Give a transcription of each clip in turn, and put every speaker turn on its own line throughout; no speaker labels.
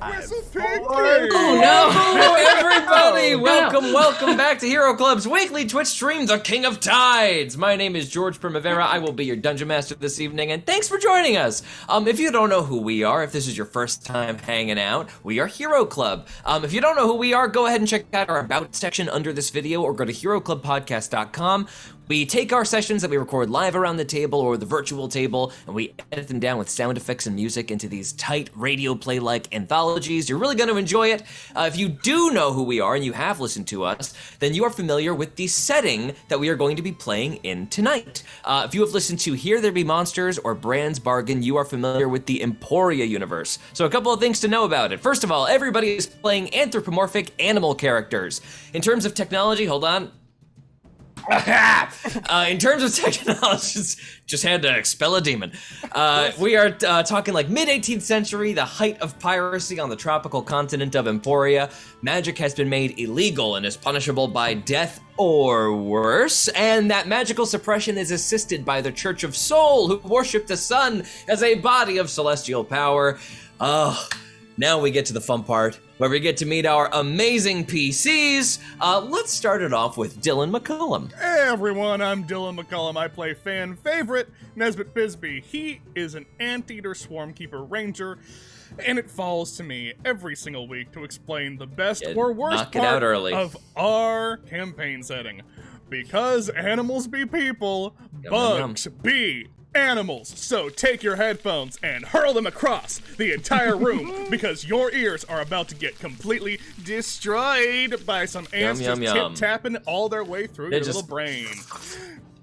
Oh no, everybody! Welcome back to Hero Club's weekly Twitch stream, The King of Tides. My name is George Primavera. I will be your Dungeon Master this evening, and thanks for joining us. If you don't know who we are, if this is your first time hanging out, we are Hero Club. If you don't know who we are, go ahead and check out our About section under this video, or go to HeroClubPodcast.com. We take our sessions that we record live around the table or the virtual table, and we edit them down with sound effects and music into these tight radio play-like anthologies. You're really going to enjoy it. If you do know who we are and you have listened to us, then you are familiar with the setting that we are going to be playing in tonight. If you have listened to Here There Be Monsters or Brand's Bargain, you are familiar with the Emporia universe. So a couple of things to know about it. First of all, everybody is playing anthropomorphic animal characters. In terms of technology, hold on. In terms of technology, just had to expel a demon. We are talking like mid-18th century, the height of piracy on the tropical continent of Emporia. Magic has been made illegal and is punishable by death or worse, and that magical suppression is assisted by the Church of Soul, who worship the sun as a body of celestial power. Now we get to the fun part, where we get to meet our amazing PCs. Let's start it off with Dylan McCullum.
Hey everyone, I'm Dylan McCullum. I play fan favorite Nesbitt Bisbee. He is an Anteater Swarmkeeper Ranger, and it falls to me every single week to explain the best or worst part of our campaign setting. Because animals be people, bugs be animals. So take your headphones and hurl them across the entire room because your ears are about to get completely destroyed by some ants just tip-tapping all their way through your little brain.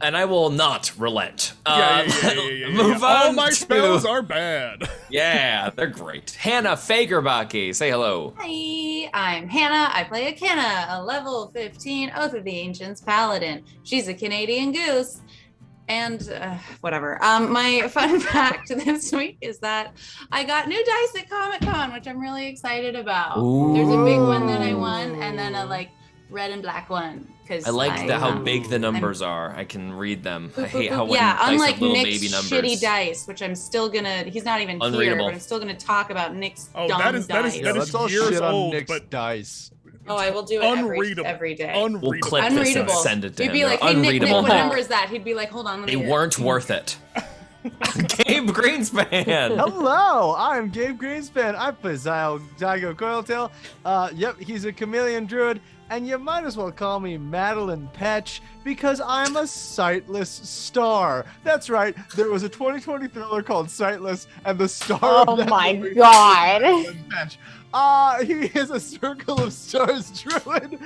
And I will not relent.
Move on. All my spells are bad.
Yeah, they're great. Hannah Fagerbaki, say hello.
Hi, I'm Hannah. I play Akinna, a level 15 Oath of the Ancients paladin. She's a Canadian goose. And whatever. My fun fact this week is that I got new dice at Comic-Con, which I'm really excited about.
Ooh.
There's a big one that I won, and then a red and black one.
I like how big the numbers are. I can read them. I hate how
unlike
little
Nick's
baby numbers.
shitty dice, which I'm still gonna. He's not even here, but I'm still gonna talk about Nick's dumb dice.
That is
all
years
shit
old,
on Nick's
but
dice.
Oh, I will do it every day.
We'll clip this and send it to him.
You'd be like, hey, Nick, what number is that? He'd be like, hold on.
They weren't worth it. Gabe Greenspan.
Hello, I'm Gabe Greenspan. I play Zygo Coiltail. Yep, he's a chameleon druid, and you might as well call me Madeline Petch because I'm a sightless star. That's right, there was a 2020 thriller called Sightless, and the star
of that movie God.
Petch. He is a Circle of Stars druid,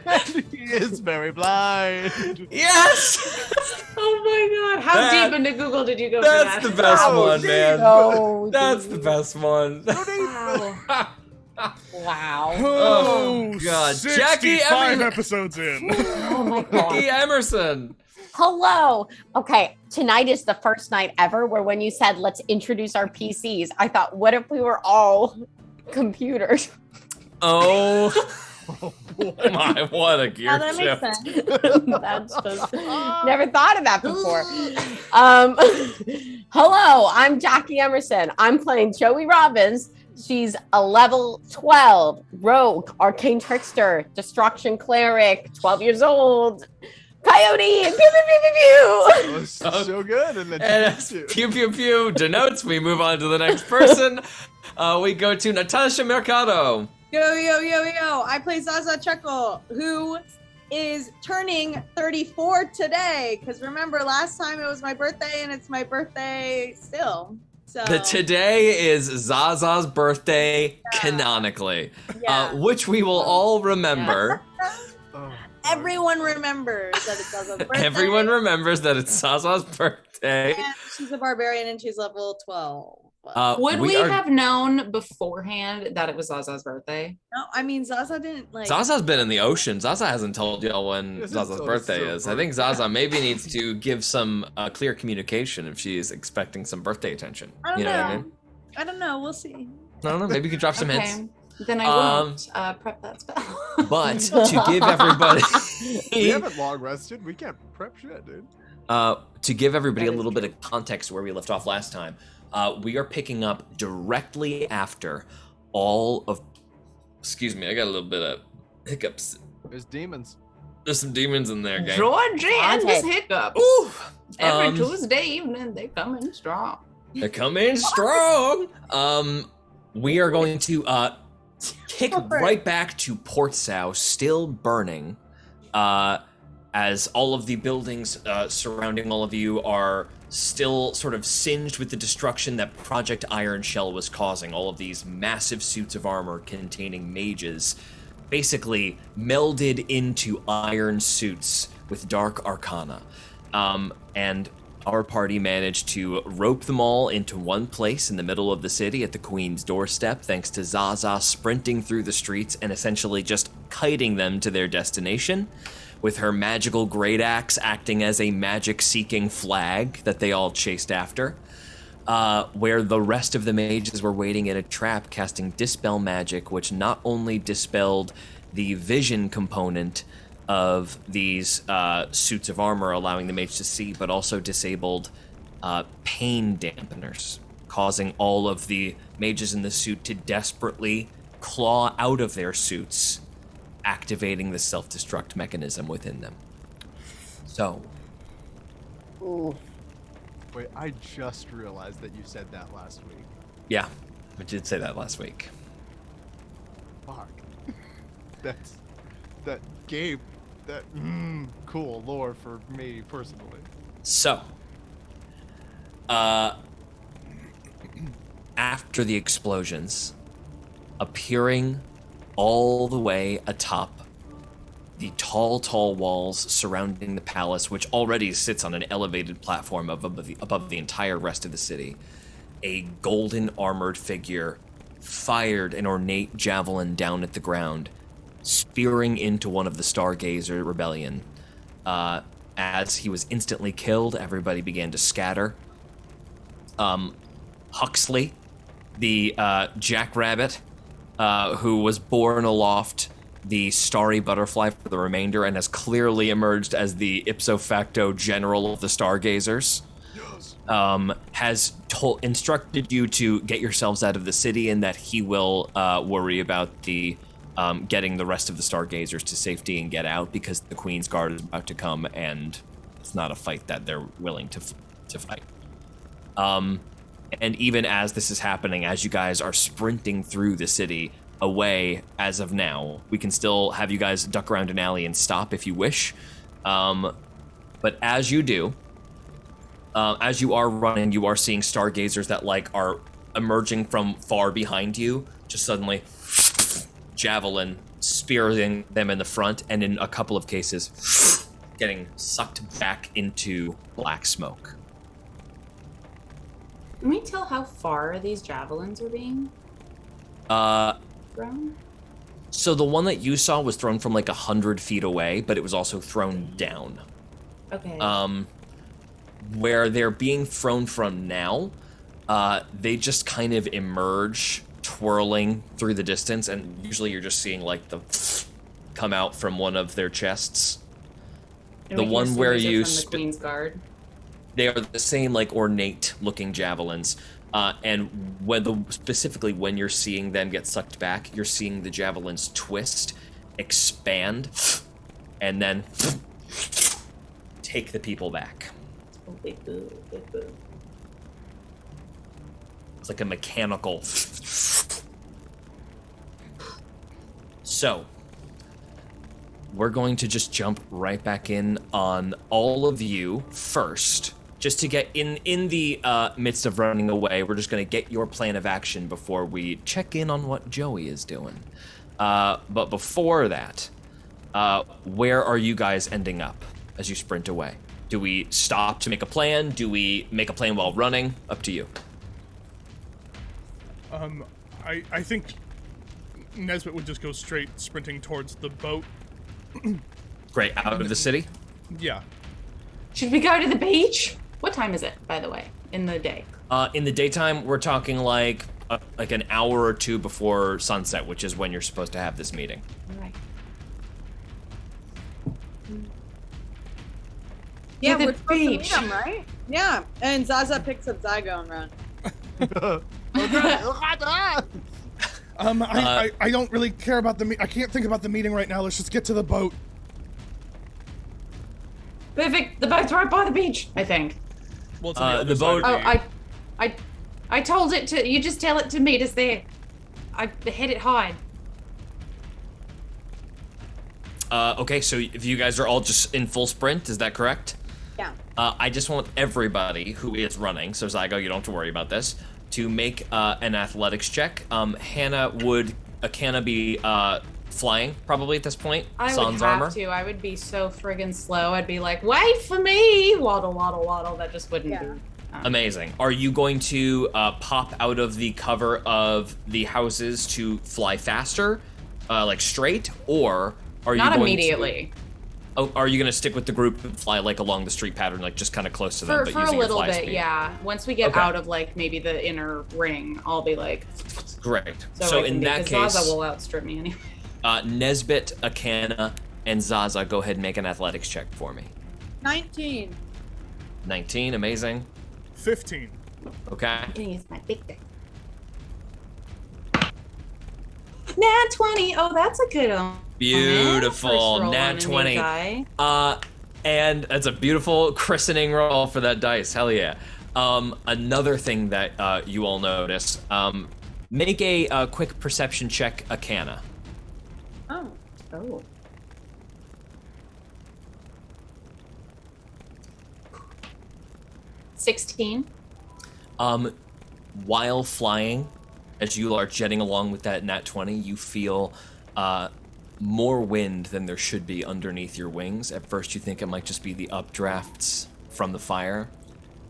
and he is very blind.
Yes!
Oh my God! How deep into Google did you go for that?
That's the best one, man. That's the best one.
Wow.
Oh God!
Jackie
5 episodes in.
Oh my God.
Jackie Emerson.
Hello. Okay, tonight is the first night ever where when you said let's introduce our PCs, I thought, what if we were all computers?
Oh my, what a gear
that
shift.
makes sense. That's just never thought of that before. Hello, I'm Jackie Emerson. I'm playing Joey Robbins. She's a level 12 rogue, arcane trickster, destruction cleric, 12 years old. Coyote! Pew, pew, pew, pew, pew.
So good. And
pew, pew, pew denotes we move on to the next person. We go to Natasha Mercado.
Yo, yo, yo, yo. I play Zaza Chuckle, who is turning 34 today. Because remember, last time it was my birthday, and it's my birthday still. So
Today is Zaza's birthday, canonically, which we will all remember.
Everyone remembers that it's Zaza's birthday.
Everyone remembers that it's Zaza's birthday.
And she's a barbarian, and she's level 12.
Would we have known beforehand that it was Zaza's birthday?
No, I mean, Zaza didn't like.
Zaza's been in the ocean. Zaza hasn't told y'all when Zaza's birthday is. I think Zaza maybe needs to give some clear communication if she is expecting some birthday attention.
I don't know.
What I mean?
I don't know. We'll see.
I don't know. Maybe you could drop some hints.
Then I won't prep that spell.
But to give everybody...
We haven't long rested. We can't prep shit, dude.
To give everybody a little bit of context where we left off last time, we are picking up directly after all of... Excuse me, I got a little bit of hiccups.
There's demons.
There's some demons in there, gang.
George and his
Okay.
hiccups.
Ooh.
Every Tuesday evening, they come in strong.
They're coming strong. We are going to kick right back to Port Sow, still burning, as all of the buildings surrounding all of you are still sort of singed with the destruction that Project Iron Shell was causing. All of these massive suits of armor containing mages basically melded into iron suits with dark arcana. And our party managed to rope them all into one place in the middle of the city at the Queen's doorstep, thanks to Zaza sprinting through the streets and essentially just kiting them to their destination, with her magical great axe acting as a magic-seeking flag that they all chased after, where the rest of the mages were waiting in a trap casting Dispel Magic, which not only dispelled the vision component of these suits of armor, allowing the mage to see, but also disabled pain dampeners, causing all of the mages in the suit to desperately claw out of their suits, activating the self-destruct mechanism within them. So,
Ooh.
Wait, I just realized that you said that last week.
yeah, I did say that last week.
Fuck. That gave that cool lore for me personally.
So, after the explosions, appearing all the way atop the tall walls surrounding the palace, which already sits on an elevated platform above the entire rest of the city, a golden armored figure fired an ornate javelin down at the ground, spearing into one of the Stargazer rebellion. As he was instantly killed, everybody began to scatter. Huxley, the jackrabbit, who was born aloft the starry butterfly for the remainder and has clearly emerged as the ipso facto general of the Stargazers, has instructed you to get yourselves out of the city, and that he will worry about the getting the rest of the Stargazers to safety and get out, because the Queen's Guard is about to come, and it's not a fight that they're willing to fight. And even as this is happening, as you guys are sprinting through the city away, as of now, we can still have you guys duck around an alley and stop if you wish. But as you do, as you are running, you are seeing Stargazers that are emerging from far behind you, just suddenly javelin spearing them in the front, and in a couple of cases getting sucked back into black smoke.
Can we tell how far these javelins are being thrown?
So the one that you saw was thrown from 100 feet away, but it was also thrown down.
Okay.
Where they're being thrown from now, they just kind of emerge, twirling through the distance, and usually you're just seeing the come out from one of their chests.
And
The
we can
one
assume
where
these are
you
from the Queen's Guard.
They are the same ornate looking javelins, and specifically when you're seeing them get sucked back, you're seeing the javelins twist, expand, and then take the people back.
Oh, big boo, big boo.
It's like a mechanical. So, we're going to just jump right back in on all of you first. Just to get in the midst of running away, we're just going to get your plan of action before we check in on what Joey is doing. But before that, where are you guys ending up as you sprint away? Do we stop to make a plan? Do we make a plan while running? Up to you.
I think Nesbit would just go straight sprinting towards the boat.
Great, out of the city?
Yeah.
Should we go to the beach? What time is it, by the way, in the day?
In the daytime, we're talking like an hour or two before sunset, which is when you're supposed to have this meeting.
All right.
Yeah,
To the
we're supposed to meet
beach.
him, right? Yeah. And Zaza picks up Zygo and run.
I don't really care about I can't think about the meeting right now. Let's just get to the boat.
Perfect. The boat's right by the beach, I think.
Well, it's on the
the
other
boat-
side of
I told it to, you just tell it to meet us there. I hit it hard.
Okay, so if you guys are all just in full sprint, is that correct?
Yeah.
I just want everybody who is running, so Zygo, you don't have to worry about this, to make an athletics check. Hannah, would Akana be flying probably at this point?
I would
Sans
have
armor?
to. I would be so friggin' slow. I'd be like, wait for me! Waddle, waddle, waddle. That just wouldn't be.
Amazing. Are you going to pop out of the cover of the houses to fly faster, like straight, or are you
Not
going
immediately.
Oh, are you gonna stick with the group and fly like along the street pattern, like just kind of close to them,
For
but
a
using your
little
fly
bit,
speed?
yeah. Once we get
Okay.
out of like maybe the inner ring, I'll be like.
Great.
So,
So
I can
in
be,
that
'cause
case,
Zaza will outstrip me anyway.
Nesbit, Akana, and Zaza, go ahead and make an athletics check for me.
19.
19, amazing.
15.
Okay.
I'm gonna use my big thing. Nat 20. Oh, that's a good one.
Beautiful.
First roll on
Nat
a new
20.
die.
And that's a beautiful christening roll for that dice. Hell yeah. Another thing that you all notice, make a quick perception check, Akana.
Oh.
Oh. $16.
While flying, as you are jetting along with that nat 20, you feel more wind than there should be underneath your wings. At first you think it might just be the updrafts from the fire,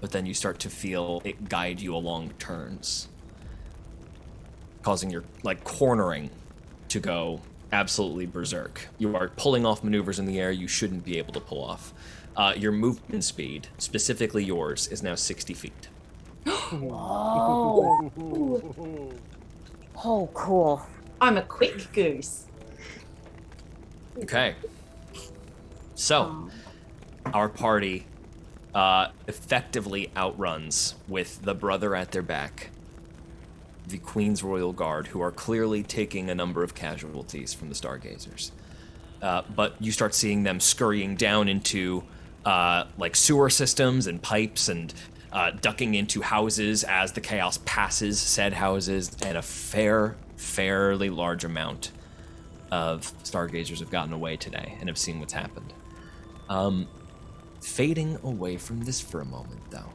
but then you start to feel it guide you along turns, causing your cornering to go absolutely berserk. You are pulling off maneuvers in the air you shouldn't be able to pull off. Your movement speed, specifically yours, is now 60 feet.
Oh. Oh, cool.
I'm a quick goose.
Okay. So, our party effectively outruns, with the brother at their back, the Queen's Royal Guard, who are clearly taking a number of casualties from the Stargazers. But you start seeing them scurrying down into sewer systems and pipes and ducking into houses as the chaos passes said houses, and a fairly large amount of Stargazers have gotten away today and have seen what's happened. Fading away from this for a moment, though.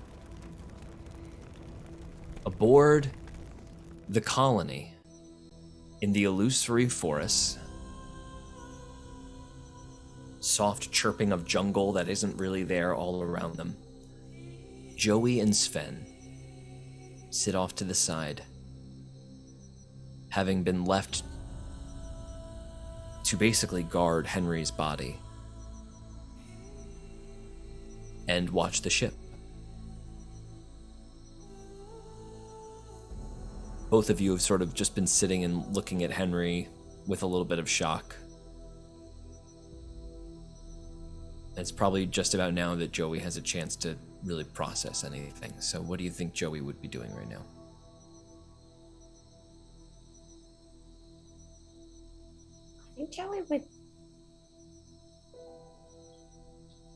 Aboard the colony in the illusory forests, soft chirping of jungle that isn't really there all around them, Joey and Sven sit off to the side, having been left to basically guard Henry's body and watch the ship. Both of you have sort of just been sitting and looking at Henry with a little bit of shock. It's probably just about now that Joey has a chance to really process anything. So what do you think Joey would be doing right now?
I think Joey would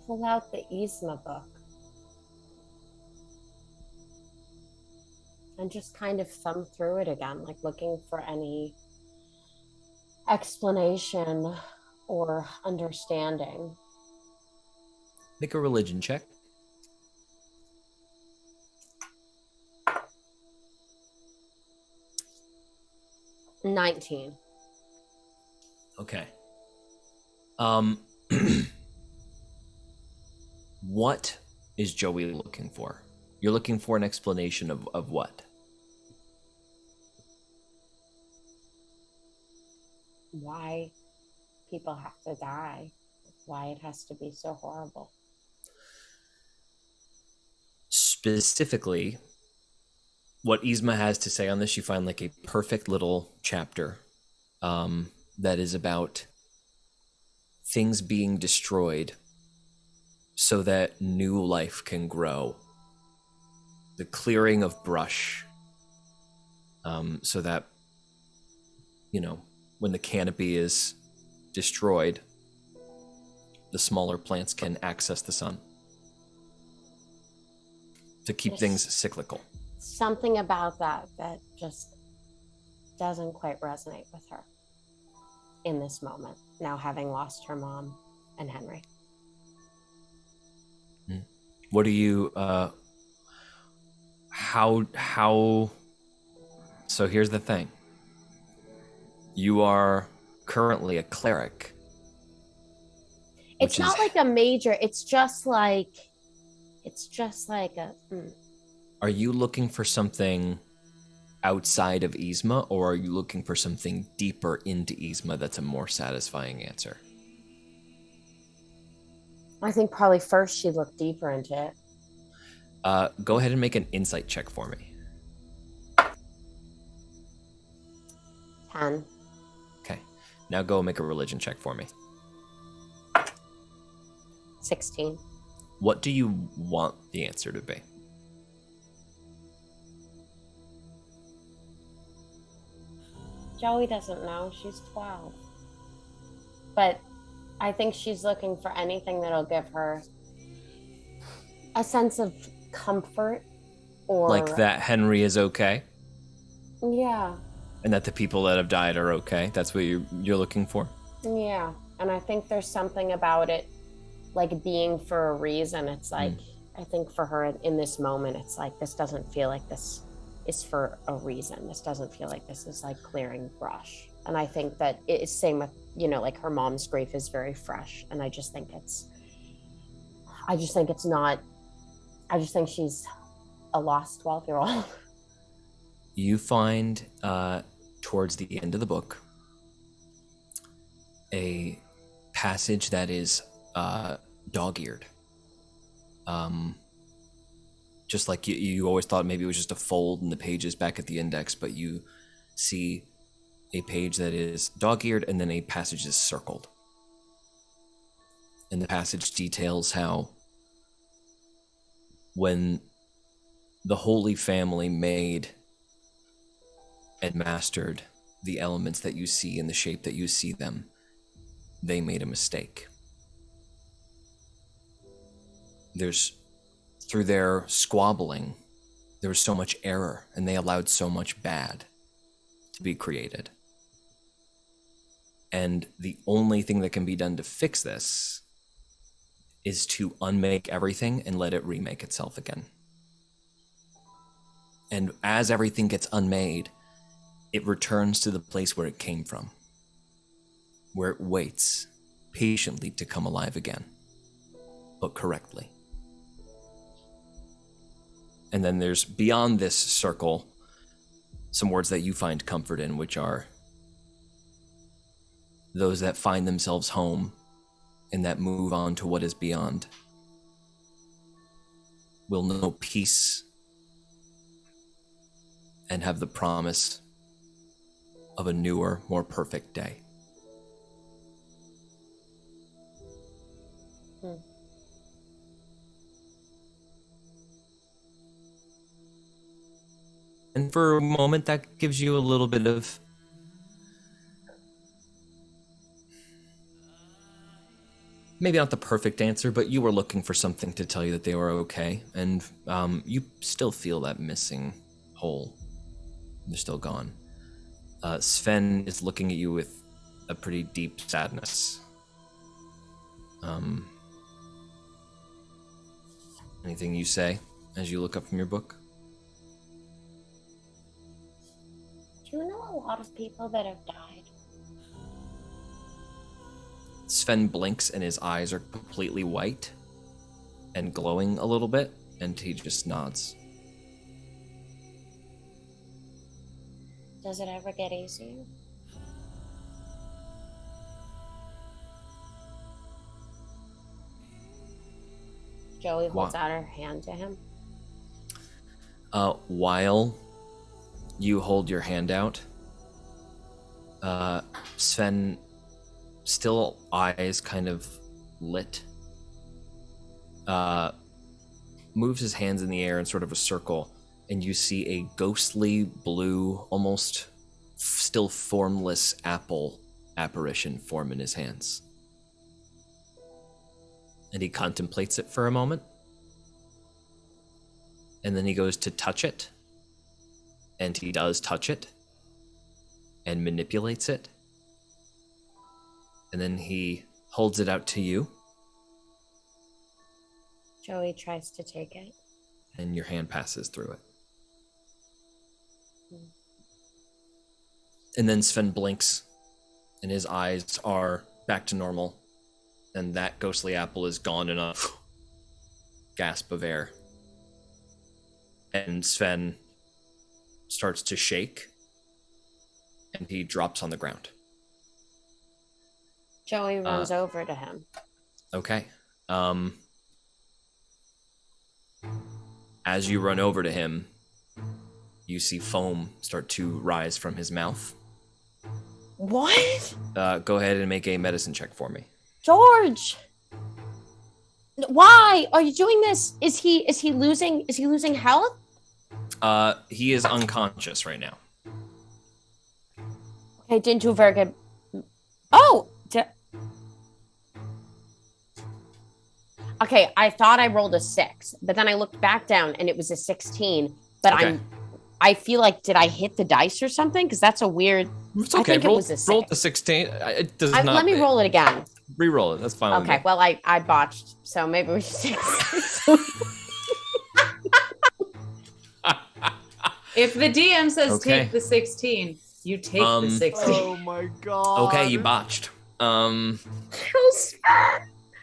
pull out the Yzma book and just kind of thumb through it again, like looking for any explanation or understanding.
Make a religion check.
$19.
Okay. What is Joey looking for? You're looking for an explanation of what?
Why people have to die, why it has to be so horrible.
Specifically, what Yzma has to say on this, you find like a perfect little chapter that is about things being destroyed so that new life can grow. The clearing of brush so that when the canopy is destroyed, the smaller plants can access the sun to keep things cyclical.
Something about that just doesn't quite resonate with her in this moment, now having lost her mom and Henry.
What do you, so here's the thing. You are currently a cleric.
It's not like a major, it's just like a...
Are you looking for something outside of Yzma, or are you looking for something deeper into Yzma that's a more satisfying answer?
I think probably first she'd look deeper into it.
Go ahead and make an insight check for me.
10.
Okay. Now go make a religion check for me.
16.
What do you want the answer to be?
Joey doesn't know. She's 12. But I think she's looking for anything that'll give her a sense of comfort, or...
Like that Henry is okay?
Yeah.
And that the people that have died are okay? That's what you're looking for?
Yeah. And I think there's something about it, like being for a reason. It's like, I think for her in this moment, it's like, this doesn't feel like this is for a reason. This doesn't feel like this is like clearing brush. And I think that it's same with, like her mom's grief is very fresh. And I just think she's a lost 12-year-old.
You find towards the end of the book a passage that is dog-eared. Just like you always thought maybe it was just a fold in the pages back at the index, but you see a page that is dog-eared and then a passage is circled. And the passage details how when the Holy Family made and mastered the elements that you see in the shape that you see them, they made a mistake. Through their squabbling, there was so much error, and they allowed so much bad to be created. And the only thing that can be done to fix this is to unmake everything and let it remake itself again. And as everything gets unmade, it returns to the place where it came from, where it waits patiently to come alive again, but correctly. And then there's, beyond this circle, some words that you find comfort in, which are those that find themselves home and that move on to what is beyond will know peace and have the promise of a newer, more perfect day. And for a moment, that gives you a little bit of maybe not the perfect answer, but you were looking for something to tell you that they were okay. And you still feel that missing hole. They're still gone. Sven is looking at you with a pretty deep sadness. Anything you say as you look up from your book?
Do you know a lot of people that have died?
Sven blinks and his eyes are completely white and glowing a little bit, and he just nods.
Does it ever get easier? Joey holds out her hand to him.
While you hold your hand out, Sven, still eyes kind of lit, moves his hands in the air in sort of a circle, and you see a ghostly blue, almost still formless apple apparition form in his hands. And he contemplates it for a moment. And then he goes to touch it. And he does touch it. And manipulates it. And then he holds it out to you.
Joey tries to take it.
And your hand passes through it. And then Sven blinks, and his eyes are back to normal, and that ghostly apple is gone in a gasp of air. And Sven starts to shake, and he drops on the ground.
Joey runs over to him.
Okay. As you run over to him, you see foam start to rise from his mouth.
What?
Go ahead and make a medicine check for me.
George! Why are you doing this? Is he losing health?
He is unconscious right now.
Okay, didn't do a very good. Oh! Okay, I thought I rolled a 6, but then I looked back down and it was a 16. But
Okay.
I feel like, did I hit the dice or something? Because that's a weird.
It's okay.
I think
roll,
it was a 6.
roll the 16. It does not.
Let me roll it again.
Re-roll it. That's fine. with
Okay,
me.
well, I botched, so maybe we should.
If the DM says
Okay.
take the 16, you take the 16.
Oh my god.
Okay, you botched.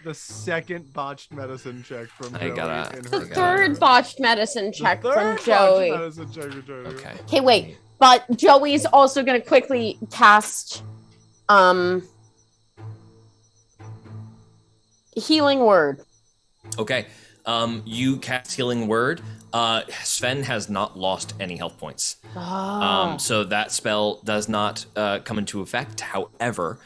The second botched medicine check from
I
Joey.
gotta-
in
I
her
The
gotta-
third botched medicine
The
check
third
from
botched
Joey.
medicine check from Joey.
Okay.
Okay, wait. But Joey's also gonna quickly cast healing word.
Okay. You cast healing word. Sven has not lost any health points. So that spell does not come into effect. However,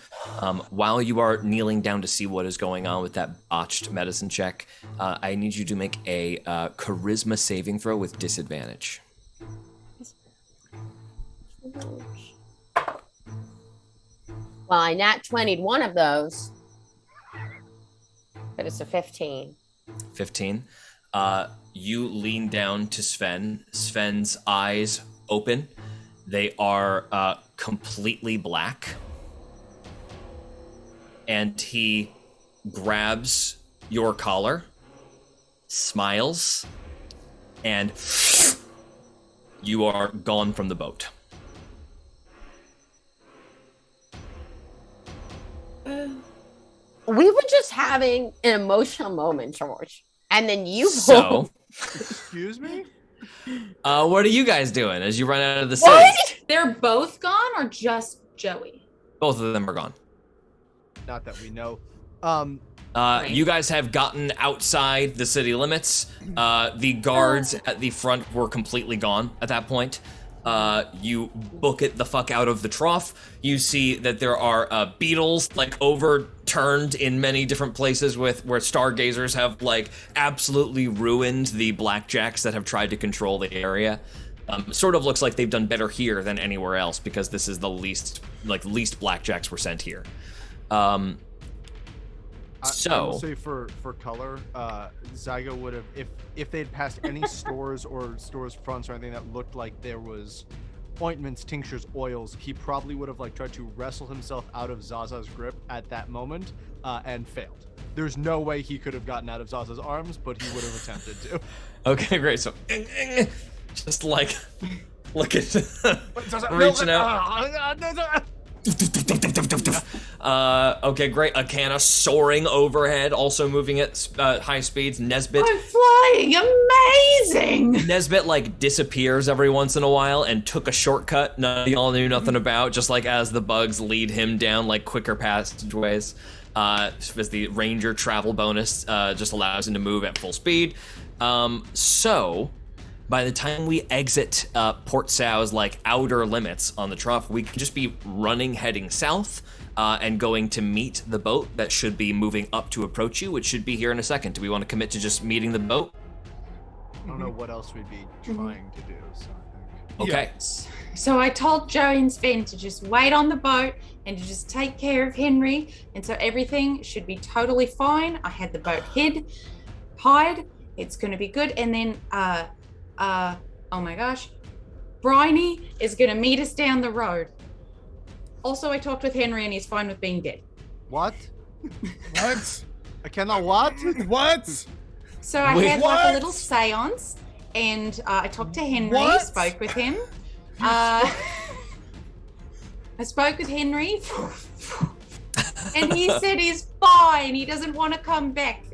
while you are kneeling down to see what is going on with that botched medicine check, I need you to make a charisma saving throw with disadvantage.
Well, I nat 20'd one of those, but it's a 15.
15. You lean down to Sven. Sven's eyes open. They are completely black. And he grabs your collar, smiles, and you are gone from the boat.
We were just having an emotional moment, George. And then you
So,
Excuse me?
what are you guys doing as you run out of the
What?
city?
They're both gone or just Joey?
Both of them are gone.
Not that we know.
You guys have gotten outside the city limits. The guards at the front were completely gone at that point. You book it the fuck out of the trough. You see that there are beetles like overturned in many different places where stargazers have like absolutely ruined the blackjacks that have tried to control the area. Sort of looks like they've done better here than anywhere else because this is the least blackjacks were sent here.
I will
So
say for color, Zygo would have if they'd passed any stores or stores fronts or anything that looked like there was ointments, tinctures, oils, he probably would have like tried to wrestle himself out of Zaza's grip at that moment and failed. There's no way he could have gotten out of Zaza's arms, but he would have attempted to.
okay, great. So just like look at reaching out. Okay, great. Akana soaring overhead, also moving at high speeds. Nesbit
I'm flying amazing!
Nesbit like disappears every once in a while and took a shortcut none of y'all knew nothing about, just like as the bugs lead him down like quicker passageways. As the ranger travel bonus just allows him to move at full speed. So by the time we exit Port Sau's like outer limits on the trough, we can just be running heading south and going to meet the boat that should be moving up to approach you, which should be here in a second. Do we want to commit to just meeting the boat?
I don't know what else we'd be trying to do. So I think.
Okay.
So I told Joey and Sven to just wait on the boat and to just take care of Henry. And so everything should be totally fine. I had the boat hide. It's going to be good. And then, oh my gosh, Bryony is going to meet us down the road. Also, I talked with Henry and he's fine with being dead.
What?
What?
I cannot what?
What?
So I
Wait,
had like
what?
a little seance and I talked to Henry,
What?
spoke with him. I spoke with Henry and he said he's fine. He doesn't want to come back.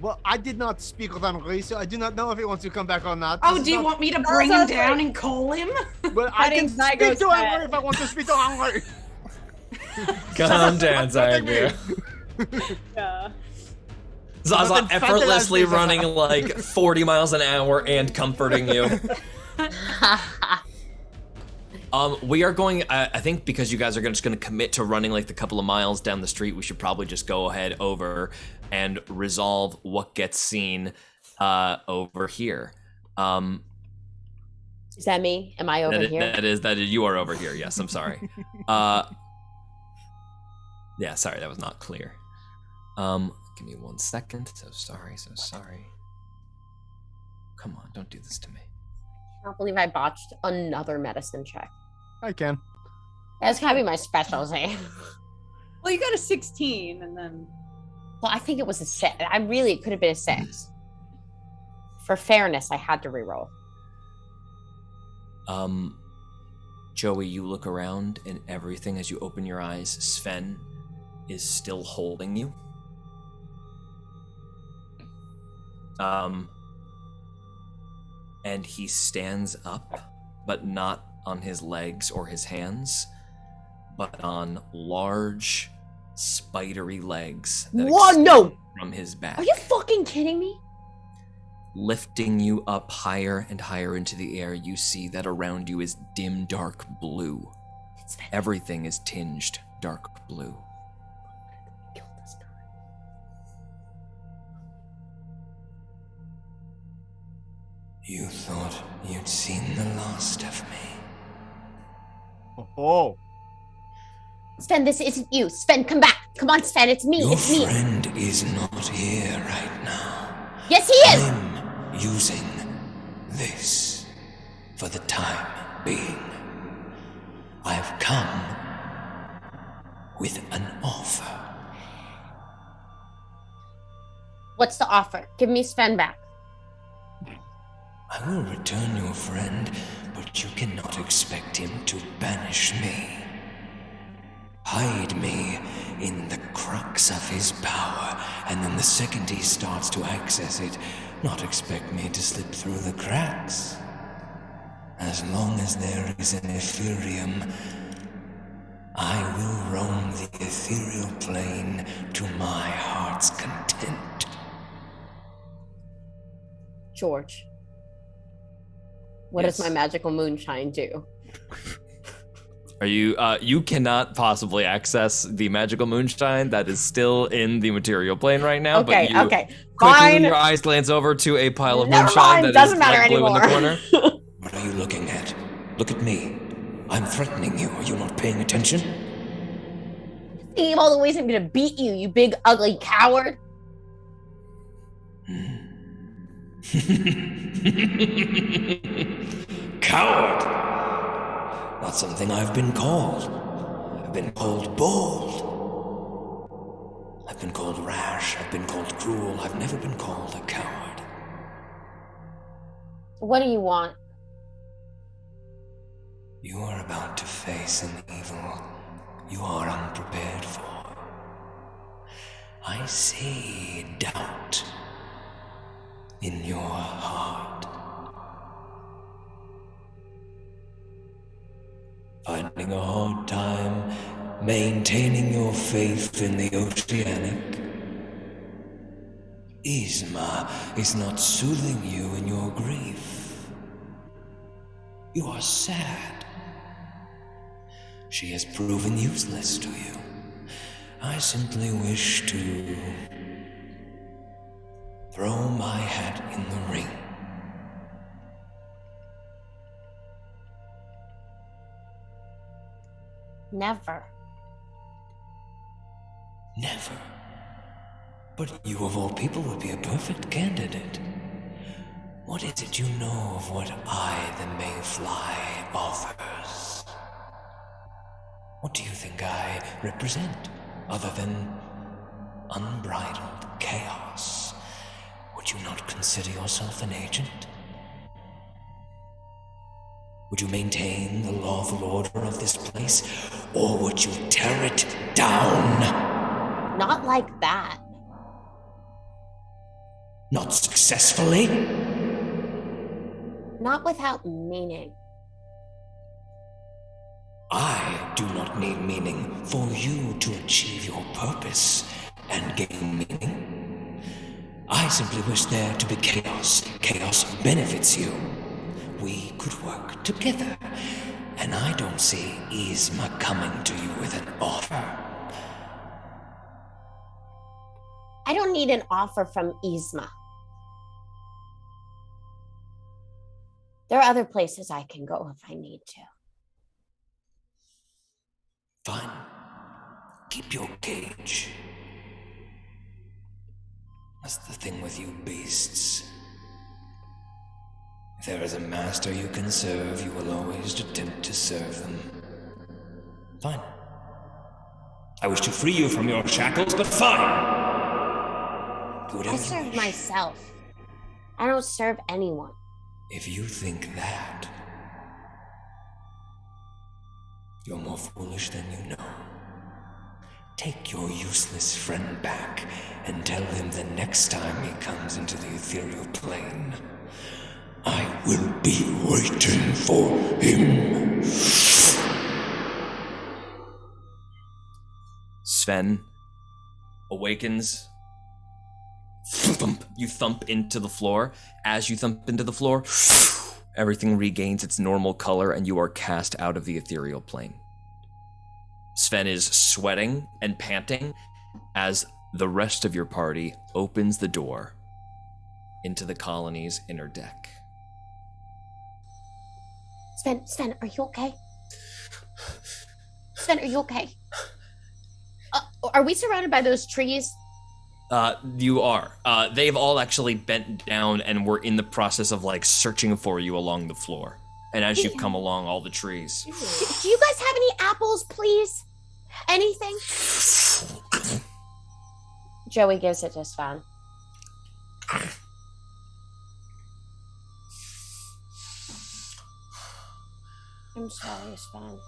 Well, I did not speak with Henri, so I do not know if he wants to come back or not.
Oh,
This
do
is
you
not-
want me to bring him down and call him?
Well, I can
Petting
speak
Zygo's
to
pet.
Henri if I want to speak to Henri.
Calm down, Zygo.
Yeah.
Zaza
Nothing
effortlessly
fantastic.
running like 40 miles an hour and comforting you. We are going, I think because you guys are just going to commit to running like the couple of miles down the street, we should probably just go ahead over and resolve what gets seen over here.
Is that me? Am I over here?
That is, you are over here. Yes, I'm sorry. Yeah, sorry, that was not clear. Give me 1 second. So sorry. Come on, don't do this to me.
I can't believe I botched another medicine check.
I can.
That's gotta be my specialty.
Well, you got a 16, and then
Well, I think it was a 6. It could have been a 6. For fairness, I had to reroll.
Joey, you look around and everything as you open your eyes, Sven is still holding you. And he stands up, but not on his legs or his hands, but on large, spidery legs that
What? No!
extend from his back,
Are you fucking kidding me?
lifting you up higher and higher into the air. You see that around you is dim, dark blue.
It's Sven.
Everything is tinged dark blue.
Kill this guy.
You thought you'd seen the last of me.
Oh.
Sven, this isn't you. Sven, come back. Come on, Sven, it's me.
Your
It's me.
friend is not here right now.
Yes, he is.
I'm using this for the time being. I've come with an offer.
What's the offer? Give me Sven back.
I will return your friend, but you cannot expect him to banish me. Hide me in the crux of his power, and then the second he starts to access it, not expect me to slip through the cracks. As long as there is an Ethereum, I will roam the ethereal plane to my heart's content.
George. What does
Yes.
my magical moonshine do?
Are you, you cannot possibly access the magical moonshine that is still in the material plane right now,
Okay,
but you
okay.
quickly
Fine.
your eyes glance over to a pile of
Never
moonshine
mind,
that
doesn't
is
matter
light blue in the
anymore.
corner.
What are you looking at? Look at me. I'm threatening you. Are you not paying attention?
Thinking of all the ways I'm gonna beat you, you big ugly coward.
Coward! Not something I've been called. I've been called bold. I've been called rash. I've been called cruel. I've never been called a coward.
What do you want?
You are about to face an evil you are unprepared for. I see doubt in your heart. Finding a hard time maintaining your faith in the oceanic. Yzma is not soothing you in your grief. You are sad. She has proven useless to you. I simply wish to throw my hat in the ring.
Never.
Never. But you of all people would be a perfect candidate. What is it you know of what I, the Mayfly, offers? What do you think I represent, other than unbridled chaos? Would you not consider yourself an agent? Would you maintain the lawful order of this place, or would you tear it down?
Not like that.
Not successfully?
Not without meaning.
I do not need meaning for you to achieve your purpose and gain meaning. I simply wish there to be chaos. Chaos benefits you. We could work together, and I don't see Yzma coming to you with an offer.
I don't need an offer from Yzma. There are other places I can go if I need to.
Fine. Keep your cage. That's the thing with you beasts. If there is a master you can serve, you will always attempt to serve them. Fine. I wish to free you from your shackles, but fine! Do whatever
I
you
serve
wish.
myself. I don't serve anyone.
If you think that, you're more foolish than you know. Take your useless friend back and tell him the next time he comes into the ethereal plane, I will be waiting for him.
Sven awakens. Thump. You thump into the floor. As you thump into the floor, everything regains its normal color and you are cast out of the ethereal plane. Sven is sweating and panting as the rest of your party opens the door into the colony's inner deck.
Sven, are you okay? Sven, are you okay? Are we surrounded by those trees?
You are. They've all actually bent down and were in the process of like searching for you along the floor. And as you've come along all the trees.
Do you guys have any apples, please? Anything? Joey gives it to Sven. I'm sorry, Sven.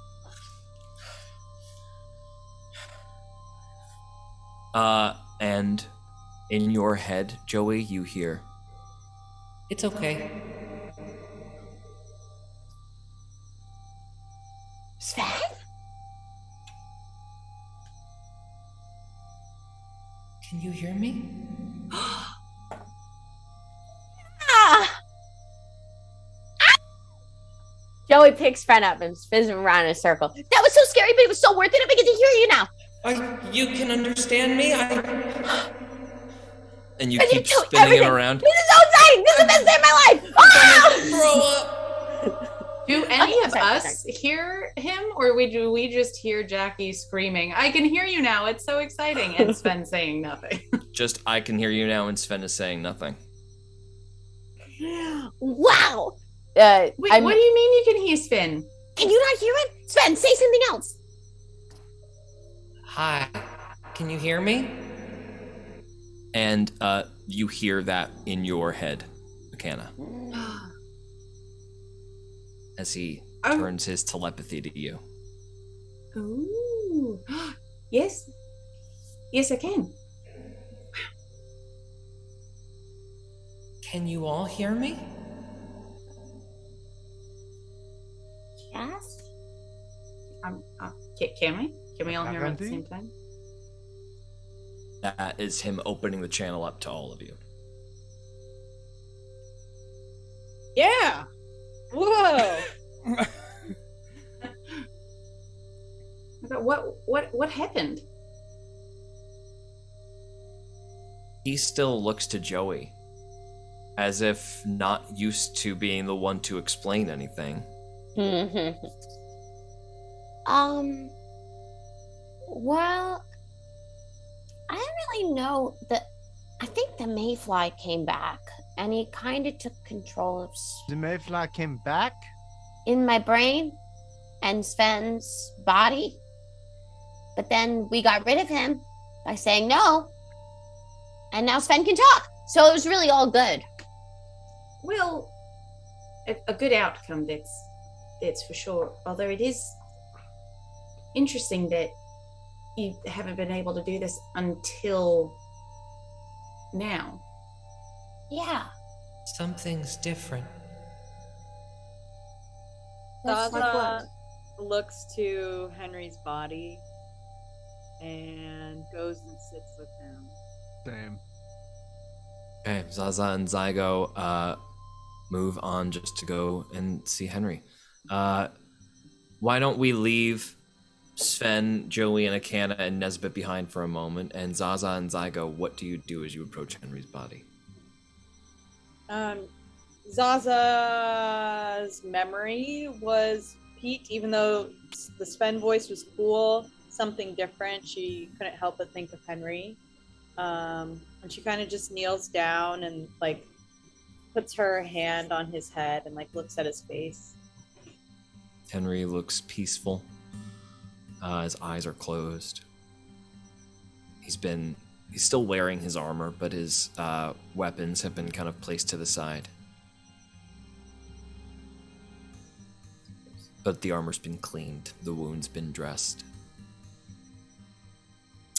And in your head, Joey, you hear, "It's okay."
Sven?
Can you hear me?
Joey picks Sven up and spins him around in a circle. That was so scary, but it was so worth it. I get to hear you now.
You can understand me?
And you
And
keep
tell
spinning
everything.
it around.
This is so exciting. This is the best day of my life.
Throw up!
Do any
Okay,
of
sorry,
us hear him, or do we just hear Jackie screaming, "I can hear you now, it's so exciting," and Sven saying nothing?
Just, I can hear you now, and Sven is saying nothing.
Wow.
Wait, what do you mean you can hear Sven?
Can you not hear it? Sven, say something else.
Hi. Can you hear me?
And you hear that in your head, McKenna, as he turns his telepathy to you.
Ooh. Yes. Yes, I can.
Can you all hear me?
Yes.
Can we? Can we all hear him at the
Guarantee?
same time?
That is him opening the channel up to all of you.
Yeah. Whoa.
But what happened?
He still looks to Joey, as if not used to being the one to explain anything.
Well, I don't really know. I think the mayfly came back, and he kind of took control of
The mayfly came back?
in my brain and Sven's body. But then we got rid of him by saying no, and now Sven can talk. So it was really all good.
Well, a good outcome, that's for sure. Although it is interesting that you haven't been able to do this until now.
Yeah.
Something's different.
That's like
Zaza
what?
looks to Henry's body and goes and sits with him.
Damn.
Okay, Zaza and Zygo move on just to go and see Henry. Why don't we leave Sven, Joey, and Akana and Nesbit behind for a moment? And Zaza and Zygo, what do you do as you approach Henry's body?
Zaza's memory was peaked, even though the Sven voice was cool, something different. She couldn't help but think of Henry. And she kind of just kneels down and like puts her hand on his head and like looks at his face.
Henry looks peaceful. His eyes are closed. He's still wearing his armor, but his weapons have been kind of placed to the side. But the armor's been cleaned. The wound's been dressed.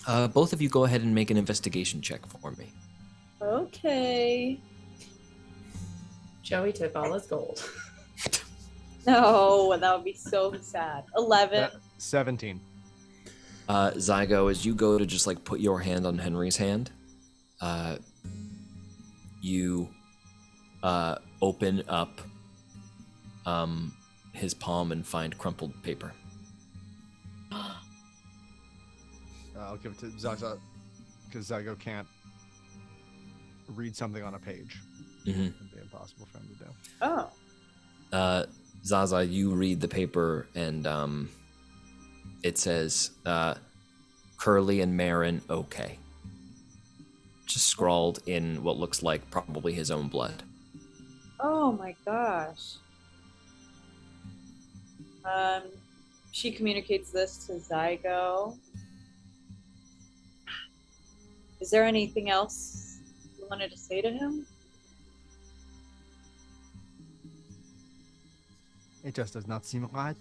Both of you go ahead and make an investigation check for me.
Okay.
Joey took all his gold.
No, that would be so sad. 11.
17.
Zygo, as you go to just like put your hand on Henry's hand, you open up his palm and find crumpled paper.
I'll give it to Zaza because Zygo can't read something on a page.
Mm-hmm.
It'd be impossible for him to do.
Oh.
Zaza, you read the paper and it says Curly and Marin okay. Just scrawled in what looks like probably his own blood.
Oh my gosh. She communicates this to Zygo. Is there anything else you wanted to say to him?
It just does not seem right.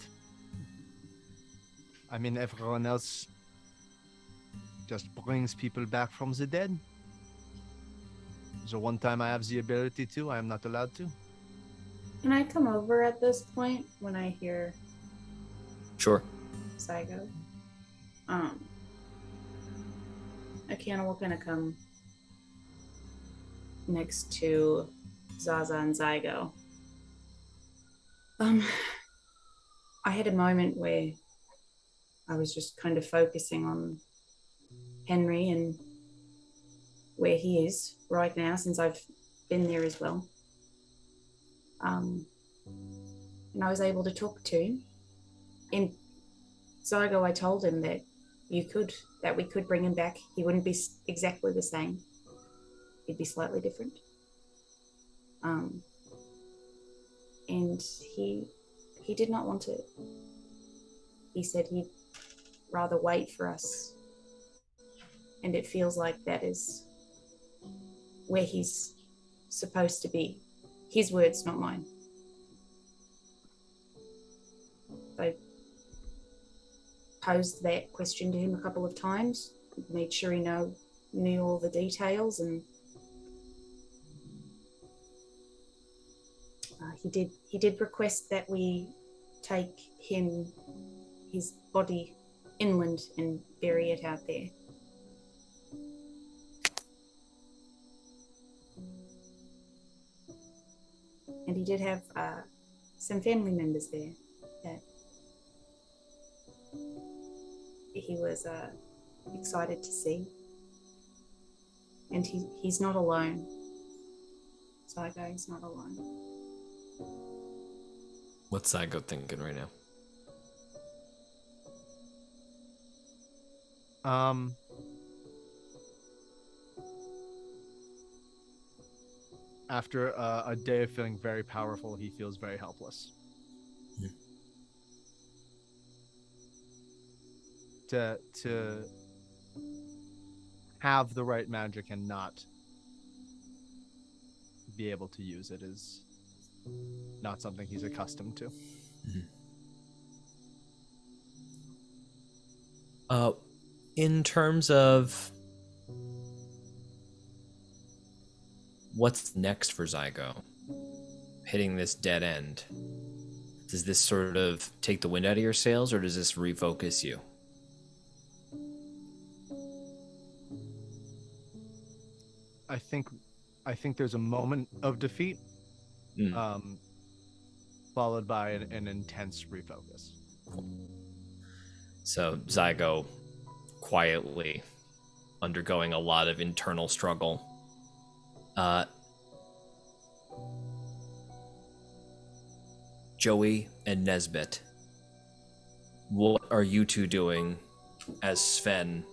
I mean, everyone else just brings people back from the dead. So one time I have the ability to, I am not allowed to.
Can I come over at this point when I hear
Sure.
Zygo? Akana will kind of come next to Zaza and Zygo. I had a moment where I was just kind of focusing on Henry and where he is right now, since I've been there as well. And I was able to talk to him. In Zygo, I told him that we could bring him back. He wouldn't be exactly the same. He'd be slightly different. And he did not want it. He said he'd rather wait for us. And it feels like that is where he's supposed to be. His words, not mine. I posed that question to him a couple of times, made sure he knew all the details, and he did request that we take his body inland and bury it out there. And he did have some family members there that he was excited to see. And he's not alone. Zygo, he's not alone.
What's Zygo thinking right now?
After a day of feeling very powerful, he feels very helpless. To have the right magic and not be able to use it is not something he's accustomed to.
In terms of what's next for Zygo, hitting this dead end, does this sort of take the wind out of your sails, or does this refocus you?
I think there's a moment of defeat, followed by an intense refocus.
So Zygo quietly undergoing a lot of internal struggle. Joey and Nesbit, what are you two doing as Sven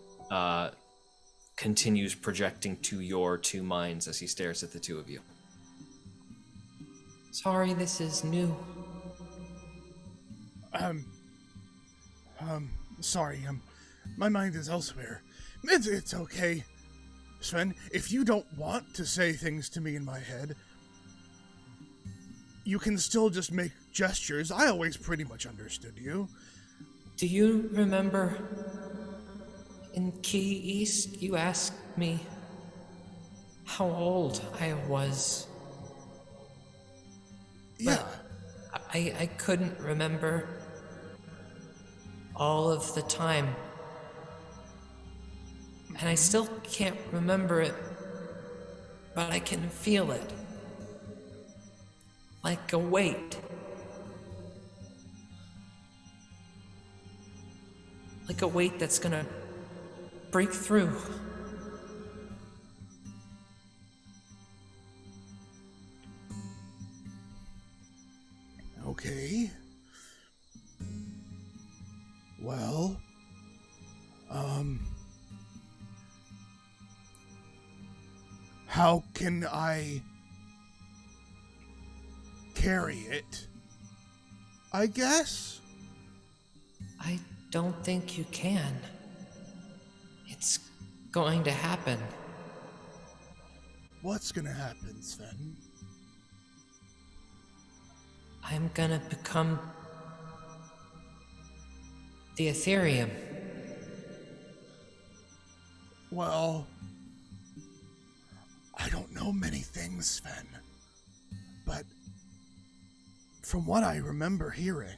continues projecting to your two minds as he stares at the two of you?
Sorry, this is new.
Sorry, my mind is elsewhere. It's okay. Sven, if you don't want to say things to me in my head, you can still just make gestures. I always pretty much understood you.
Do you remember in Key East you asked me how old I was?
Yeah.
But I couldn't remember all of the time. And I still can't remember it, but I can feel it. Like a weight. Like a weight that's gonna break through.
Okay. Well, how can I carry it? I guess?
I don't think you can. It's going to happen.
What's gonna happen, Sven?
I'm gonna become the Ethereum.
Well, I don't know many things, Sven, but from what I remember hearing,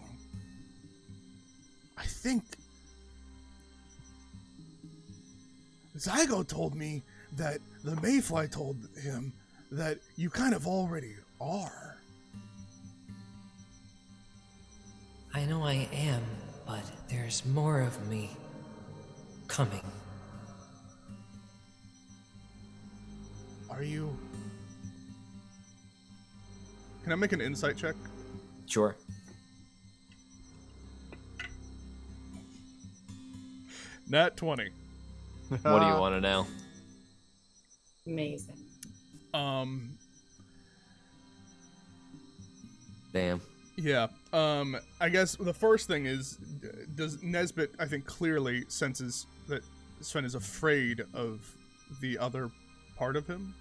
I think Zygo told me that the Mayfly told him that you kind of already are.
I know I am, but there's more of me coming.
Are you? Can I make an insight check?
Sure.
Nat 20.
What do you want to know?
Amazing.
Damn.
Yeah. I guess the first thing is, does Nesbit, I think, clearly senses that Sven is afraid of the other part of him?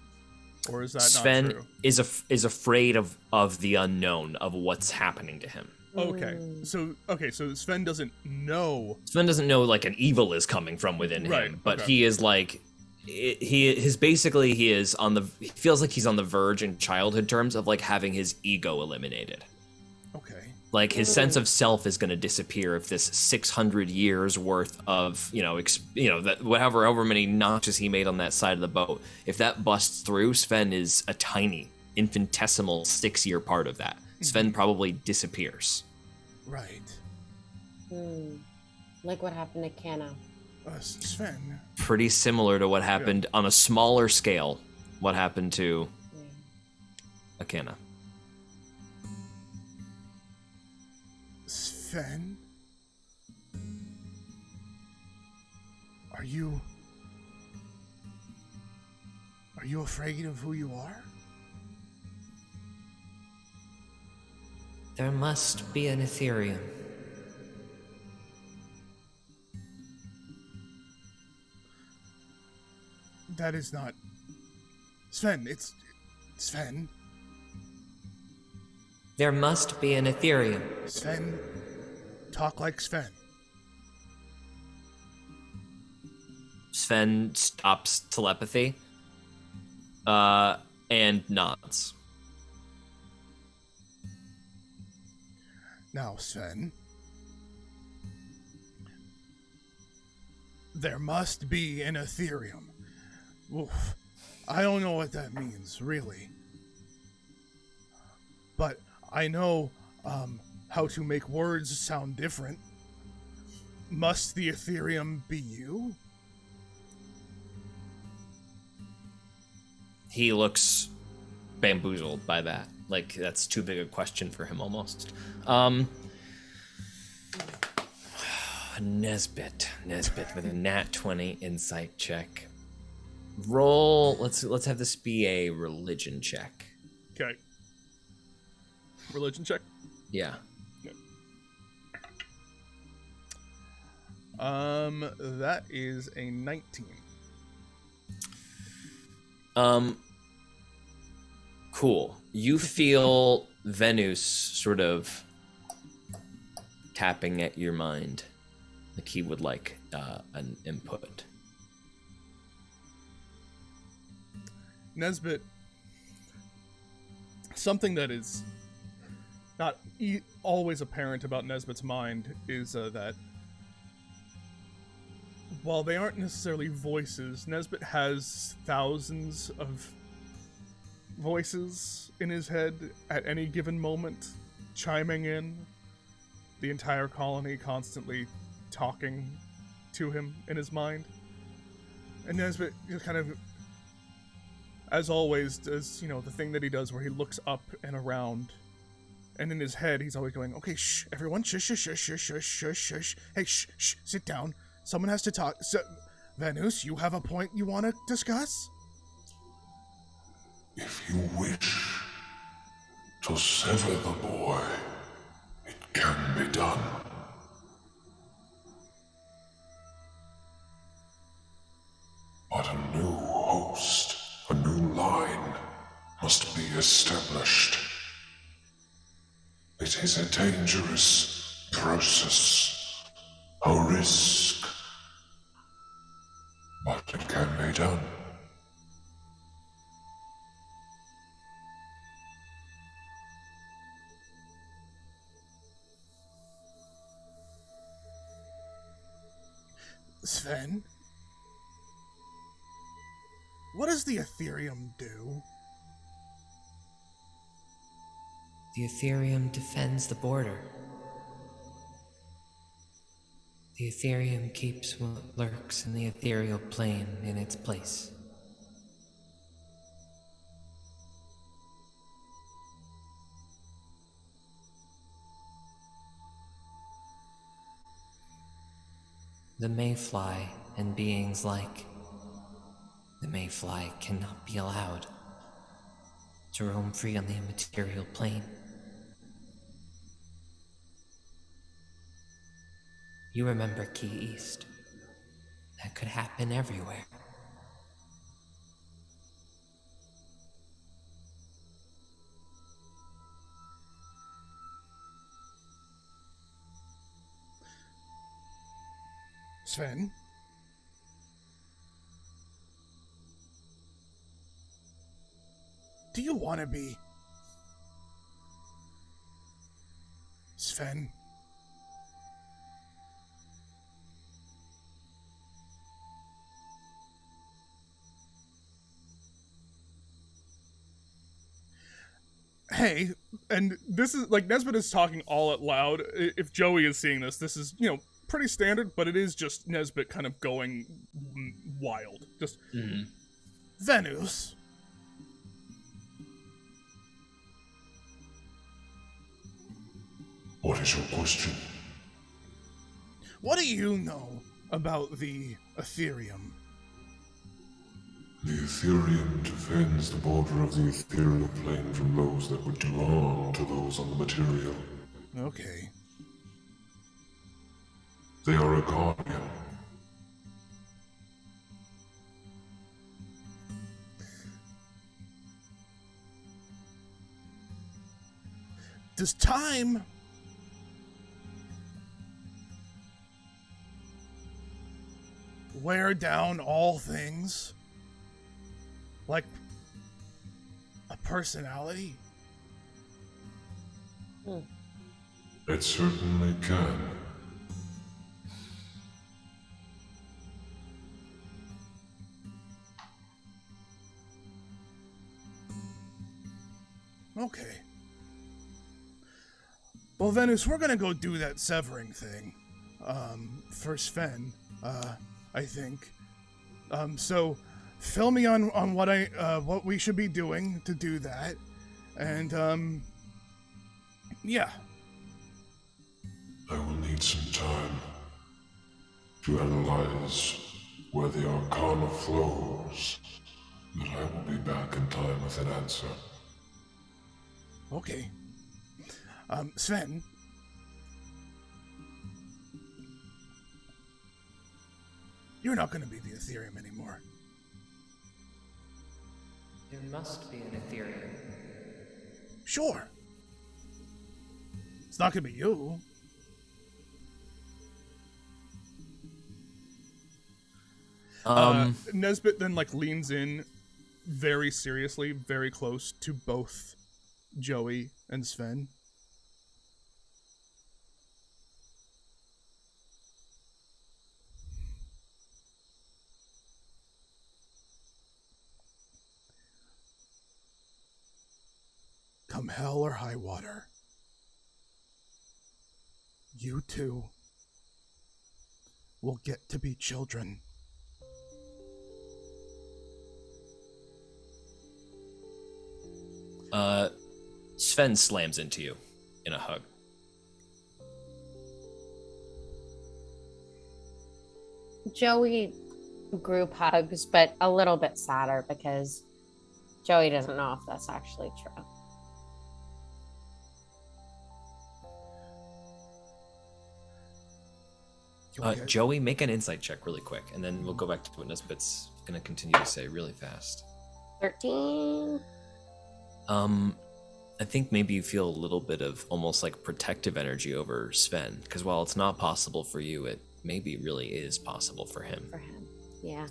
Or is that
Sven
not true?
is afraid of the unknown, of what's happening to him.
Okay. So Sven doesn't know.
Sven doesn't know like an evil is coming from within him, but he is like he is on the he feels like he's on the verge in childhood terms of like having his ego eliminated.
Okay.
Like his sense of self is going to disappear if this 600 years worth of, that however many notches he made on that side of the boat, if that busts through, Sven is a tiny, infinitesimal 6-year part of that. Sven probably disappears.
Right.
Like what happened to Kana.
Sven.
Pretty similar to what happened on a smaller scale, what happened to Akana.
Sven? Are you afraid of who you are?
There must be an Ethereum.
That is not... Sven, it's Sven.
There must be an Ethereum.
Sven, talk like Sven.
Sven stops telepathy and nods.
Now, Sven, there must be an Ethereum. Oof. I don't know what that means, really. But I know how to make words sound different. Must the Ethereum be you?
He looks bamboozled by that. Like, that's too big a question for him almost. Nesbit with a nat 20 insight check. Roll, let's have this be a religion check.
Okay. Religion check?
Yeah.
That is a 19.
Cool. You feel Venus sort of tapping at your mind, like he would like an input.
Nesbit, something that is not always apparent about Nesbit's mind is that while they aren't necessarily voices, Nesbit has thousands of voices in his head at any given moment, chiming in, the entire colony constantly talking to him in his mind. And Nesbit just kind of, as always, does, the thing that he does where he looks up and around, and in his head he's always going, okay, shh, everyone, shush, shush, shush, shush, shush, shush, shush, hey, shh, shh, sit down, someone has to talk. Venus, you have a point you want to discuss?
If you wish to sever the boy, it can be done. But a new host, a new line, must be established. It is a dangerous process, a risk, but it can be done.
Sven? What does the Ethereum do?
The Ethereum defends the border. The Ethereum keeps what lurks in the ethereal plane in its place. The Mayfly and beings like the Mayfly cannot be allowed to roam free on the immaterial plane. You remember Key East. That could happen everywhere.
Sven? Do you want to be... Sven? Hey, and this is, like, Nesbit is talking all out loud. If Joey is seeing this, this is, pretty standard, but it is just Nesbit kind of going wild. Just, Venus.
What is your question?
What do you know about the Ethereum.
The Ethereum defends the border of the ethereal plane from those that would do harm to those on the material.
Okay.
They are a guardian.
Does time wear down all things? Like a personality?
It certainly can.
Okay. Well, Venus, we're gonna go do that severing thing. For Sven, I think. So fill me on what we should be doing to do that. And, yeah.
I will need some time to analyze where the Arcana flows, but I will be back in time with an answer.
Okay. Sven. You're not gonna be the Ethereum anymore.
There must be an Ethereum.
Sure. It's not gonna be you. Nesbit then leans in very seriously, very close to both Joey and Sven. Come hell or high water, you two will get to be children.
Sven slams into you in a hug.
Joey group hugs, but a little bit sadder because Joey doesn't know if that's actually true.
Joey, make an insight check really quick, and then we'll go back to what Nesbit's going to continue to say really fast.
13.
I think maybe you feel a little bit of almost like protective energy over Sven, because while it's not possible for you, it maybe really is possible for him.
For him, yeah.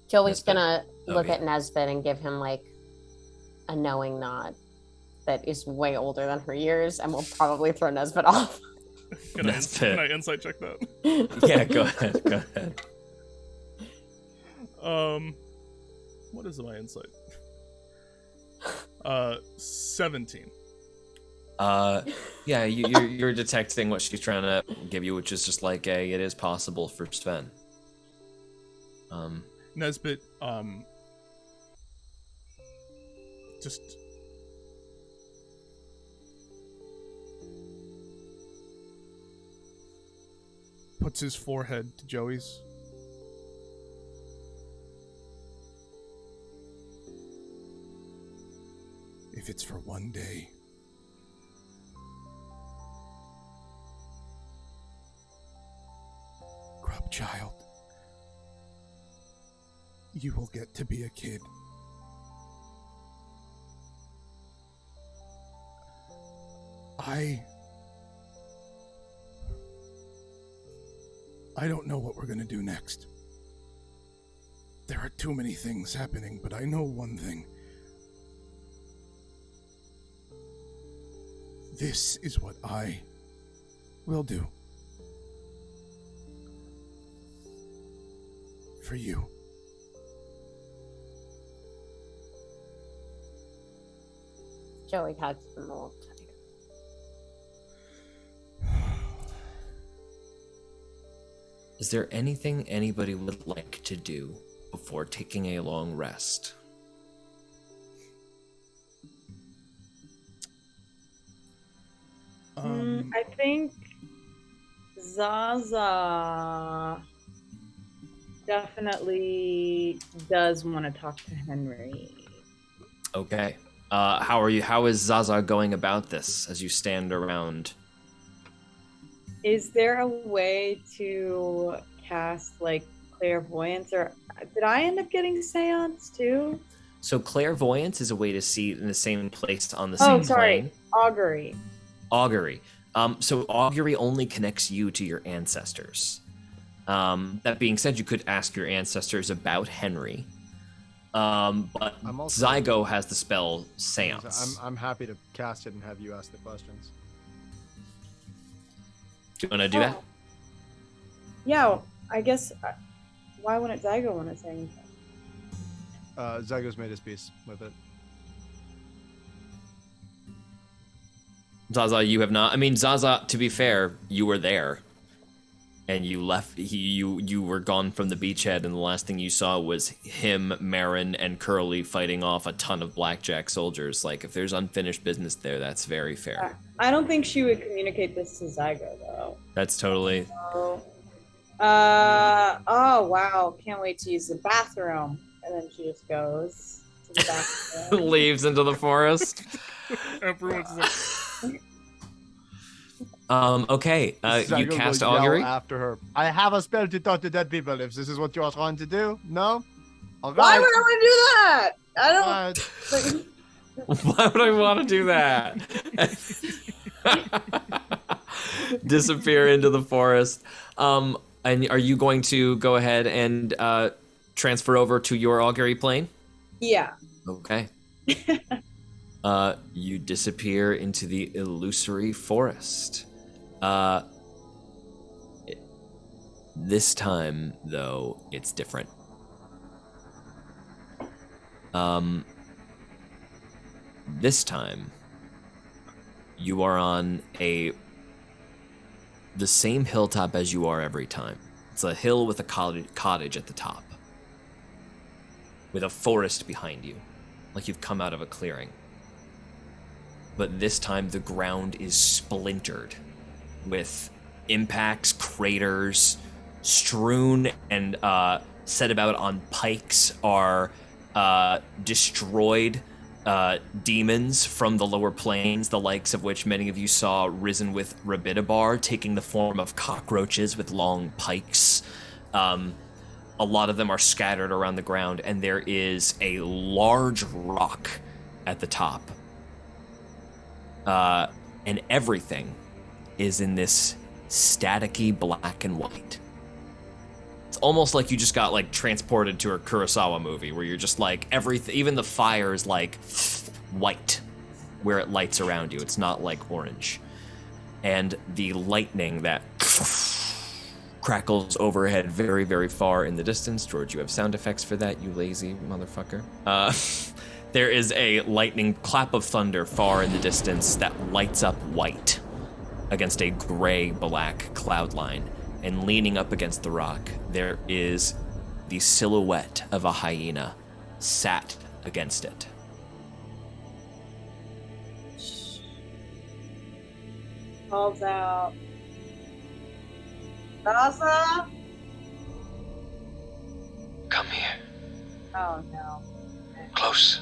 Joey's gonna look at Nesbit and give him like a knowing nod that is way older than her years, and will probably throw Nesbit off.
Can I insight check that?
Yeah, go ahead. Go ahead.
What is my insight? 17.
Yeah, you're detecting what she's trying to give you, which is just like it is possible for Sven.
Nesbit, just puts his forehead to Joey's. If it's for one day, Grub Child, you will get to be a kid. I don't know what we're gonna do next. There are too many things happening, but I know one thing. This is what I will do. For you.
Joey hugs him a little tighter.
Is there anything anybody would like to do before taking a long rest?
I think Zaza definitely does want to talk to Henry.
Okay. How is Zaza going about this as you stand around?
Is there a way to cast like clairvoyance, or did I end up getting seance too?
So clairvoyance is a way to see in the same place on the
Oh,
same
sorry,
plane.
augury.
Augury. So augury only connects you to your ancestors. That being said, you could ask your ancestors about Henry. But Zygo has the spell Seance.
I'm happy to cast it and have you ask the questions.
Do you want to do that?
Yeah, I guess. Why wouldn't Zygo want to say anything?
Zygo's made his peace with it.
Zaza, you have not. I mean, Zaza, to be fair, you were there. And you left. You were gone from the beachhead, and the last thing you saw was him, Marin, and Curly fighting off a ton of blackjack soldiers. Like, if there's unfinished business there, that's very fair.
I don't think she would communicate this to Zygo, though.
That's totally.
Oh wow! Can't wait to use the bathroom. And then she just goes to the bathroom.
Leaves into the forest.
Everyone's like,
okay, you
Zygo
cast
will yell
augury.
after her. I have a spell to talk to dead people. If this is what you are trying to do, no. All right.
Why would I want to do that? I don't.
Why would I want to do that? Disappear into the forest. And are you going to go ahead and transfer over to your augury plane?
Yeah.
Okay. You disappear into the illusory forest. This time, though, it's different. This time, you are on the same hilltop as you are every time. It's a hill with a cottage at the top, with a forest behind you, like you've come out of a clearing. But this time the ground is splintered with impacts, craters, strewn and set about on pikes are destroyed demons from the lower planes, the likes of which many of you saw risen with Rabidabar, taking the form of cockroaches with long pikes. A lot of them are scattered around the ground, and there is a large rock at the top. And everything is in this staticky black and white. It's almost like you just got like transported to a Kurosawa movie where you're just like everything, even the fire is like white where it lights around you. It's not like orange. And the lightning that crackles overhead very, very far in the distance. George, you have sound effects for that, you lazy motherfucker. There is a lightning clap of thunder far in the distance that lights up white against a gray-black cloud line. And leaning up against the rock, there is the silhouette of a hyena sat against it.
Calls out. Zaza?
Come here.
Oh no.
Close.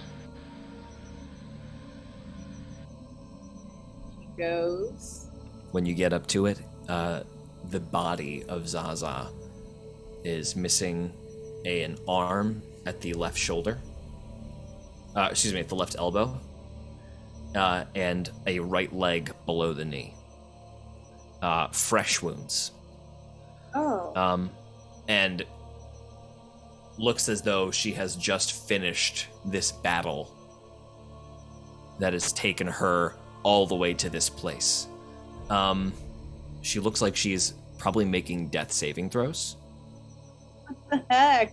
She goes.
When you get up to it, the body of Zaza is missing an arm at the left shoulder. At the left elbow. And a right leg below the knee. Fresh wounds.
Oh.
And looks as though she has just finished this battle that has taken her all the way to this place. She looks like she's probably making death saving throws.
What the heck?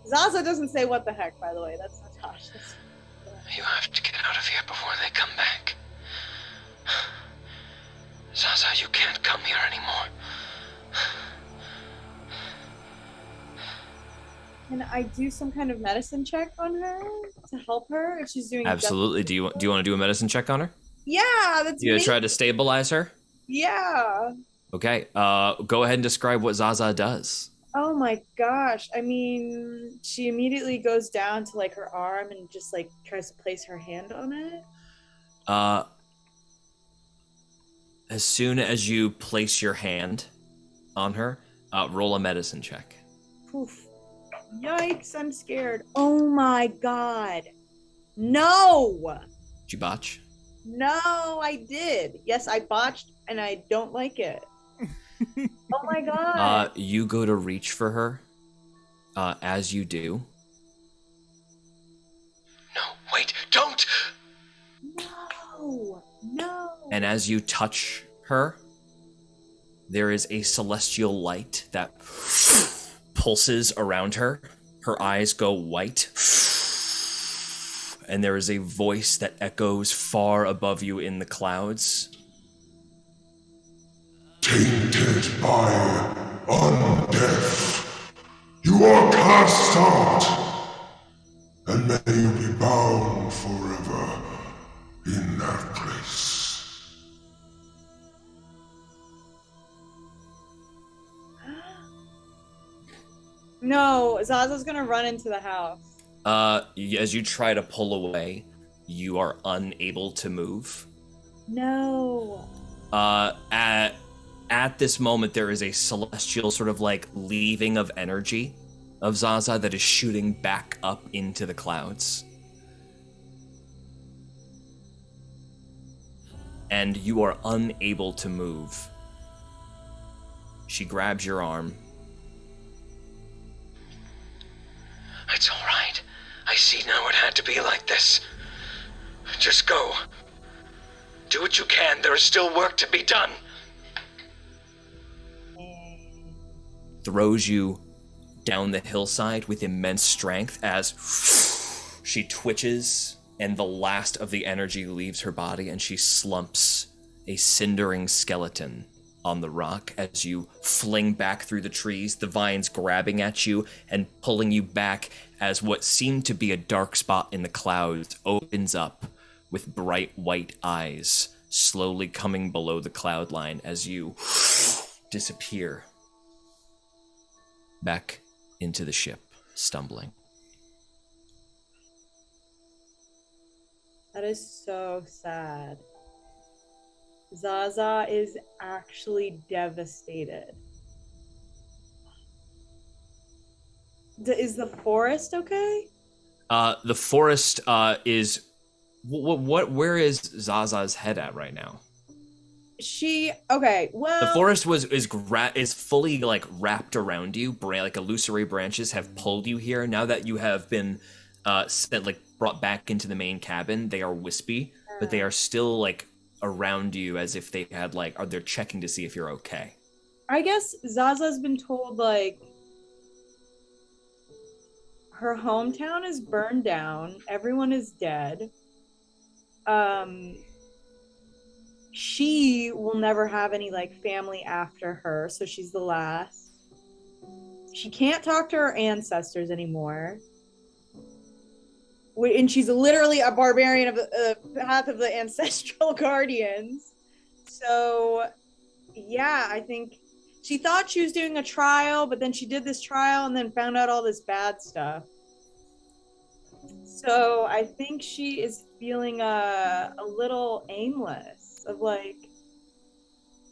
Zaza doesn't say what the heck, by the way. That's Natasha's.
You have to get out of here before they come back. Zaza, you can't come here anymore.
Can I do some kind of medicine check on her to help her if she's doing?
Absolutely. Do you want to do a medicine check on her?
Yeah, that's
You
me.
gonna try to stabilize her?
Yeah.
Okay, go ahead and describe what Zaza does.
Oh my gosh. I mean, she immediately goes down to like her arm and just like tries to place her hand on it.
As soon as you place your hand on her, roll a medicine check.
Poof. Yikes, I'm scared. Oh my god. No!
Did you botch?
No, I did. Yes, I botched and I don't like it. Oh my god.
You go to reach for her. As you do,
No, wait, don't!
No. No.
and as you touch her, there is a celestial light that pulses around her. Her eyes go white, and there is a voice that echoes far above you in the clouds.
Tainted by undeath, you are cast out, and may you be bound forever in that place.
No, Zaza's gonna run into the house.
As you try to pull away, you are unable to move.
No.
At this moment, there is a celestial sort of like leaving of energy of Zaza that is shooting back up into the clouds. And you are unable to move. She grabs your arm.
It's all right. I see now it had to be like this. Just go. Do what you can. There is still work to be done.
Throws you down the hillside with immense strength as she twitches and the last of the energy leaves her body and she slumps, a cindering skeleton on the rock as you fling back through the trees, the vines grabbing at you and pulling you back as what seemed to be a dark spot in the clouds opens up with bright white eyes slowly coming below the cloud line as you disappear back into the ship, stumbling.
That is so sad. Zaza is actually devastated. Is the forest okay?
The forest is where is Zaza's head at right now?
Well,
The forest is fully like wrapped around you. Like illusory branches have pulled you here. Now that you have been brought back into the main cabin, they are wispy, but they are still like around you as if they had they're checking to see if you're okay.
I guess Zaza's been told like her hometown is burned down, everyone is dead. She will never have any like family after her, so she's the last. She can't talk to her ancestors anymore. And she's literally a barbarian of the path of the ancestral guardians. So, yeah, I think she thought she was doing a trial, but then she did this trial and then found out all this bad stuff. So I think she is feeling a little aimless, of like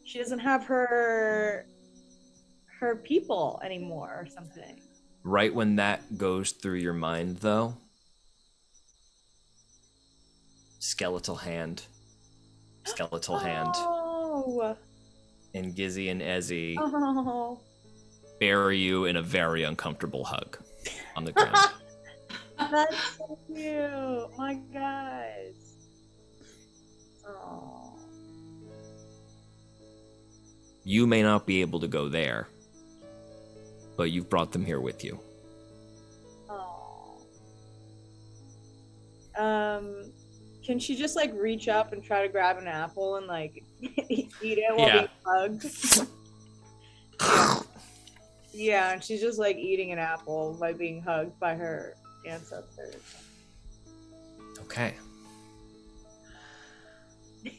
she doesn't have her people anymore or something.
Right when that goes through your mind, though, skeletal hand,
Oh.
and Gizzy and Ezzy
Oh.
bury you in a very uncomfortable hug on the ground.
That's so cute. My guys. Oh.
You may not be able to go there, but you've brought them here with you.
Oh. Can she just like reach up and try to grab an apple and like eat it while being hugged? Yeah, and she's just like eating an apple by being hugged by her ancestors.
Okay.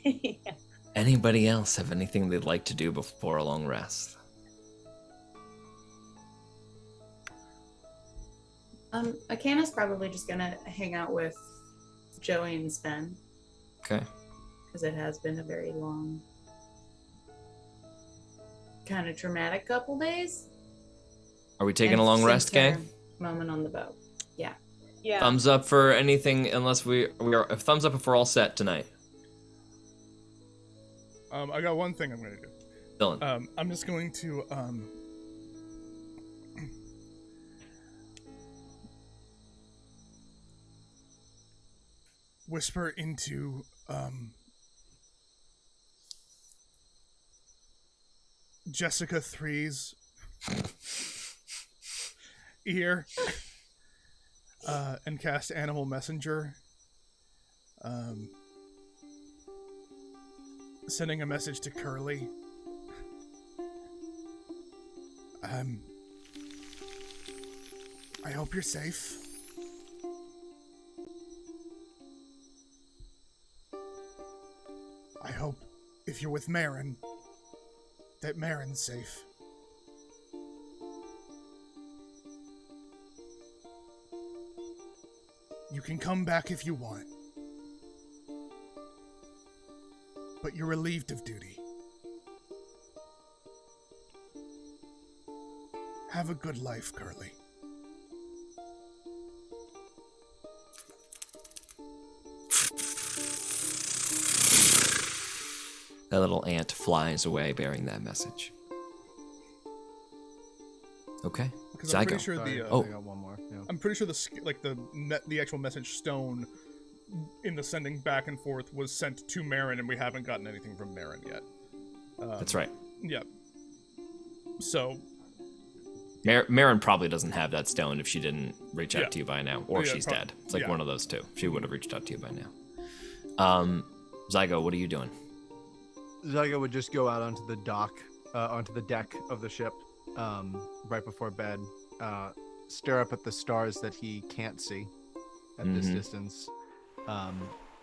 Yeah.
Anybody else have anything they'd like to do before a long rest?
Akana's probably just gonna hang out with Joey and Sven.
Okay.
Because it has been a very long, kind of traumatic couple days.
Are we taking
And
a long
since
rest, gang?
her moment on the boat. Yeah.
Yeah.
Thumbs up for anything, unless we are. Thumbs up if we're all set tonight.
I got one thing I'm gonna do.
Dylan.
I'm just going to whisper into Jessica 3's ear and cast Animal Messenger, sending a message to Curly. I hope you're safe. I hope if you're with Marin, that Marin's safe. You can come back if you want, but you're relieved of duty. Have a good life, Curly.
That little ant flies away bearing that message. Okay.
Because I'm pretty
Zygo.
sure
Sorry,
the
I got one more. Yeah.
I'm pretty sure the actual message stone in the sending back and forth was sent to Marin, and we haven't gotten anything from Marin yet.
That's right.
Yep. So
Marin probably doesn't have that stone if she didn't reach out
Yeah.
to you by now, or
Yeah,
she's
prob-
dead. It's like
yeah.
one of those two. She would have reached out to you by now. Zygo, what are you doing?
Zygo would just go out onto the dock, onto the deck of the ship, right before bed, stare up at the stars that he can't see at this
Mhm.
distance,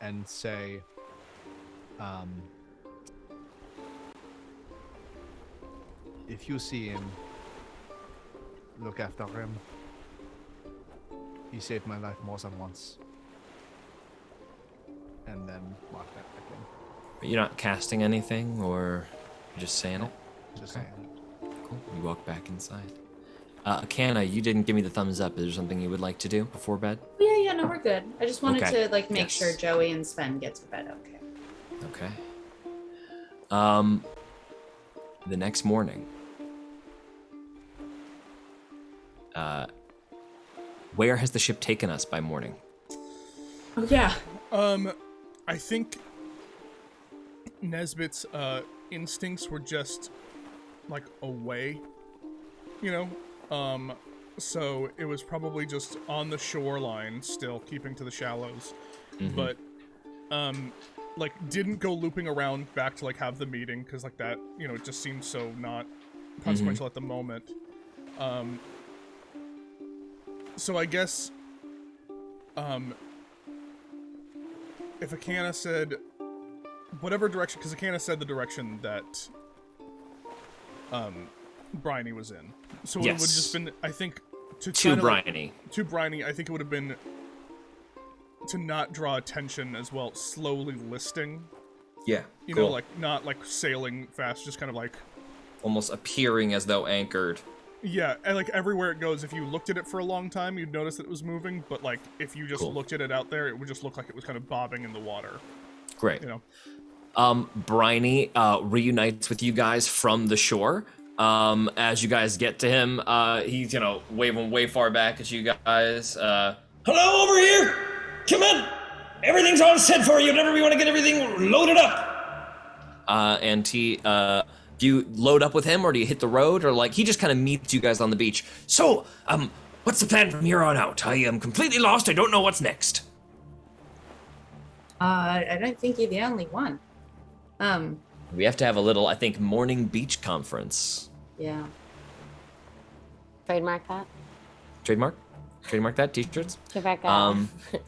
and say, if you see him, look after him. He saved my life more than once. And then walk back in.
You're not casting anything, or you're just saying it?
Just
Okay.
saying.
Cool. You walk back inside. Akana, you didn't give me the thumbs up. Is there something you would like to do before bed?
Yeah, no, we're good. I just wanted
Okay.
to make
Yes.
sure Joey and Sven get to bed okay.
Okay. The next morning. Where has the ship taken us by morning?
Oh yeah.
I think Nesbitt's instincts were just like away, you know. So it was probably just on the shoreline, still keeping to the shallows, but like didn't go looping around back to like have the meeting because like that, you know, it just seemed so not consequential at the moment. So I guess if Akana said whatever direction, because Akana said the direction that Bryony was in, so it would have
Yes.
just been, I think, to
To
kinda, like,
Bryony.
to Bryony, I think it would have been to not draw attention as well, slowly listing,
Yeah.
you know, like not like sailing fast, just kind of like,
almost appearing as though anchored.
yeah, and like everywhere it goes, if you looked at it for a long time, you'd notice that it was moving, but like if you just
Cool.
looked at it out there, it would just look like it was kind of bobbing in the water,
Great.
you know.
Bryony reunites with you guys from the shore. As you guys get to him, he's, you know, waving way far back at you guys. Hello over here! Come in! Everything's all set for you whenever we want to get everything loaded up! And he, do you load up with him, or do you hit the road, or like, he just kind of meets you guys on the beach. So, what's the plan from here on out? I am completely lost, I don't know what's next.
I don't think you're the only one.
We have to have a little, I think, morning beach conference.
Yeah.
Trademark that.
Trademark? Trademark that, t-shirts?
Trademark that.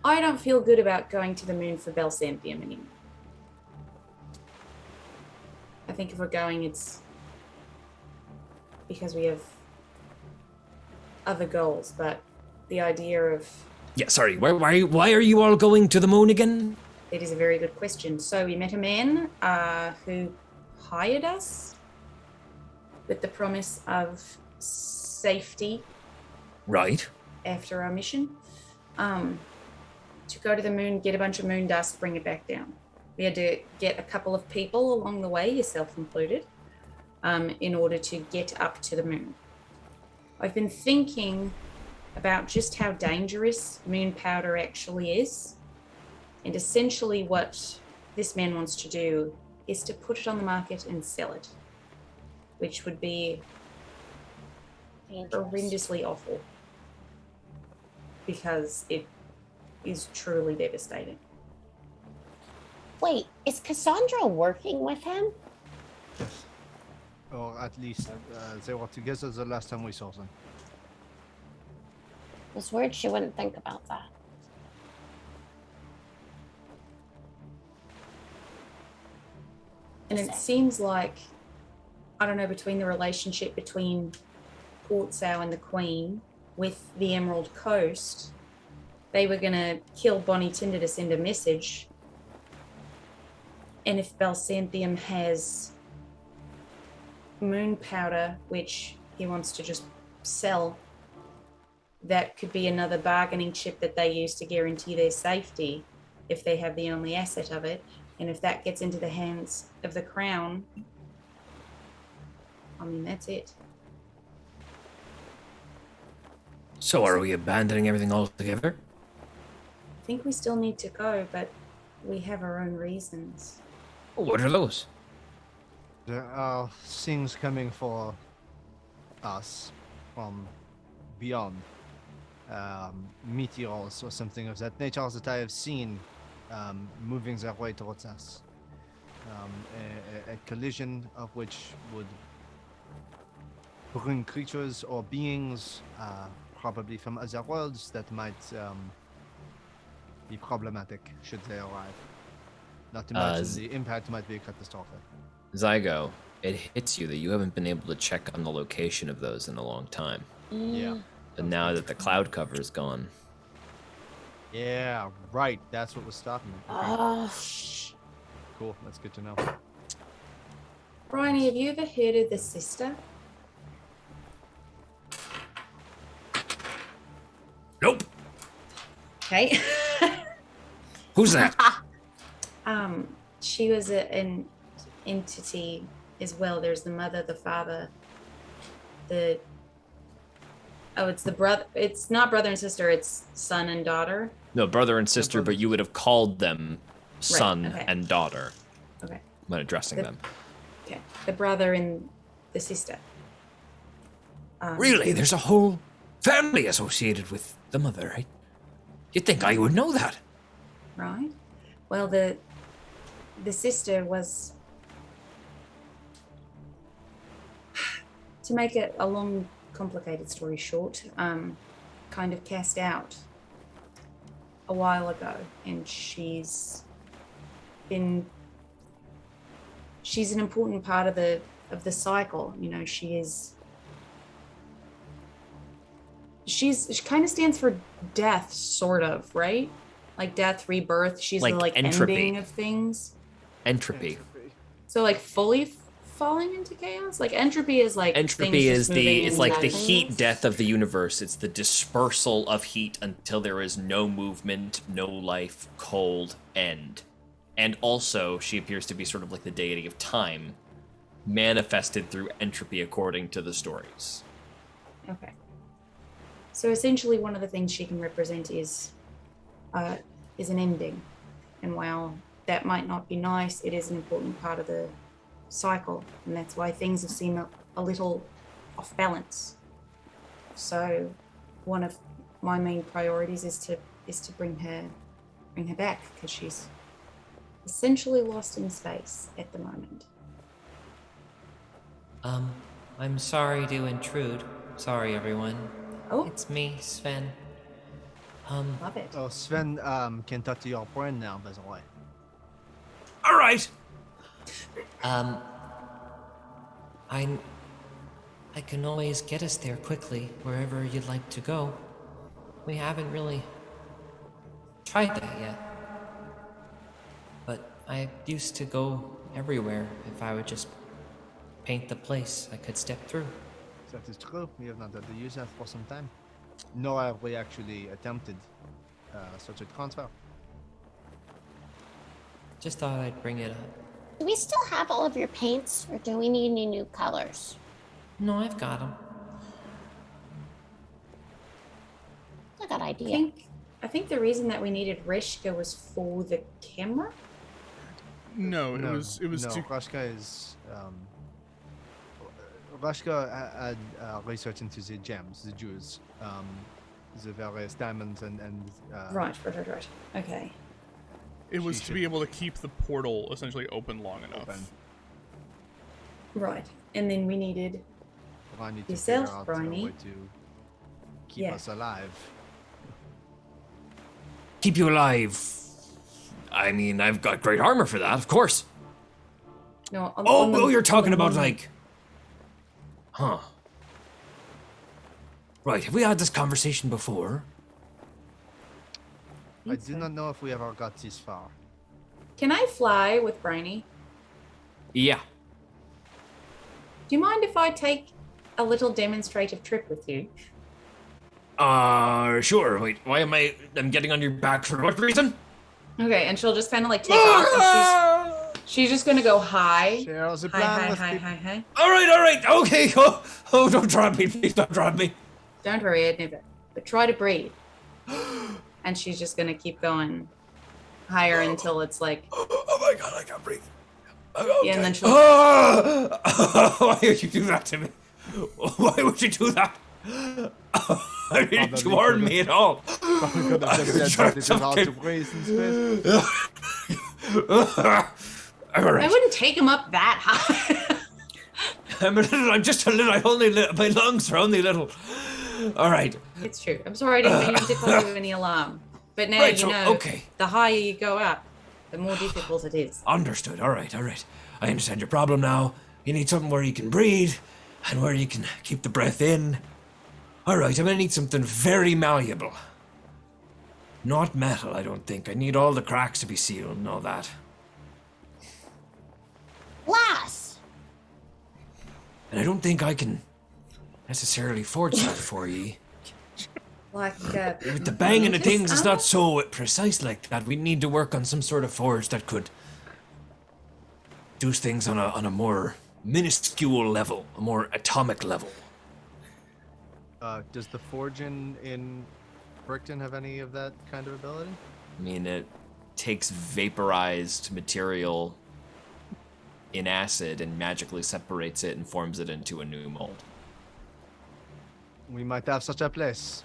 I don't feel good about going to the moon for Belsantium anymore. think if we're going, it's because we have other goals, but the idea of
Yeah, sorry. Why are you all going to the moon again?
it is a very good question. So we met a man who hired us with the promise of safety
Right.
after our mission, to go to the moon, get a bunch of moon dust, bring it back down. We had to get a couple of people along the way, yourself included, in order to get up to the moon. I've been thinking about just how dangerous moon powder actually is. And essentially what this man wants to do is to put it on the market and sell it, which would be horrendously awful because it is truly devastating.
Wait, is Cassandra working with him?
Yes. Or at least they were together the last time we saw them.
It's weird she wouldn't think about that.
And it seems like, I don't know, between the relationship between Port Sow and the Queen with the Emerald Coast, they were going to kill Bonnie Tinder to send a message. And if Balsanthium has moon powder, which he wants to just sell, that could be another bargaining chip that they use to guarantee their safety if they have the only asset of it. And if that gets into the hands of the crown, I mean, that's it.
So are we abandoning everything altogether?
I think we still need to go, but we have our own reasons.
What are those?
There are things coming for us from beyond. Meteors or something of that nature that I have seen moving their way towards us. A collision of which would bring creatures or beings, probably from other worlds, that might be problematic should they arrive. Not to mention the impact might be catastrophic.
Zygo, it hits you that you haven't been able to check on the location of those in a long time.
Yeah.
And now that the cloud cover is gone.
Yeah, right. That's what was stopping me. Okay.
Oh,
Cool. That's good to know.
Bryony, have you ever heard of the sister?
Nope.
Okay.
Who's that?
She was an entity as well. There's the mother, the father, it's the brother. It's not brother and sister. It's son and daughter.
No, brother and sister, but you would have called them son
okay.
and daughter
Okay.
when addressing them.
Okay. The brother and the sister.
Really? There's a whole family associated with the mother, right? You'd think I would know that.
Right. Well, the sister was, to make it a long, complicated story short, kind of cast out a while ago, and she's an important part of the cycle. You know, she kind of stands for death, sort of, right? Like death, rebirth. She's
Like
the
entropy.
ending of things.
Entropy.
So like fully falling into chaos. Like entropy is like
Entropy
things
is
just moving
it's
into
like the
nothingness.
heat death of the universe. It's the dispersal of heat until there is no movement, no life, cold, end. And also, she appears to be sort of like the deity of time, manifested through entropy according to the stories.
Okay. So essentially, one of the things she can represent is an ending, and while that might not be nice, it is an important part of the cycle, and that's why things have seemed a little off balance. So, one of my main priorities is to bring her back, because she's essentially lost in space at the moment.
I'm sorry to intrude. Sorry, everyone.
Oh,
It's me, Sven.
love it.
Oh, Sven can talk to your brain now, by the way.
All right. I can always get us there quickly, wherever you'd like to go. We haven't really tried that yet. But I used to go everywhere. If I would just paint the place, I could step through.
That is true. We have not had to use that for some time. Nor have we actually attempted such a transfer.
Just thought I'd bring it up.
Do we still have all of your paints, or do we need any new colors?
No, I've got them.
That's a good idea.
I think the reason that we needed Rishka was for the camera.
No, it was
no,
to
Rashka is Rashka had research into the gems, the jewels, the various diamonds and
Right. Okay.
it was
She
to be able to keep the portal essentially open long enough.
open.
Right. And then we needed
I need to
Yourself,
figure out a
Bryony.
way to keep
Yeah.
us alive.
Keep you alive. I mean, I've got great armor for that, of course.
no.
Oh, you're talking about like... Huh. Right, have we had this conversation before?
I do not know if we ever got this far.
Can I fly with Briny?
Yeah.
Do you mind if I take a little demonstrative trip with you?
Sure. Wait, why am I'm getting on your back for what reason?
Okay, and she'll just kind of like take off, and she's just gonna go high.
Share the
Hi,
plan
hi,
with
hi,
people.
hi, hi.
All right, okay. Oh, don't drop me, please don't drop me.
Don't worry, I'd never. But try to breathe. And she's just gonna keep going higher until it's like,
Oh my god, I can't breathe. Okay.
yeah, and then she'll.
Why would you do that to me? Why would you do that? I didn't
Probably
warn
could've-
me at all.
Probably could have just said that it is hard to breathe in space.
I'm all
I
right.
wouldn't take him up that high.
I'm just a little. My lungs are only little. All right.
It's true. I'm sorry I didn't mean to cause you any alarm. But now
Right,
you
so,
know,
okay.
the higher you go up, the more difficult it is.
Understood. All right. I understand your problem now. You need something where you can breathe and where you can keep the breath in. All right, I'm gonna need something very malleable. Not metal, I don't think. I need all the cracks to be sealed and all that.
Glass.
And I don't think I can necessarily forge that for ye.
Like
With the banging of things, it's not so precise like that. We need to work on some sort of forge that could do things on a more minuscule level, a more atomic level.
Does the forge in Brickton have any of that kind of ability?
I mean, it takes vaporized material in acid and magically separates it and forms it into a new mold.
We might have such a place.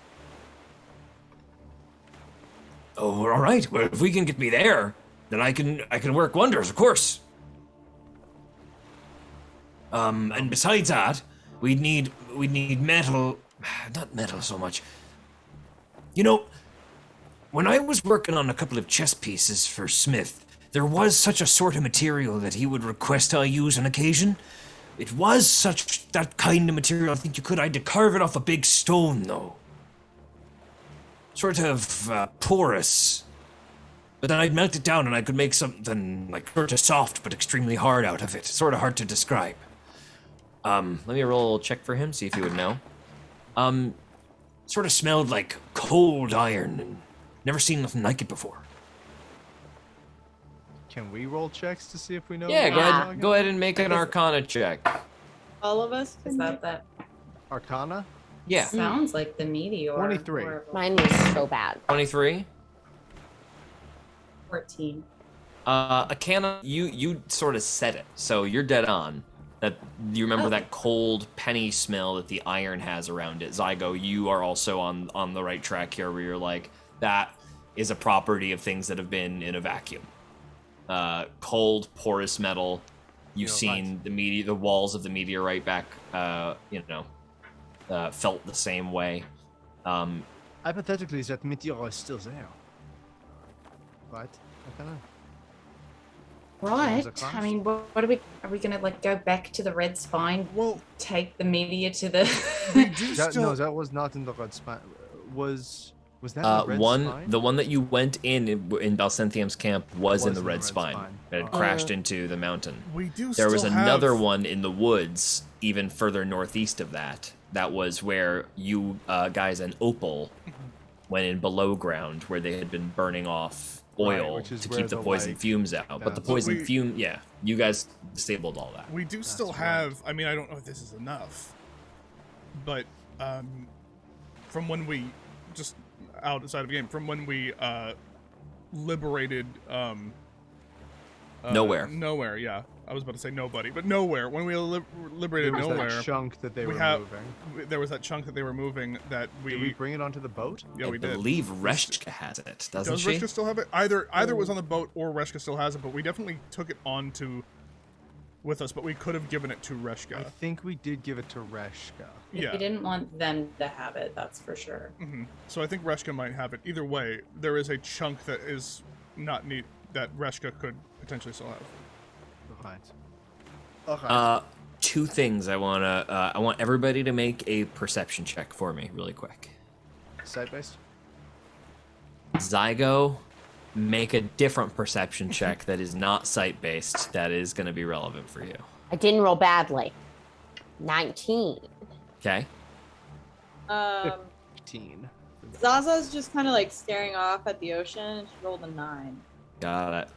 Oh, all right. Well, if we can get me there, then I can work wonders, of course. And besides that, we'd need metal, not metal so much. You know, when I was working on a couple of chess pieces for Smith, there was such a sort of material that he would request I use on occasion. It was such that kind of material. I think I had to carve it off a big stone, though. Sort of porous. But then I'd melt it down and I could make something like sort of soft but extremely hard out of it. Sort of hard to describe. Let me roll a check for him, see if he would know. Sort of smelled like cold iron and never seen nothing like it before.
Can we roll checks to see if we know?
Yeah,
what we're talking
go
about?
ahead and make an Arcana check.
All of us?
Is that
Arcana?
Yeah,
sounds like the meteor.
23.
Horrible.
Mine was so bad.
23.
14.
Arcana, you sort of said it, so you're dead on. That you remember that cold penny smell that the iron has around it. Zygo, you are also on the right track here, where you're like, that is a property of things that have been in a vacuum. Cold, porous metal. You've seen the walls of the meteorite back, felt the same way.
Hypothetically, that meteor is still there. Right? Arcana?
Right.
climb?
I mean, what are we gonna like go back to the red spine?
Well,
Take the meteor to the.
we do
That,
still.
no, that was not in the red spine. Was that in the red spine?
The one that you went in Balcenthium's camp was in the red spine. It had
Oh.
crashed into the mountain.
We do.
There was
still
another
have-
one in the woods, even further northeast of that. That was where you guys and Opal went in below ground, where they had been burning off oil
Right, which is
to
where
keep the
the,
poison
like,
fumes out. But the
that's-
poison
We-
fume, yeah, you guys disabled all that.
We do still
right.
have. I mean, I don't know if this is enough, but from when we just outside of game, from when we liberated
Nowhere.
Nowhere, yeah. I was about to say nobody, but nowhere. When we liberated
There was
nowhere,
that chunk that they
we
were
have-
moving.
there was that chunk that they were moving that
Did we bring it onto the boat?
yeah, we
I
did.
believe Reshka has it, doesn't
Does
she?
Reshka still have it? Either it was on the boat or Reshka still has it, but we definitely took it on to with us, but we could have given it to
I
Reshka.
think we did give it to Reshka.
Yeah.
We didn't want them to have it. That's for sure.
So I think Reshka might have it. Either way, there is a chunk that is not neat that Reshka could potentially still have.
Right. Okay.
Two things I want everybody to make a perception check for me really quick.
Site based.
Zygo, make a different perception check that is not sight-based, that is going to be relevant for you.
I didn't roll badly. 19.
Okay?
15.
Zaza's just kind of like staring off at the ocean, and she rolled a 9.
Got it.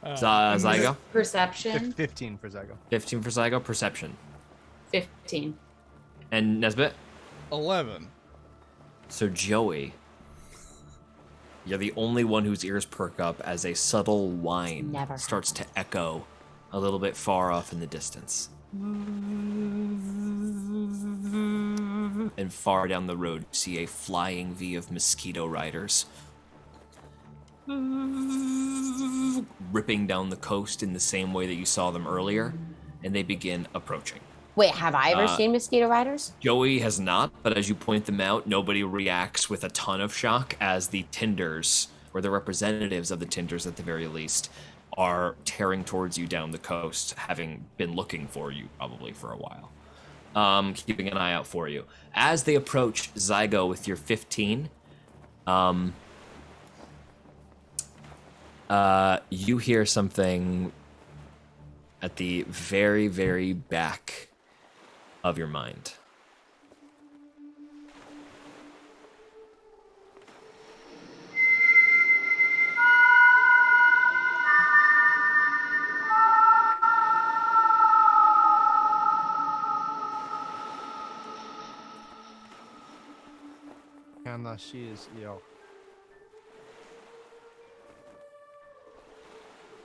Uh,
Zygo?
Perception.
15 for Zygo.
15 for Zygo. Perception.
15.
And Nesbit?
11.
So Joey, you're the only one whose ears perk up as a subtle whine
Never
starts to echo a little bit far off in the distance. And far down the road, you see a flying V of mosquito riders ripping down the coast in the same way that you saw them earlier, and they begin approaching.
Wait, have I ever seen mosquito riders?
Joey has not, but as you point them out, nobody reacts with a ton of shock as the Tinders, or the representatives of the Tinders at the very least, are tearing towards you down the coast, having been looking for you probably for a while. Keeping an eye out for you. As they approach Zygo with your 15, you hear something at the very, very back of your mind.
And she is ill.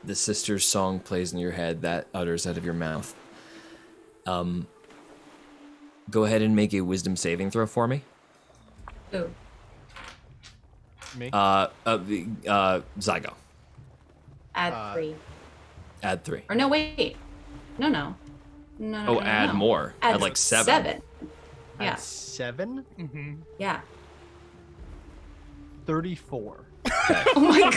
The sister's song plays in your head that utters out of your mouth. Go ahead and make a wisdom saving throw for me.
Ooh.
Me?
Zygo.
Add 3.
Add 3.
Or no, wait. No. No.
Add more. Add like 7.
7. Yeah.
7?
Mm-hmm.
Yeah.
34.
Oh my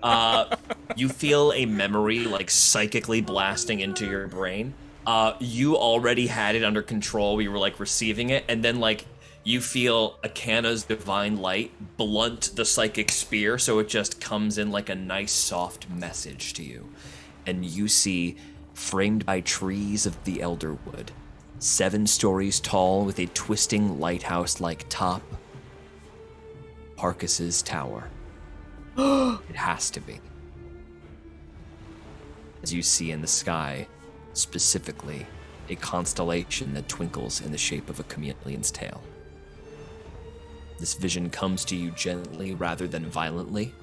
god.
You feel a memory like psychically blasting into your brain. You already had it under control. You were like receiving it, and then like you feel Akana's divine light blunt the psychic spear, so it just comes in like a nice soft message to you. And you see, framed by trees of the elderwood, 7 stories tall with a twisting lighthouse-like top, Parkas's tower. It has to be. As you see in the sky, specifically, a constellation that twinkles in the shape of a chameleon's tail. This vision comes to you gently rather than violently,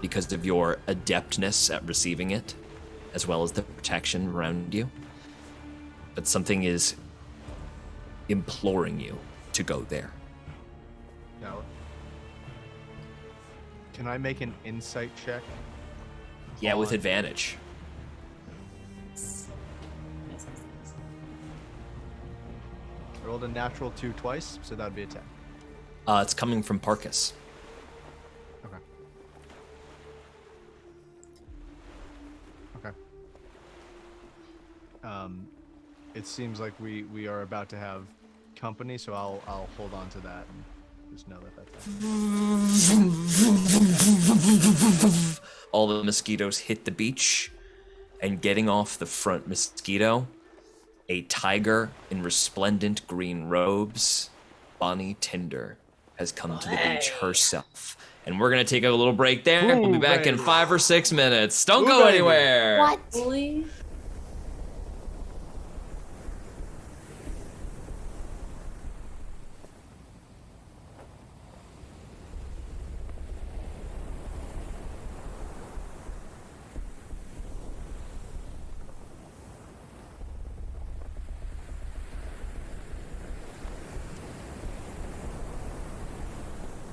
because of your adeptness at receiving it, as well as the protection around you. But something is imploring you to go there.
No. Can I make an insight check?
Yeah, with advantage.
I rolled a natural 2 twice, so that would be a 10.
It's coming from Parkas.
Okay. It seems like we are about to have company, so I'll hold on to that and just know that that's happening.
All the mosquitoes hit the beach, and getting off the front mosquito, a tiger in resplendent green robes, Bonnie Tinder, has come to the beach herself. And we're gonna take a little break there. We'll be back in 5 or 6 minutes. Don't go
baby.
anywhere.
What?
Holy.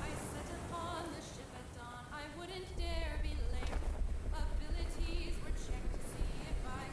I set upon the ship at dawn. I wouldn't dare be late. Abilities were checked to see if I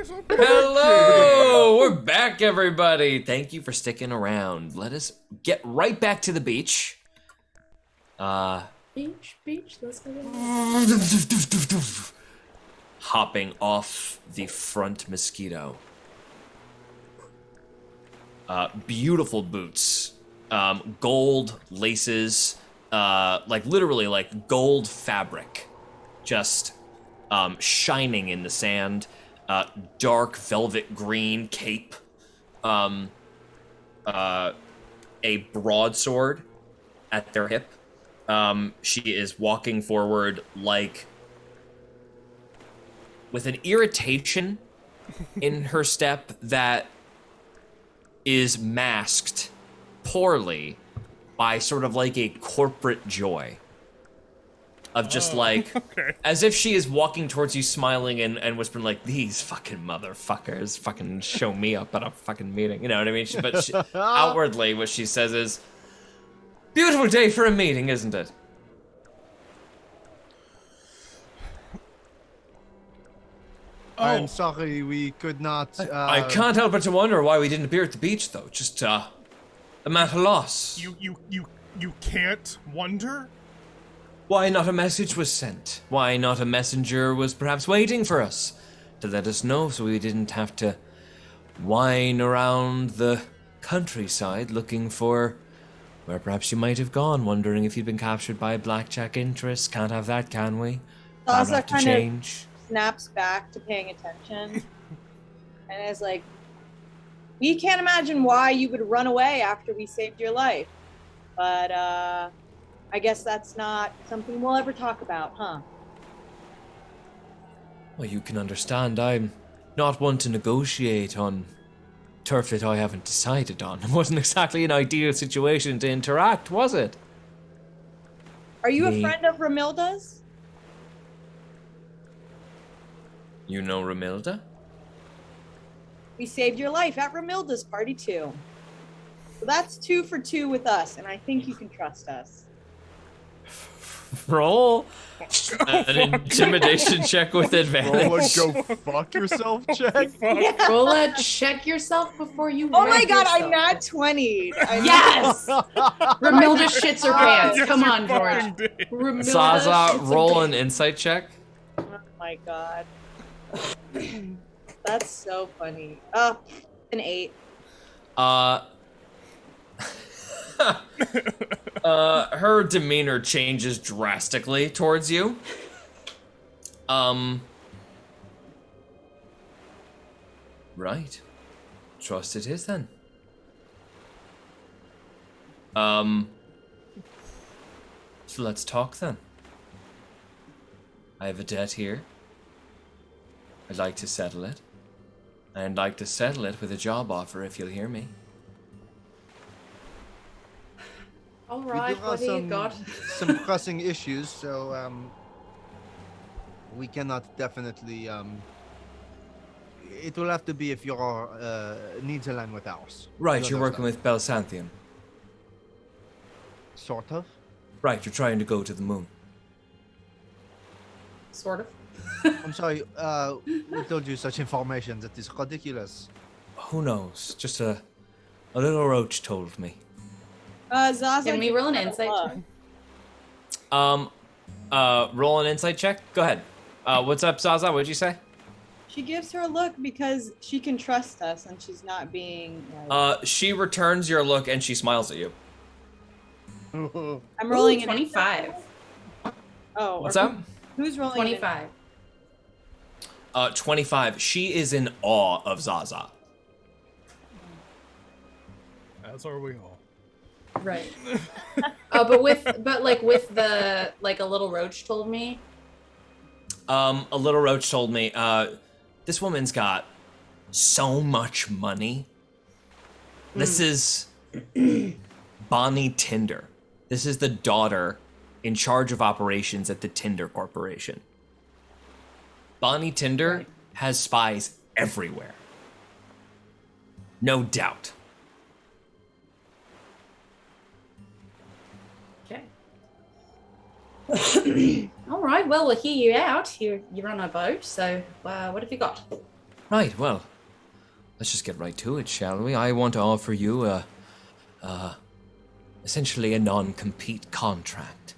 Hello! We're back, everybody. Thank you for sticking around. Let us get right back to the beach.
Beach, let's go.
Hopping off the front mosquito. Beautiful boots. Gold laces. Like literally like gold fabric. Just shining in the sand. Dark velvet green cape. A broadsword at their hip. She is walking forward like with an irritation in her step that is masked poorly by sort of like a corporate joy of just as if she is walking towards you smiling and whispering like, these fucking motherfuckers fucking show me up at a fucking meeting, you know what I mean? But outwardly what she says is, beautiful day for a meeting, isn't it?
I'm sorry we could not.
I can't help but to wonder why we didn't appear at the beach, though. Just a matter loss.
You can't wonder?
Why not a message was sent? Why not a messenger was perhaps waiting for us to let us know so we didn't have to whine around the countryside looking for where perhaps you might have gone, wondering if you'd been captured by blackjack interests. Can't have that, can we? That'll have to change.
Snaps back to paying attention and is like, we can't imagine why you would run away after we saved your life, but I guess that's not something we'll ever talk about, huh?
Well, you can understand I'm not one to negotiate on turf that I haven't decided on. It wasn't exactly an ideal situation to interact, was it?
Are you a friend of Ramilda's?
You know Ramilda?
We saved your life at Ramilda's party too. So that's 2 for 2 with us, and I think you can trust us.
Roll an intimidation check with advantage.
Roll a go fuck yourself check.
Roll a check yourself before you.
Oh my
wreck
god,
yourself.
I'm not 20.
Yes! Ramilda shits her pants. Come on, George. Ramilda
Zaza,
shits her
roll
pants.
an insight check.
Oh my god. That's so funny. An 8.
Her demeanor changes drastically towards you. Right. Trust it is then. So let's talk then. I have a debt here. I'd like to settle it. And I'd like to settle it with a job offer, if you'll hear me.
All right, what do you got?
Some pressing issues, so we cannot definitely. It will have to be if your needs align with ours.
Right, you're working with Belsanthium.
Sort of.
Right, you're trying to go to the moon.
Sort of.
I'm sorry, we told you such information that is ridiculous.
Who knows? Just a little roach told me.
Zaza,
Can we roll an insight check?
Roll an insight check? Go ahead. What's up, Zaza? What'd you say?
She gives her a look because she can trust us and she's not being
She returns your look and she smiles at you.
I'm rolling
25.
Oh.
What's up?
Who's rolling
25.
25. She is in awe of Zaza.
As are we all.
Right. But with the a little roach told me.
A little roach told me, this woman's got so much money. This is Bonnie Tinder. This is the daughter in charge of operations at the Tinder Corporation. Bonnie Tinder has spies everywhere. No doubt.
Okay. All right. Well, we'll hear you out. You're on a boat. So, what have you got?
Right, well, let's just get right to it, shall we? I want to offer you essentially a non-compete contract.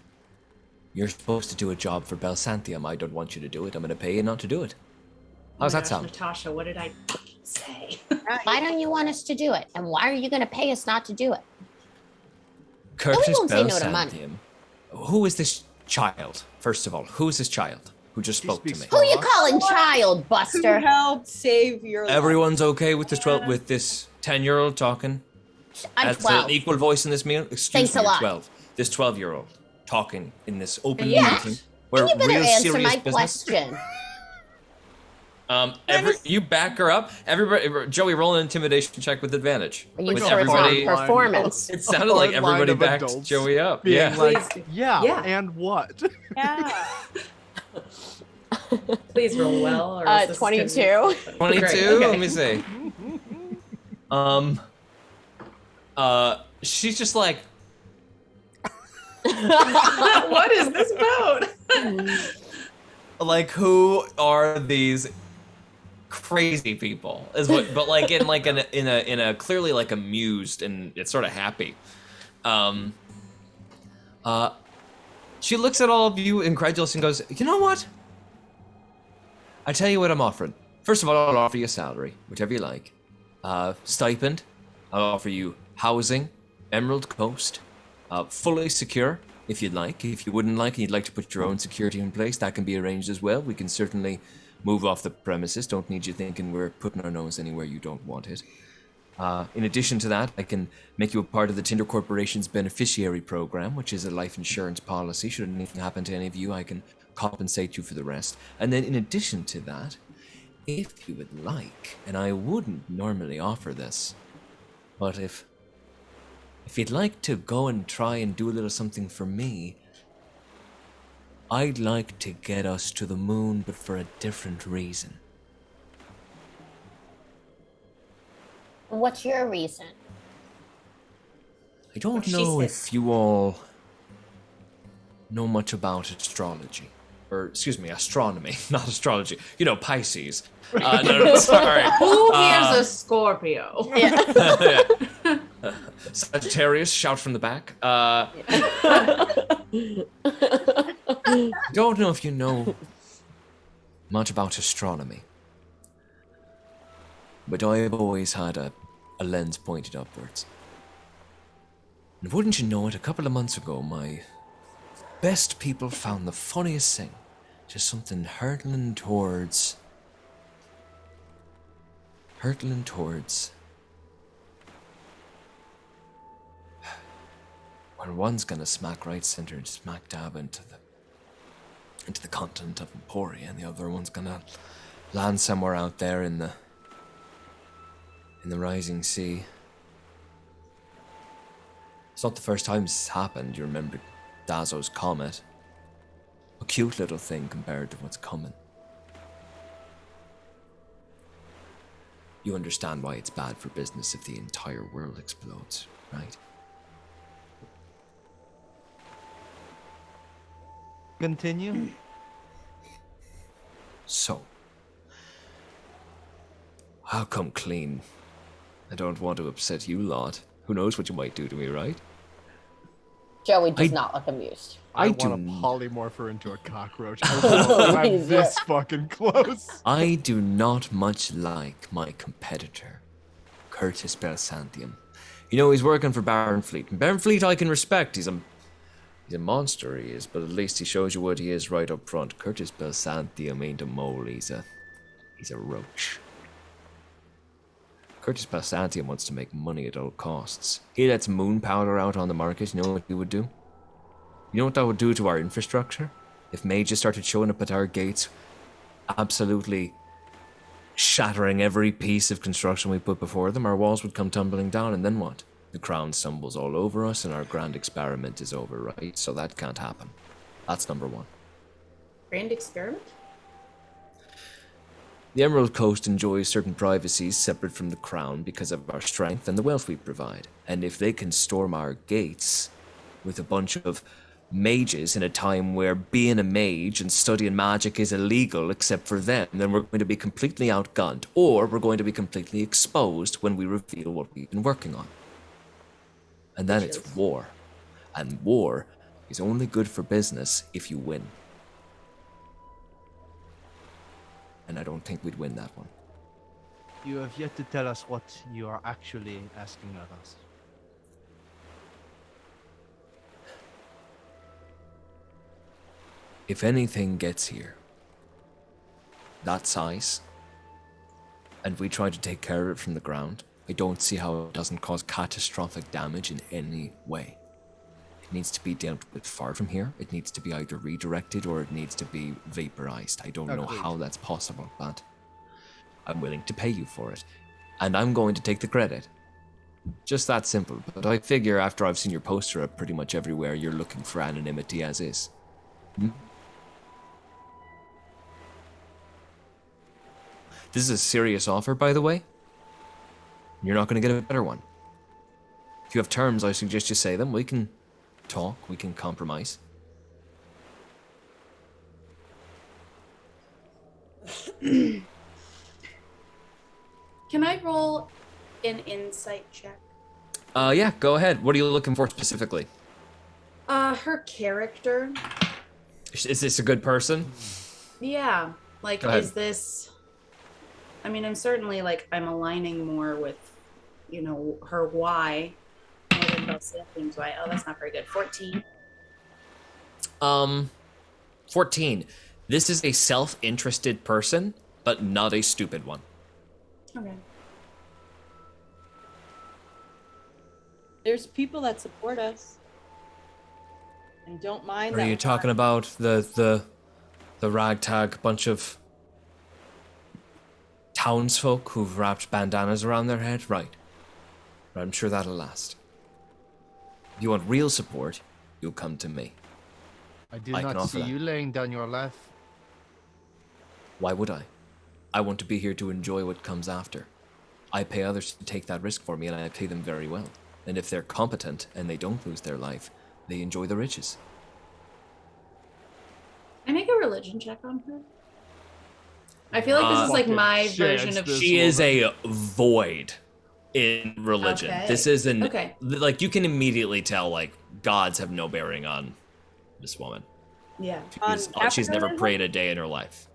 You're supposed to do a job for Belsantium. I don't want you to do it. I'm going to pay you not to do it. How's that sound?
Natasha, what did I say?
Why don't you want us to do it? And why are you going to pay us not to do it?
Curtis
won't say no to money.
Belsantium. Who is this child? First of all, who is this child who just spoke to me?
Who you calling child,
Who
Buster?
helped save your life?
Everyone's okay with this 10-year-old talking?
I'm
As
12.
an equal voice in this meal? Excuse
Thanks
me,
a
you're
lot.
12. This 12-year-old talking in this open
Yeah.
meeting where
And you better
real
answer
serious
my
business.
question.
You back her up. Everybody, Joey, roll an intimidation check with advantage.
You
With
for
everybody,
performance.
it sounded like
hard line
everybody
of
backed
adults
Joey up.
being
Yeah.
like, yeah,
Yeah.
and what?
Yeah.
Please roll well. Or else this is gonna be-
22.
22.
Great, okay.
Let me see. She's just like,
What is this about?
like, who are these crazy people? Is what, but like in a clearly like amused and it's sort of happy. She looks at all of you incredulous and goes, you know what? I tell you what I'm offering. First of all, I'll offer you a salary, whichever you like. Stipend. I'll offer you housing, Emerald Coast, fully secure, if you'd like. If you wouldn't like and you'd like to put your own security in place, that can be arranged as well. We can certainly move off the premises. Don't need you thinking we're putting our nose anywhere you don't want it. In addition to that, I can make you a part of the Tinder Corporation's beneficiary program, which is a life insurance policy. Should anything happen to any of you, I can compensate you for the rest. And then in addition to that, if you would like, and I wouldn't normally offer this, but if you'd like to go and try and do a little something for me, I'd like to get us to the moon, but for a different reason.
What's your reason?
I don't
She
know
said.
if you all know much about astrology. Or, excuse me, astronomy, not astrology. You know, Pisces. No, sorry.
Who here's a Scorpio?
Sagittarius, shout from the back. Don't know if you know much about astronomy. But I've always had a lens pointed upwards. And wouldn't you know it, a couple of months ago, my best people found the funniest thing. Just something hurtling towards where one's gonna smack right center, smack dab into the continent of Emporia, and the other one's gonna land somewhere out there in the rising sea. It's not the first time this has happened. You remember Dazo's comet? A cute little thing compared to what's coming. You understand why it's bad for business if the entire world explodes, right?
Continue.
So, I'll come clean. I don't want to upset you lot. Who knows what you might do to me, right?
Joey does not look amused.
I
I do
want to
n-
polymorph her into a cockroach. I'm this fucking close.
I do not much like my competitor, Curtis Belsantium. You know, he's working for Baron Fleet. And Baron Fleet I can respect. He's a monster, he is, but at least he shows you what he is right up front. Curtis Belsantium ain't a mole, he's a roach. Curtis Belsantium wants to make money at all costs. He lets moon powder out on the market. You know what he would do? You know what that would do to our infrastructure? If mages started showing up at our gates, absolutely shattering every piece of construction we put before them, our walls would come tumbling down, and then what? The crown stumbles all over us and our grand experiment is over, right? So that can't happen. That's number one.
Grand experiment?
The Emerald Coast enjoys certain privacies separate from the crown because of our strength and the wealth we provide. And if they can storm our gates with a bunch of mages in a time where being a mage and studying magic is illegal except for them, then we're going to be completely outgunned, or we're going to be completely exposed when we reveal what we've been working on. And then it's war. And war is only good for business if you win. And I don't think we'd win that one.
You have yet to tell us what you are actually asking of us.
If anything gets here, that size, and we try to take care of it from the ground, I don't see how it doesn't cause catastrophic damage in any way. It needs to be dealt with far from here. It needs to be either redirected or it needs to be vaporized. I don't know how that's possible, but I'm willing to pay you for it. And I'm going to take the credit. Just that simple. But I figure after I've seen your poster up pretty much everywhere, you're looking for anonymity as is. This is a serious offer, by the way. You're not going to get a better one. If you have terms, I suggest you say them. We can talk, we can compromise.
Can I roll an insight check?
Yeah, go ahead. What are you looking for specifically?
Her character.
Is this a good person?
Yeah. Like, is this... I mean, I'm certainly, like, I'm aligning more with, you know, her why more than Belsapian's why. Oh, that's not very good. 14.
14. This is a self-interested person, but not a stupid one.
Okay.
There's people that support us and don't mind.
Are you talking about the ragtag bunch of townsfolk who've wrapped bandanas around their head? Right. But I'm sure that'll last. If you want real support, you'll come to me.
I did not see you laying down your life.
Why would I? I want to be here to enjoy what comes after. I pay others to take that risk for me, and I pay them very well. And if they're competent and they don't lose their life, they enjoy the riches.
Can I make a religion check on her? I feel like this is like my version of...
She is a void in religion.
Okay.
This isn't...
Okay.
Like, you can immediately tell, like, gods have no bearing on this woman.
Yeah.
She's never prayed a day in her life.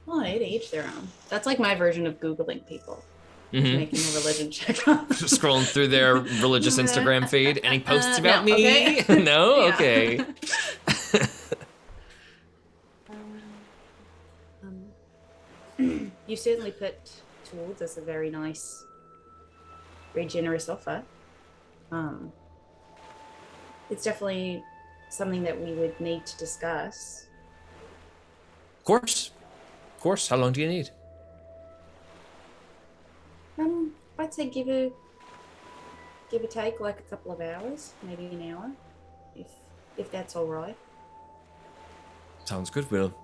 Well, it each their own. That's like my version of Googling people.
Mm-hmm.
Making a religion check on them.
Scrolling through their religious Instagram feed. Any posts about
no,
me?
okay.
No?
Yeah.
Okay.
You certainly put towards us a very nice, very generous offer. It's definitely something that we would need to discuss.
Of course. Of course. How long do you need?
I'd say give or take like a couple of hours, maybe an hour, if that's all right.
Sounds good. We'll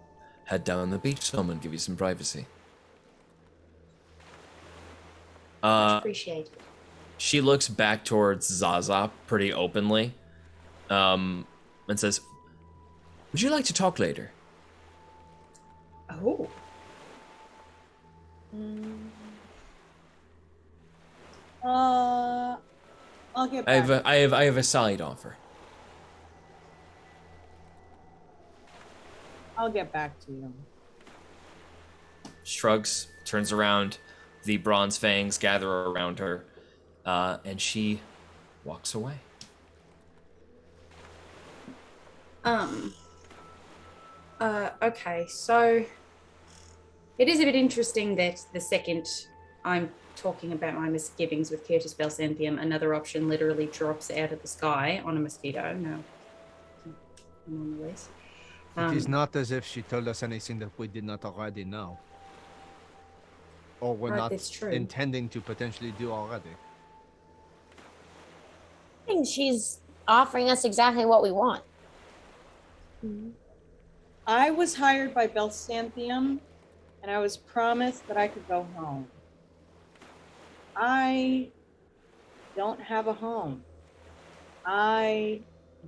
head down on the beach some and give you some privacy.
Much appreciated.
She looks back towards Zaza pretty openly, and says, "Would you like to talk later?"
Oh.
I'll get back.
I have a side offer.
I'll get back to you.
Shrugs, turns around, the bronze fangs gather around her, and she walks away.
Okay, so it is a bit interesting that the second I'm talking about my misgivings with Curtis Belsantium, another option literally drops out of the sky on a mosquito. No, I'm on the list.
It is not as if she told us anything that we did not already know. Or we're
Right,
not
that's true.
intending to potentially do already.
I think she's offering us exactly what we want.
I was hired by Belsantium, and I was promised that I could go home. I don't have a home. I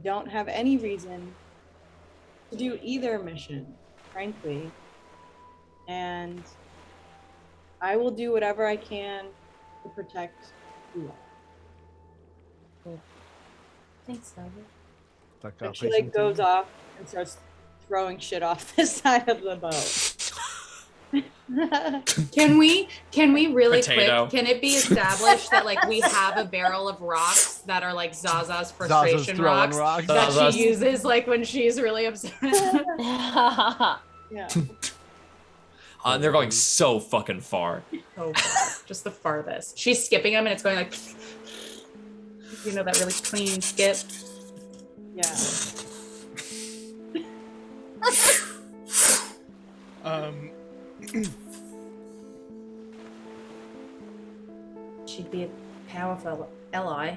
don't have any reason to do either mission, frankly. And I will do whatever I can to protect you all.
Thanks, Nova.
And she like goes off and starts throwing shit off the side of the boat.
Can we really
Potato.
quick? Can it be established that like we have a barrel of rocks that are like Zaza's frustration
throwing
rocks,
rocks.
that
Zaza's-
she uses like when she's really upset?
Yeah.
And they're going so fucking far.
So far, just the farthest. She's skipping them, and it's going like, you know, that really clean skip.
Yeah.
She'd be a powerful ally.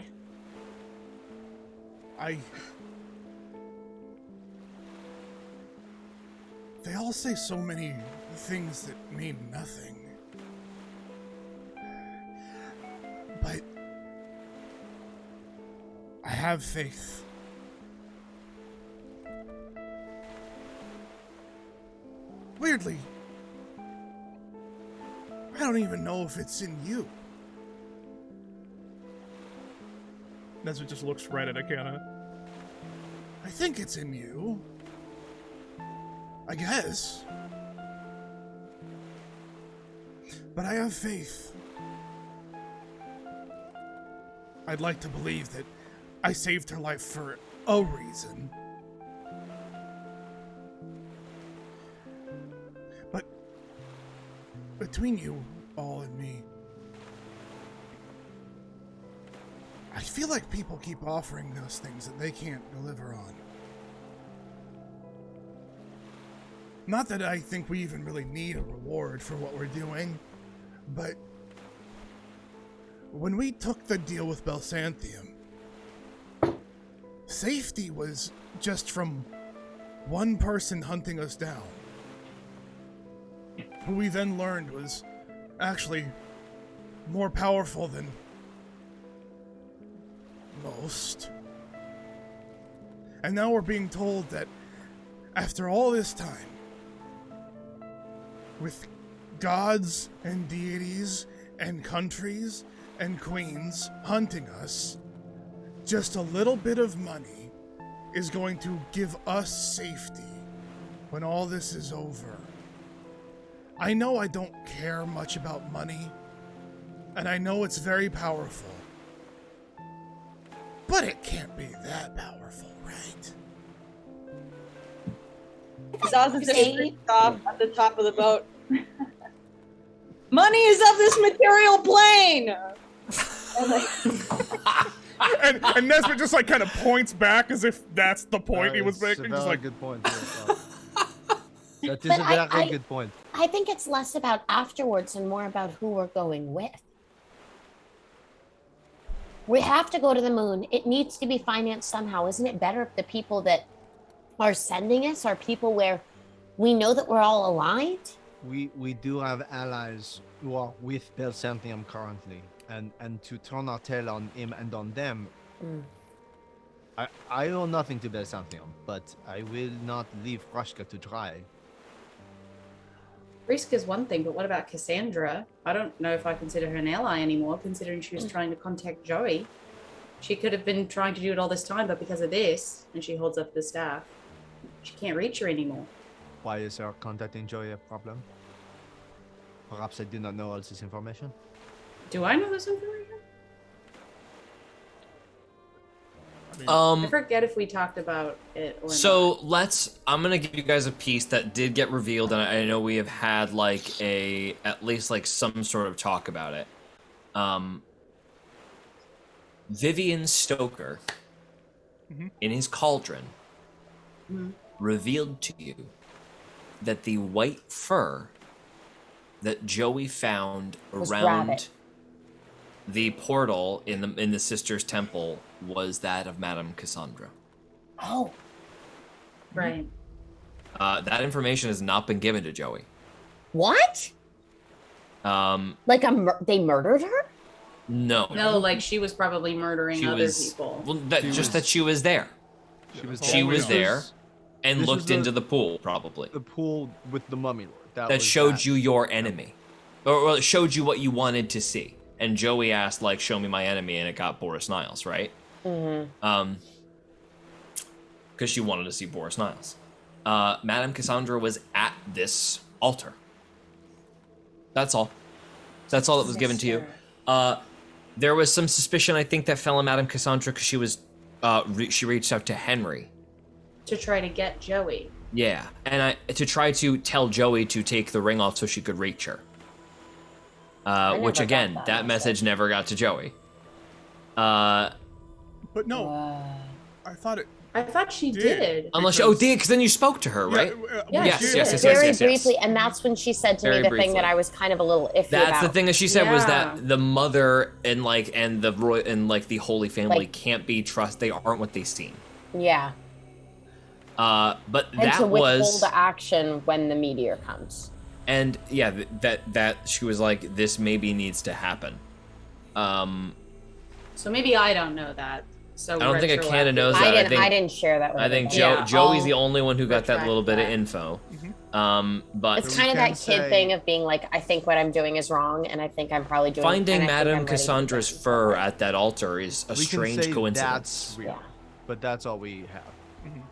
They all say so many things that mean nothing. But I have faith. Weirdly, I don't even know if it's in you. Nesbit just looks right at Akana. I think it's in you. I guess. But I have faith. I'd like to believe that I saved her life for a reason. But between you all and me, I feel like people keep offering us things that they can't deliver on. Not that I think we even really need a reward for what we're doing, but when we took the deal with Belsantium, safety was just from one person hunting us down, who we then learned was actually more powerful than most. And now we're being told that after all this time, with gods and deities and countries and queens hunting us, just a little bit of money is going to give us safety when all this is over. I know I don't care much about money, and I know it's very powerful, but it can't be that powerful, right?
Zaza just sits off at the top of the boat. Money is of this material plane.
And Nesbit just like kind of points back as if that's the point he was making. Just like,
good point. That is
But
a very
I-
good point.
I think it's less about afterwards and more about who we're going with. We have to go to the moon. It needs to be financed somehow. Isn't it better if the people that are sending us are people where we know that we're all aligned?
We do have allies who are with Belsantium currently, and to turn our tail on him and on them, I owe nothing to Belsantium, but I will not leave Rushka to dry.
Risk is one thing, but what about Cassandra? I don't know if I consider her an ally anymore, considering she was trying to contact Joey. She could have been trying to do it all this time, but because of this, and she holds up the staff, she can't reach her anymore.
Why is her contacting Joy a problem? Perhaps I do not know all this information.
Do I know this information?
Um,
I forget if we talked about it or
So I'm gonna give you guys a piece that did get revealed, and I know we have had like at least like some sort of talk about it. Vivian Stoker, in his cauldron, revealed to you that the white fur that Joey found
Was
around
rabbit.
the portal in the Sisters' Temple was that of Madame Cassandra.
Oh,
Right.
That information has not been given to Joey.
what? Like they murdered her?
No.
No, like she was probably murdering
She
other
was
people.
well, that she was there. She was there and
this
looked
was
into the pool, probably.
the pool with the mummy lord.
That
was
showed you your enemy. Or it showed you what you wanted to see. And Joey asked, like, show me my enemy, and it got Boris Niles, right?
Mm-hmm.
Because she wanted to see Boris Niles. Madame Cassandra was at this altar. That's all. That's all that was given to you. There was some suspicion, I think, that fell on Madame Cassandra because she was, she reached out to Henry.
To try to get Joey.
Yeah, and to try to tell Joey to take the ring off so she could reach her. Which
never
again,
got
that
that
message never got to Joey.
But no, I thought
she did.
Unless
because-
because then you spoke to her, right? Yes.
Very briefly, and that's when she said to
Very
me the
briefly.
thing that I was kind of a little iffy
That's
about.
the thing that she said was
Yeah.
that the mother and the Holy Family can't be trusted. They aren't what they seem.
Yeah,
But
and
that
to withhold
was
the action when the meteor comes.
and yeah, that she was like, this maybe needs to happen.
So maybe I don't know that. So
I don't think
retroactive.
Akana knows that.
I didn't share that with
I think
everybody.
Joey's
I'll
the only one who got that
retract
little bit of
that.
info. But
It's
So
kind of
we
that
can
kid
say-
thing of being like, I think what I'm doing is wrong, and I think I'm probably doing.
finding
and I think I'm
Madame
ready to do
Cassandra's
things
fur
that way.
at that altar is a
we
strange
can say
coincidence.
That's real,
Yeah.
but that's all we have.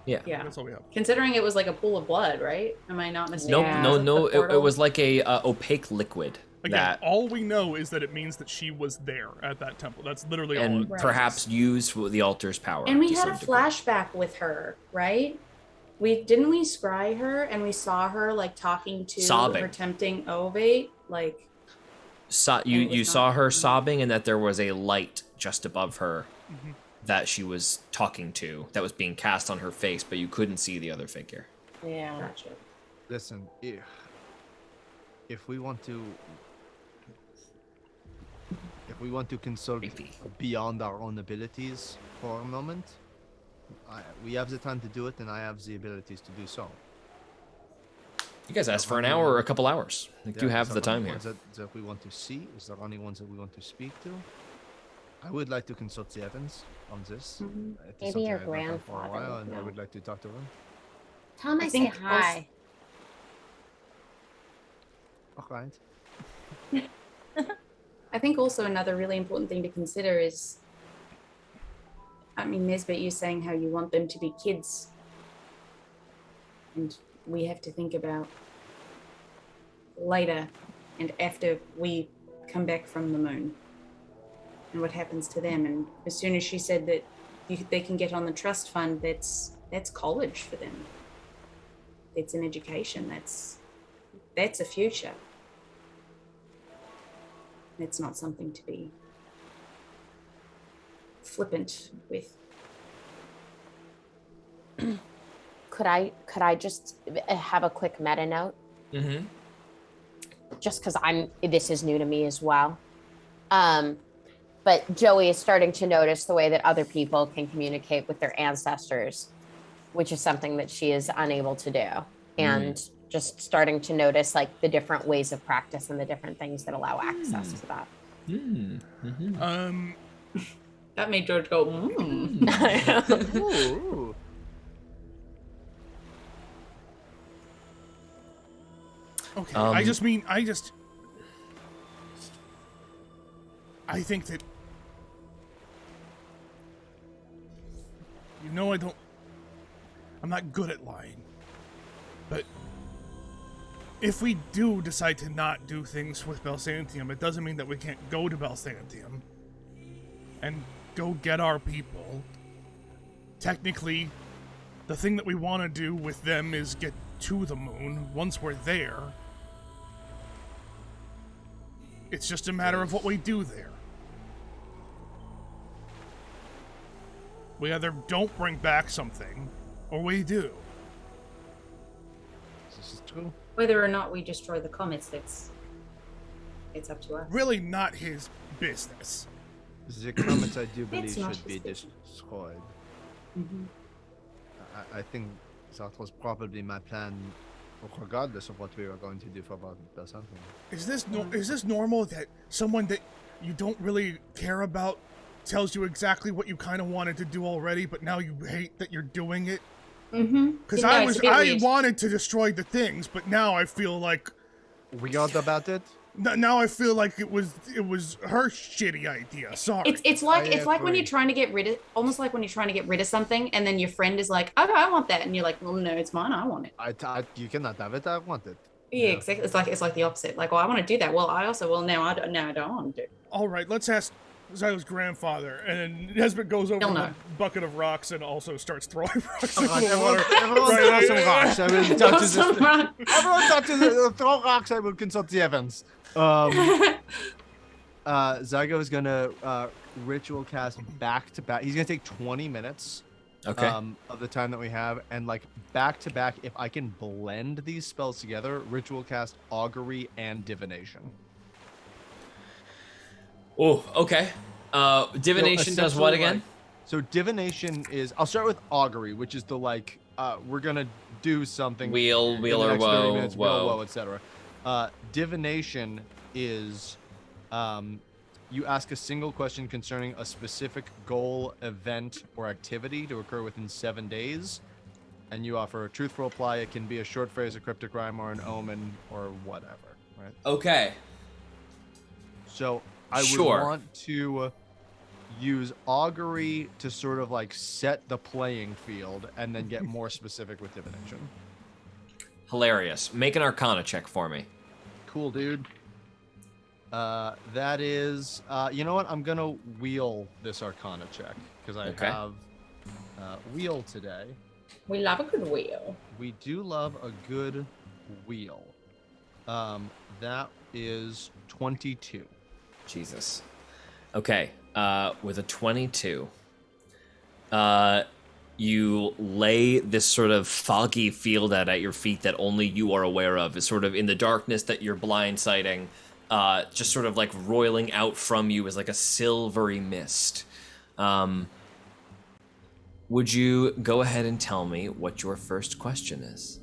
Yeah.
Yeah.
That's all we have.
Considering it was like a pool of blood, right? Am I not mistaken?
Nope,
Yeah.
no,
Was it
no.
the
It
portal?
was like a opaque liquid
Again,
that,
all we know is that it means that she was there at that temple. That's literally all.
and
Right.
perhaps used for the altar's power.
And we
to
had a
some degree.
flashback with her, right? Didn't we scry her and we saw her like talking to
Sobbing.
her tempting ovate, like
You
it was
saw
not-
her sobbing, and that there was a light just above her
Mm-hmm.
that she was talking to, that was being cast on her face, but you couldn't see the other figure.
Yeah.
gotcha.
Listen, if we want to consult
Creepy.
beyond our own abilities for a moment, we have the time to do it, and I have the abilities to do so.
You guys asked for an hour or a couple hours. Like, you
Yeah,
have
is
the
there
time
any
here.
ones that we want to see? Is there any ones that we want to speak to? I would like to consult the Evans on this.
Mhm.
It is
Maybe
something
your
I've not done for a
grandfather
while,
would
and I
know.
would like to talk to him.
Tell him I,
I
say
think
hi.
Alright.
I think also another really important thing to consider is, I mean, Nesbit, you saying how you want them to be kids. And we have to think about later and after we come back from the moon and what happens to them. And as soon as she said that they can get on the trust fund, that's college for them. It's an education. That's a future. It's not something to be flippant with.
Could I just have a quick meta note?
Mm-hmm.
Just because this is new to me as well. But Joey is starting to notice the way that other people can communicate with their ancestors, which is something that she is unable to do. And just starting to notice like the different ways of practice and the different things that allow access to that.
That made George go,
Ooh.
Okay.
Um,
I think that I'm not good at lying. But if we do decide to not do things with Belsantium, it doesn't mean that we can't go to Belsantium and go get our people. Technically, the thing that we want to do with them is get to the moon. Once we're there, it's just a matter of what we do there. We either don't bring back something, or we do.
This is true.
whether or not we destroy the comets, it's up to us.
Really not his business.
The comets, I do believe,
It's not
should be
his business.
destroyed.
Mhm.
I think that was probably my plan, regardless of what we were going to do for something.
Is this normal that someone that you don't really care about tells you exactly what you kind of wanted to do already, but now you hate that you're doing it.
Mm-hmm.
Because
No, it's a bit
I
weird.
wanted to destroy the things, but now I feel like
Weird about it.
now I feel like it was her shitty idea. Sorry.
It's like
I
when
agree.
you're trying to get rid of, almost like when you're trying to get rid of something, and then your friend is like, "Oh, I want that," and you're like, "Well, no, it's mine. I want it."
You cannot have it. I want it.
Yeah, exactly. It's like the opposite. Like, well, I want to do that. Well, now I don't want to do it.
All right, let's ask Zylo's grandfather, and then Nesbit goes over
He'll
the
know.
bucket of rocks and also starts throwing rocks
All
into
right,
the
everyone,
water.
everyone
Right,
throw some rocks. Everyone touches
Some
it.
rock.
Everyone touches it. Throw rocks. I will consult the Evans. Zygo is gonna ritual cast back to back. He's gonna take 20 minutes.
Okay.
Of the time that we have, and like back to back, if I can blend these spells together, ritual cast augury and divination.
Oh, okay. Divination
So
does what
essentially,
again?
like- so divination is, I'll start with augury, which is the like we're gonna do something.
Wheel,
in the
or
next 30
woe,
minutes,
woe.
wheel, woe, etc. Divination is you ask a single question concerning a specific goal, event, or activity to occur within 7 days, and you offer a truthful reply. It can be a short phrase, a cryptic rhyme, or an omen, or whatever. Right.
Okay.
So I would
Sure.
want to use augury to sort of like set the playing field, and then get more specific with divination.
Hilarious. Make an Arcana check for me.
Cool, dude. That is, you know what? I'm gonna wheel this Arcana check because I
Okay.
have wheel today.
We love a good wheel.
We do love a good wheel. That is 22.
Jesus. Okay. With a 22, you lay this sort of foggy field out at your feet that only you are aware of. It's sort of in the darkness that you're blindsiding. Just sort of like roiling out from you is like a silvery mist. Would you go ahead and tell me what your first question is?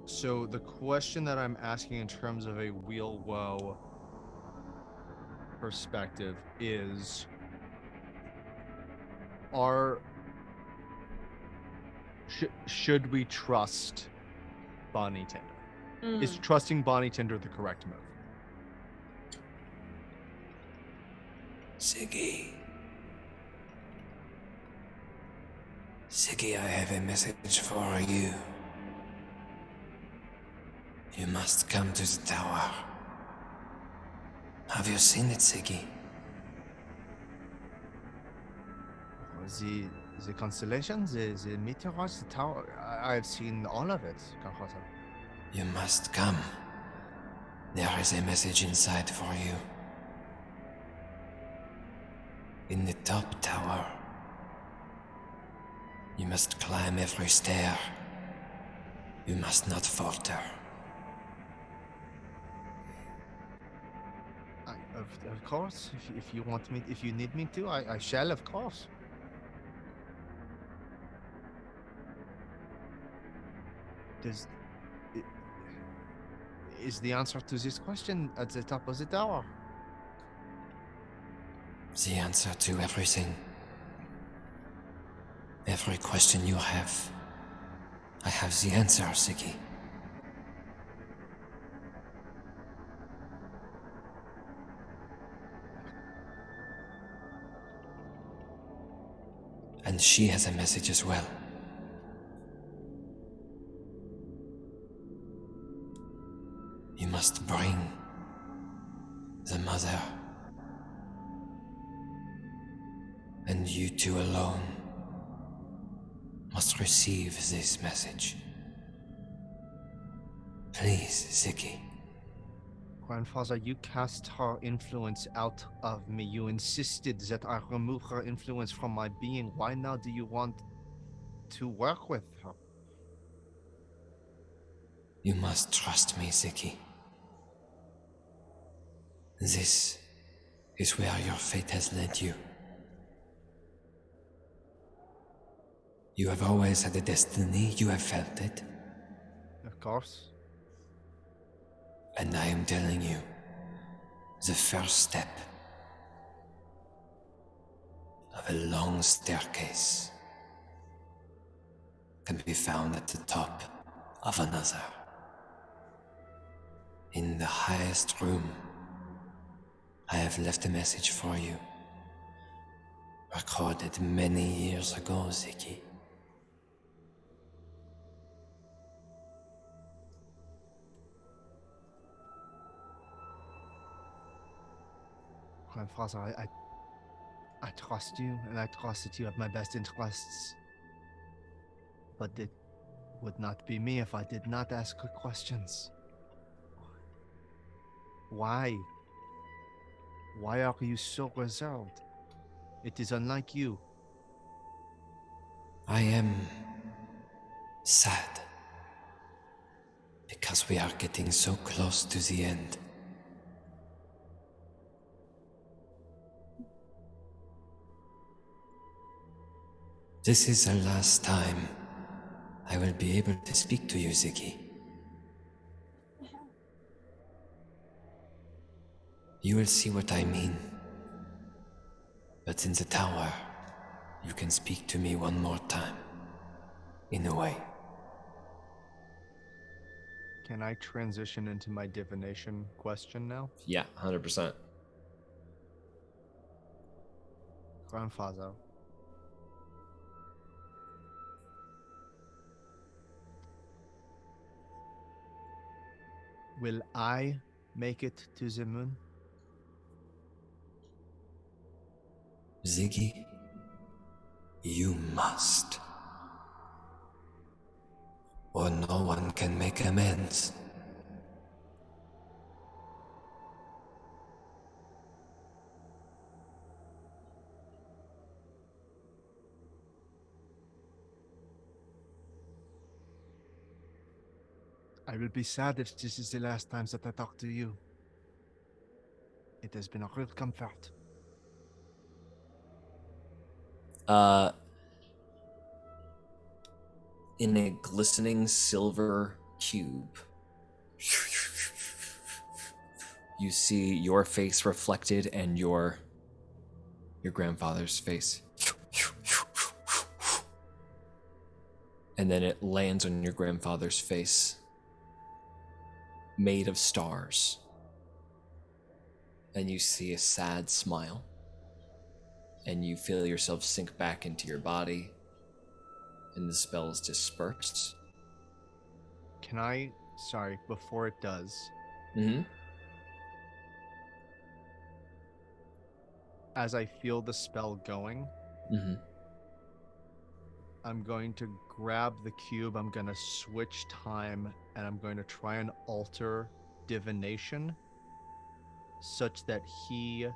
So the question that I'm asking in terms of a wheel woe perspective is, should we trust Bonnie Tinder? Is trusting Bonnie Tinder the correct move?
Siggy. Siggy, I have a message for you. You must come to the tower. Have you seen it, Siggy?
The constellation, the meteors, the tower. I've seen all of it, Carhosa.
You must come. There is a message inside for you. In the top tower. You must climb every stair. You must not falter.
Of course, if you want me, if you need me to, I shall, of course. Is the answer to this question at the top of the tower?
The answer to everything. Every question you have. I have the answer, Siggy. And she has a message as well. You must bring the mother. And you two alone must receive this message. Please, Ziggy.
Grandfather, you cast her influence out of me. You insisted that I remove her influence from my being. Why now do you want to work with her?
You must trust me, Ziggy. This is where your fate has led you. You have always had a destiny, you have felt it.
Of course.
And I am telling you, the first step A long staircase can be found at the top of another. In the highest room, I have left a message for you, recorded many years ago, Ziggy.
Grandfather, I trust you, and I trust that you have my best interests. But it would not be me if I did not ask her questions. Why? Why are you so reserved? It is unlike you.
I am sad because we are getting so close to the end. This is the last time I will be able to speak to you, Ziggy. You will see what I mean. But in the tower, you can speak to me one more time. In a way.
Can I transition into my divination question now?
Yeah, 100%.
Grandfather. Will I make it to the moon?
Ziggy, you must. Or no one can make amends.
I will be sad if this is the last time that I talk to you. It has been a real comfort.
In a glistening silver cube, you see your face reflected and your grandfather's face. And then it lands on your grandfather's face, made of stars. And you see a sad smile. And you feel yourself sink back into your body. And the spell is dispersed.
Can I, sorry, before it does,
Mm-hmm.
as I feel the spell going,
Mm-hmm.
I'm going to grab the cube, I'm going to switch time, and I'm going to try and alter divination such that he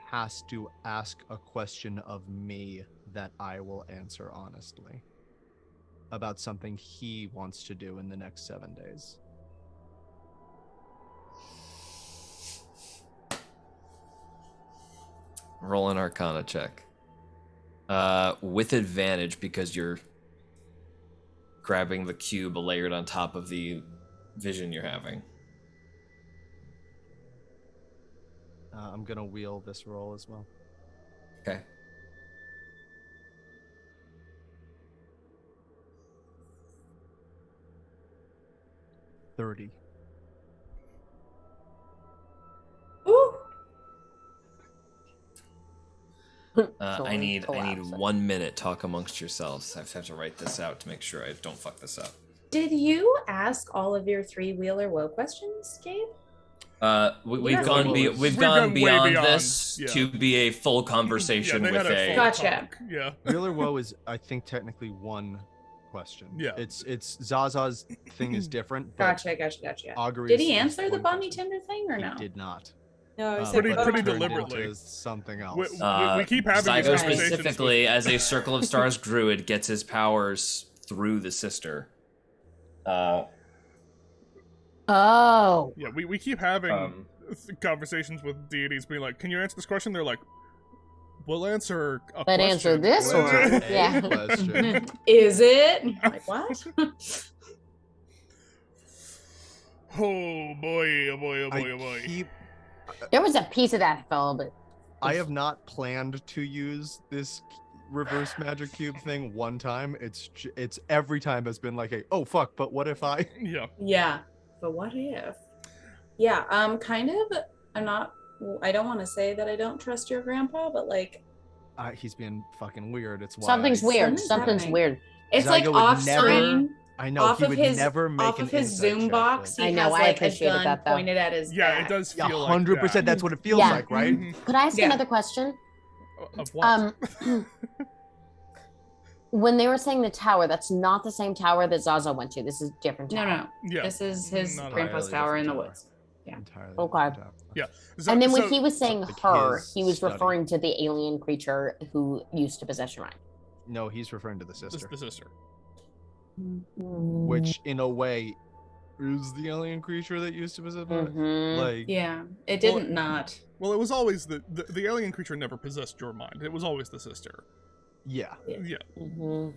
has to ask a question of me that I will answer honestly about something he wants to do in the next 7 days.
Roll an Arcana check. With advantage because you're grabbing the cube layered on top of the vision you're having.
I'm going to wheel this roll as well.
Okay.
$30.
Ooh.
I need 1 minute. Talk amongst yourselves. I have to write this out to make sure I don't fuck this up.
Did you ask all of your three-wheeler woe questions, Gabe?
We've gone
way
beyond
beyond,
this
yeah.
to be a full conversation
they
with
had a full
Gotcha.
talk. Yeah.
Wheeler Woe is, I think, technically one question.
Yeah.
It's Zaza's thing is different. But
Gotcha.
Augury's
Did he
is
answer the
one
Bonnie
question.
Tinder thing or no?
He did not.
No, he said
Pretty-
both.
pretty
Turned
deliberately.
into something else.
We keep having these
Zygo
conversations.
specifically, as a Circle of Stars druid, gets his powers through the sister.
Oh.
Yeah, we keep having conversations with deities being like, can you answer this question? They're like, we'll answer a
But
question.
answer this
We'll
one.
answer a
Yeah.
question.
Is it? Like what?
Oh boy, oh boy, oh boy, oh boy.
I keep
There was a piece of that fell, but
I have not planned to use this reverse magic cube thing one time. It's every time has been like oh fuck, but what if I?
Yeah.
Yeah. But what if? Yeah, kind of. I don't want to say that I don't trust your grandpa, but like
He's being fucking weird. It's why
Something's weird.
Something's
Something's
happening.
weird.
it's like
Zygo would
off
never-
screen.
I know
Off
he
of
would
his
never make
off
an
of his
insight
Zoom
check,
box,
but-
he
I know,
has
I
like a
appreciated
gun
that, though.
pointed at his
Yeah,
back.
it does
Yeah,
feel like
100%.
that.
That's what it feels
Yeah.
like, right?
Mhm.
Could I ask
Yeah.
another question?
Of what?
When they were saying the tower, that's not the same tower that Zaza went to. This is a different
No,
tower.
no.
Yeah.
This is his
Not
grandpa's
entirely
tower in the
different
woods. Yeah.
Entirely
Okay.
different tower.
Yeah.
And then when
So-
he was saying
like
her,
his
he was
study.
referring to the alien creature who used to possess your mind.
No, he's referring to the sister,
the sister.
which in a way is the alien creature that used to possess my mind.
Mhm.
Like,
Yeah. It
Well,
didn't not.
Well, it was always the alien creature never possessed your mind. It was always the sister.
yeah.
Yeah.
Mhm.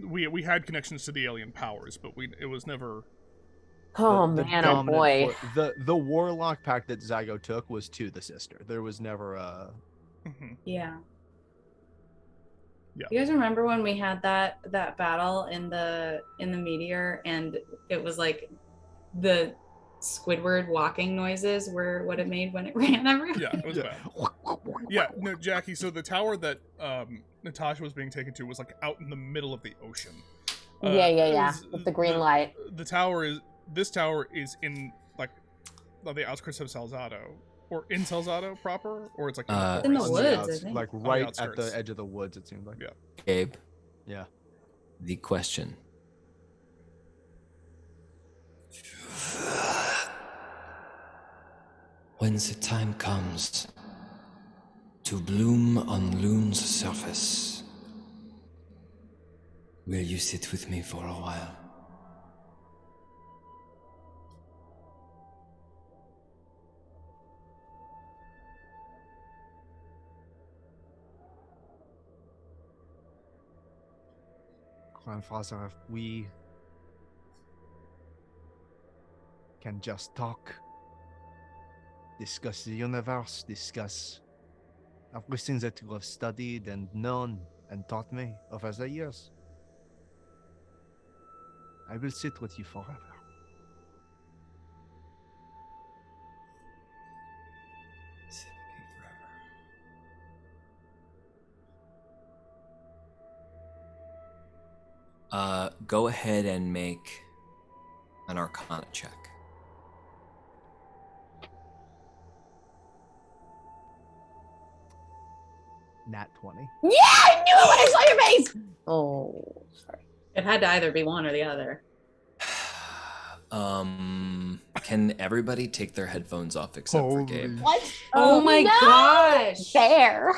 We had connections to the alien powers, but it was never.
Oh
The
man, oh
dominant
boy.
the warlock pact that Zygo took was to the sister. There was never a
Mhm.
Yeah.
Yeah.
You guys remember when we had that battle in the meteor, and it was like the Squidward walking noises were what it made when it ran everywhere?
Yeah, it was bad. Yeah, no, Jackie. So the tower that Natasha was being taken to was like out in the middle of the ocean.
Yeah.
it was-
With the green light.
This tower is in like the outskirts of Salzado, or in Salzado proper, or it's like
In the
forest?
woods, I think.
like
the
right at
outskirts.
the edge of the woods. It seemed like.
Yeah.
Gabe,
Yeah.
the question.
When the time comes to bloom on Loon's surface, will you sit with me for a while?
Grandfather, if we can just talk, discuss the universe, discuss everything that you have studied and known and taught me over the years, I will sit with you forever.
Go ahead and make an Arcana check.
Nat 20.
Yeah, I knew it when I saw your face. Oh, sorry.
It had to either be one or the other.
Can everybody take their headphones off except for Gabe?
What?
Oh my
no!
gosh.
Bear.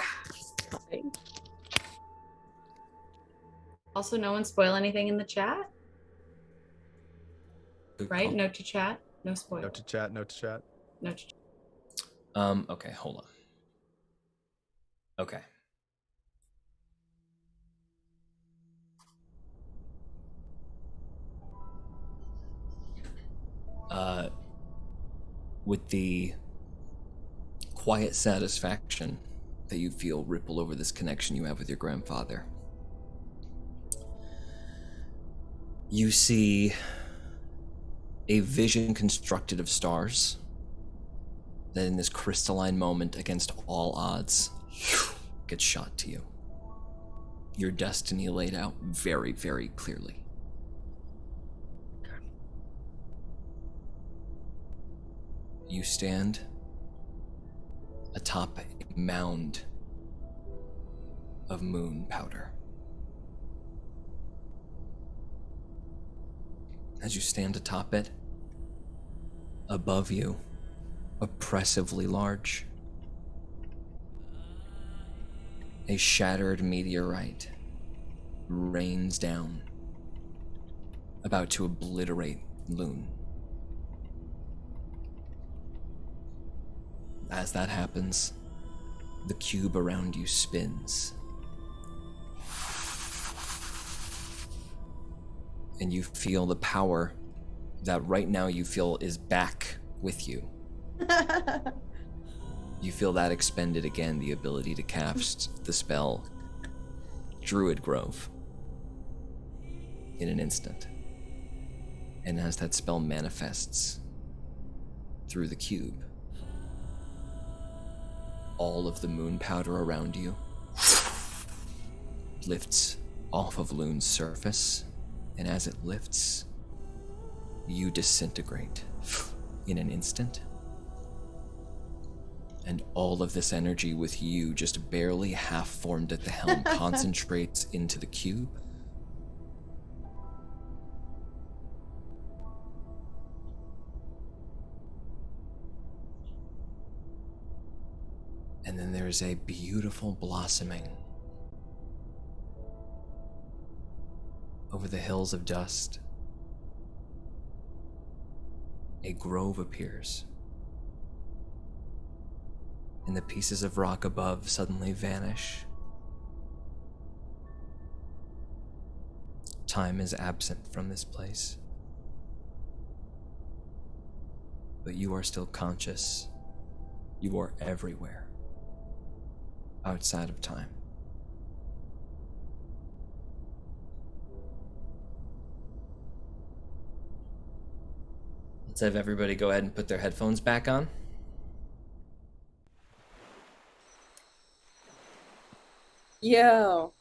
Also, no one spoil anything in the chat,
Good
right?
call.
Note to chat. No spoil.
Note to chat, note to chat.
Note to chat.
Okay, hold on. Okay. With the quiet satisfaction that you feel ripple over this connection you have with your grandfather, you see a vision constructed of stars that in this crystalline moment against all odds gets shot to you. Your destiny laid out very, very clearly. You stand atop a mound of moon powder. As you stand atop it, above you, oppressively large, a shattered meteorite rains down, about to obliterate Loon. As that happens, the cube around you spins. And you feel the power that right now you feel is back with you. You feel that expended again, the ability to cast the spell Druid Grove in an instant. And as that spell manifests through the cube, all of the moon powder around you lifts off of Loon's surface, and as it lifts, you disintegrate in an instant. And all of this energy with you just barely half formed at the helm concentrates into the cube. And then there is a beautiful blossoming over the hills of dust. A grove appears, and the pieces of rock above suddenly vanish. Time is absent from this place, but you are still conscious. You are everywhere, outside of time. Let's have everybody go ahead and put their headphones back on.
Yo.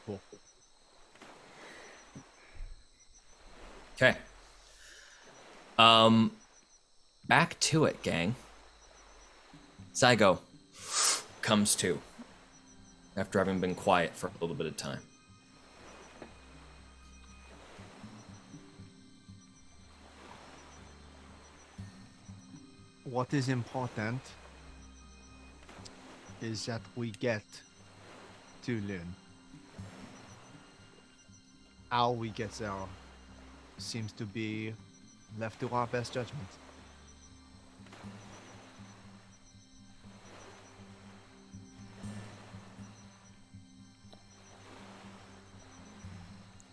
Cool.
Okay. Back to it, gang. Zygo comes to after having been quiet for a little bit of time.
What is important is that we get to Lune. How we get there seems to be left to our best judgment.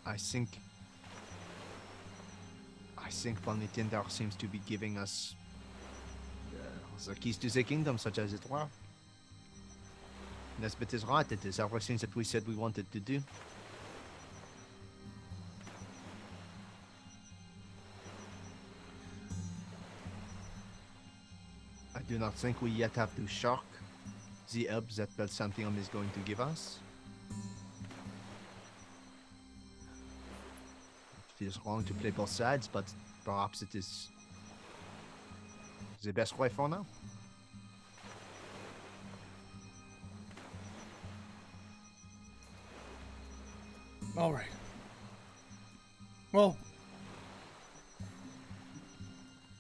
I think Tinder seems to be giving us the keys to the kingdom, such as it were. Nesbit is right, it is everything that we said we wanted to do. I do not think we yet have to shock the help that Belsantium is going to give us. It feels wrong to play both sides, but perhaps it is the best way for now.
All right. Well,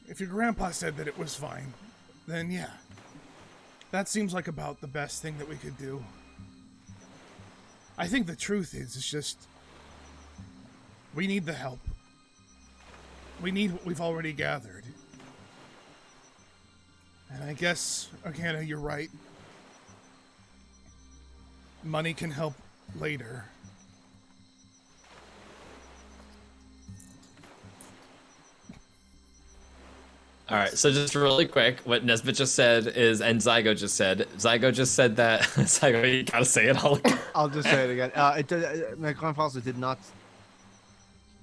if your grandpa said that it was fine, then yeah. That seems like about the best thing that we could do. I think the truth is, it's just, we need the help. We need what we've already gathered. And I guess, Arcana, you're right. Money can help later.
All right, so just really quick, what Nesbit just said is, and Zygo just said that, Zygo, you gotta say it all again.
I'll just say it again. My grandfather did not.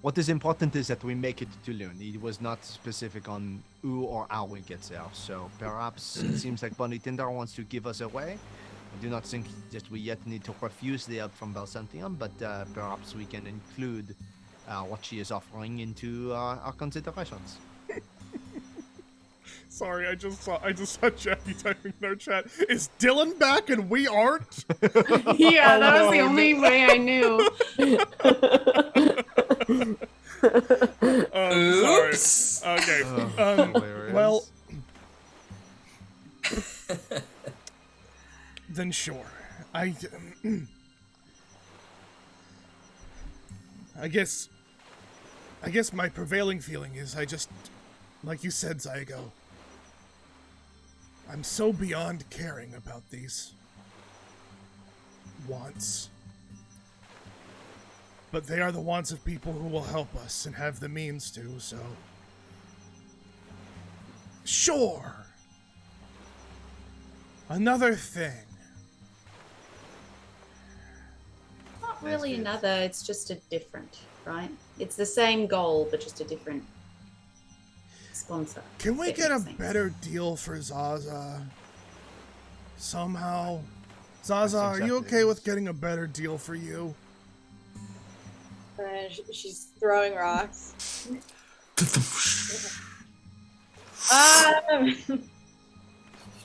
What is important is that we make it to Lune. He was not specific on who or how we get there. So perhaps it seems like Bonnie Tinder wants to give us away. I do not think that we yet need to refuse the help from Belsantium, but perhaps we can include what she is offering into our considerations.
Sorry, I just saw Jackie typing in our chat. Is Dylan back and we aren't?
Yeah, that was the only way I knew.
Sorry.
Oops.
Okay.
Hilarious.
Well, then sure. I guess my prevailing feeling is I just, like you said, Zygo, I'm so beyond caring about these wants. But they are the wants of people who will help us and have the means to, so Sure. Another thing.
Not really another, it's just a different, right? It's the same goal, but just a different sponsor.
Can we
If
get
that
a
makes sense.
better deal for Zaza? Somehow? Zaza, are you okay with getting a better deal for you?
And she's throwing rocks.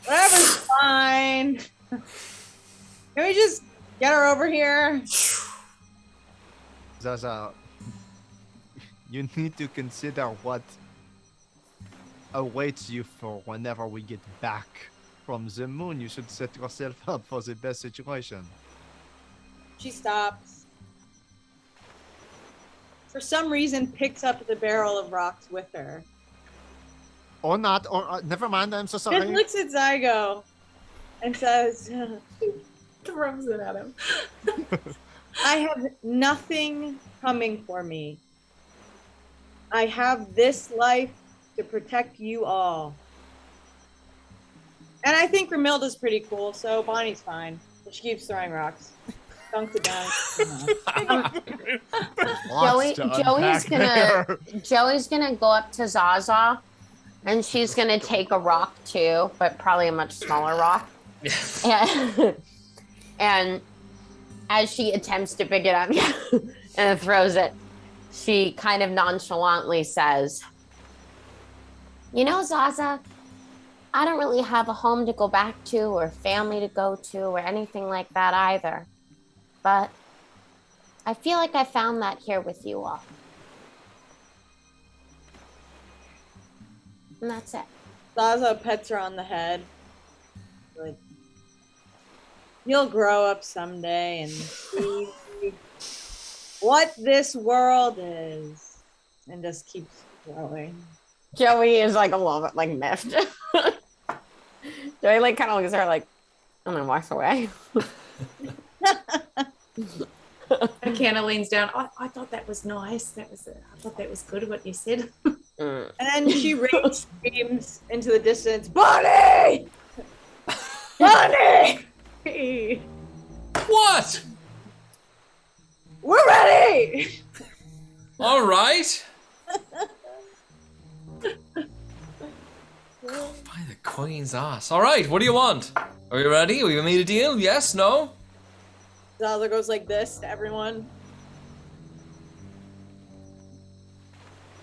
Whatever's fine. Can we just get her over here?
Zaza, you need to consider what awaits you for whenever we get back from the moon. You should set yourself up for the best situation.
She stops. For some reason, picks up the barrel of rocks with her.
Or not, or never mind, I'm so
Just
sorry.
looks at Zygo and says,
Throws it at him.
I have nothing coming for me. I have this life to protect you all. And I think Grimilda's pretty cool, so Bonnie's fine. But she keeps throwing rocks. Dunks it down.
Joey's gonna go up to Zaza, and she's gonna take a rock too, but probably a much smaller rock. And as she attempts to pick it up and throws it, she kind of nonchalantly says, "You know, Zaza, I don't really have a home to go back to or family to go to or anything like that either. But I feel like I found that here with you all. And that's it."
Zaza pets her on the head. Like, you'll grow up someday and see what this world is. And just keeps growing.
Joey is like a little bit like miffed. Joey like kind of looks at her like, and then walks away.
And Canna leans down. I thought that was nice. I thought that was good what you said.
And then she rage screams into the distance, Bonnie! Bonnie!
What?
We're ready!
All right. By the queen's ass. All right, what do you want? Are you ready? We made a deal? Yes? No?
Zaza goes like this to everyone.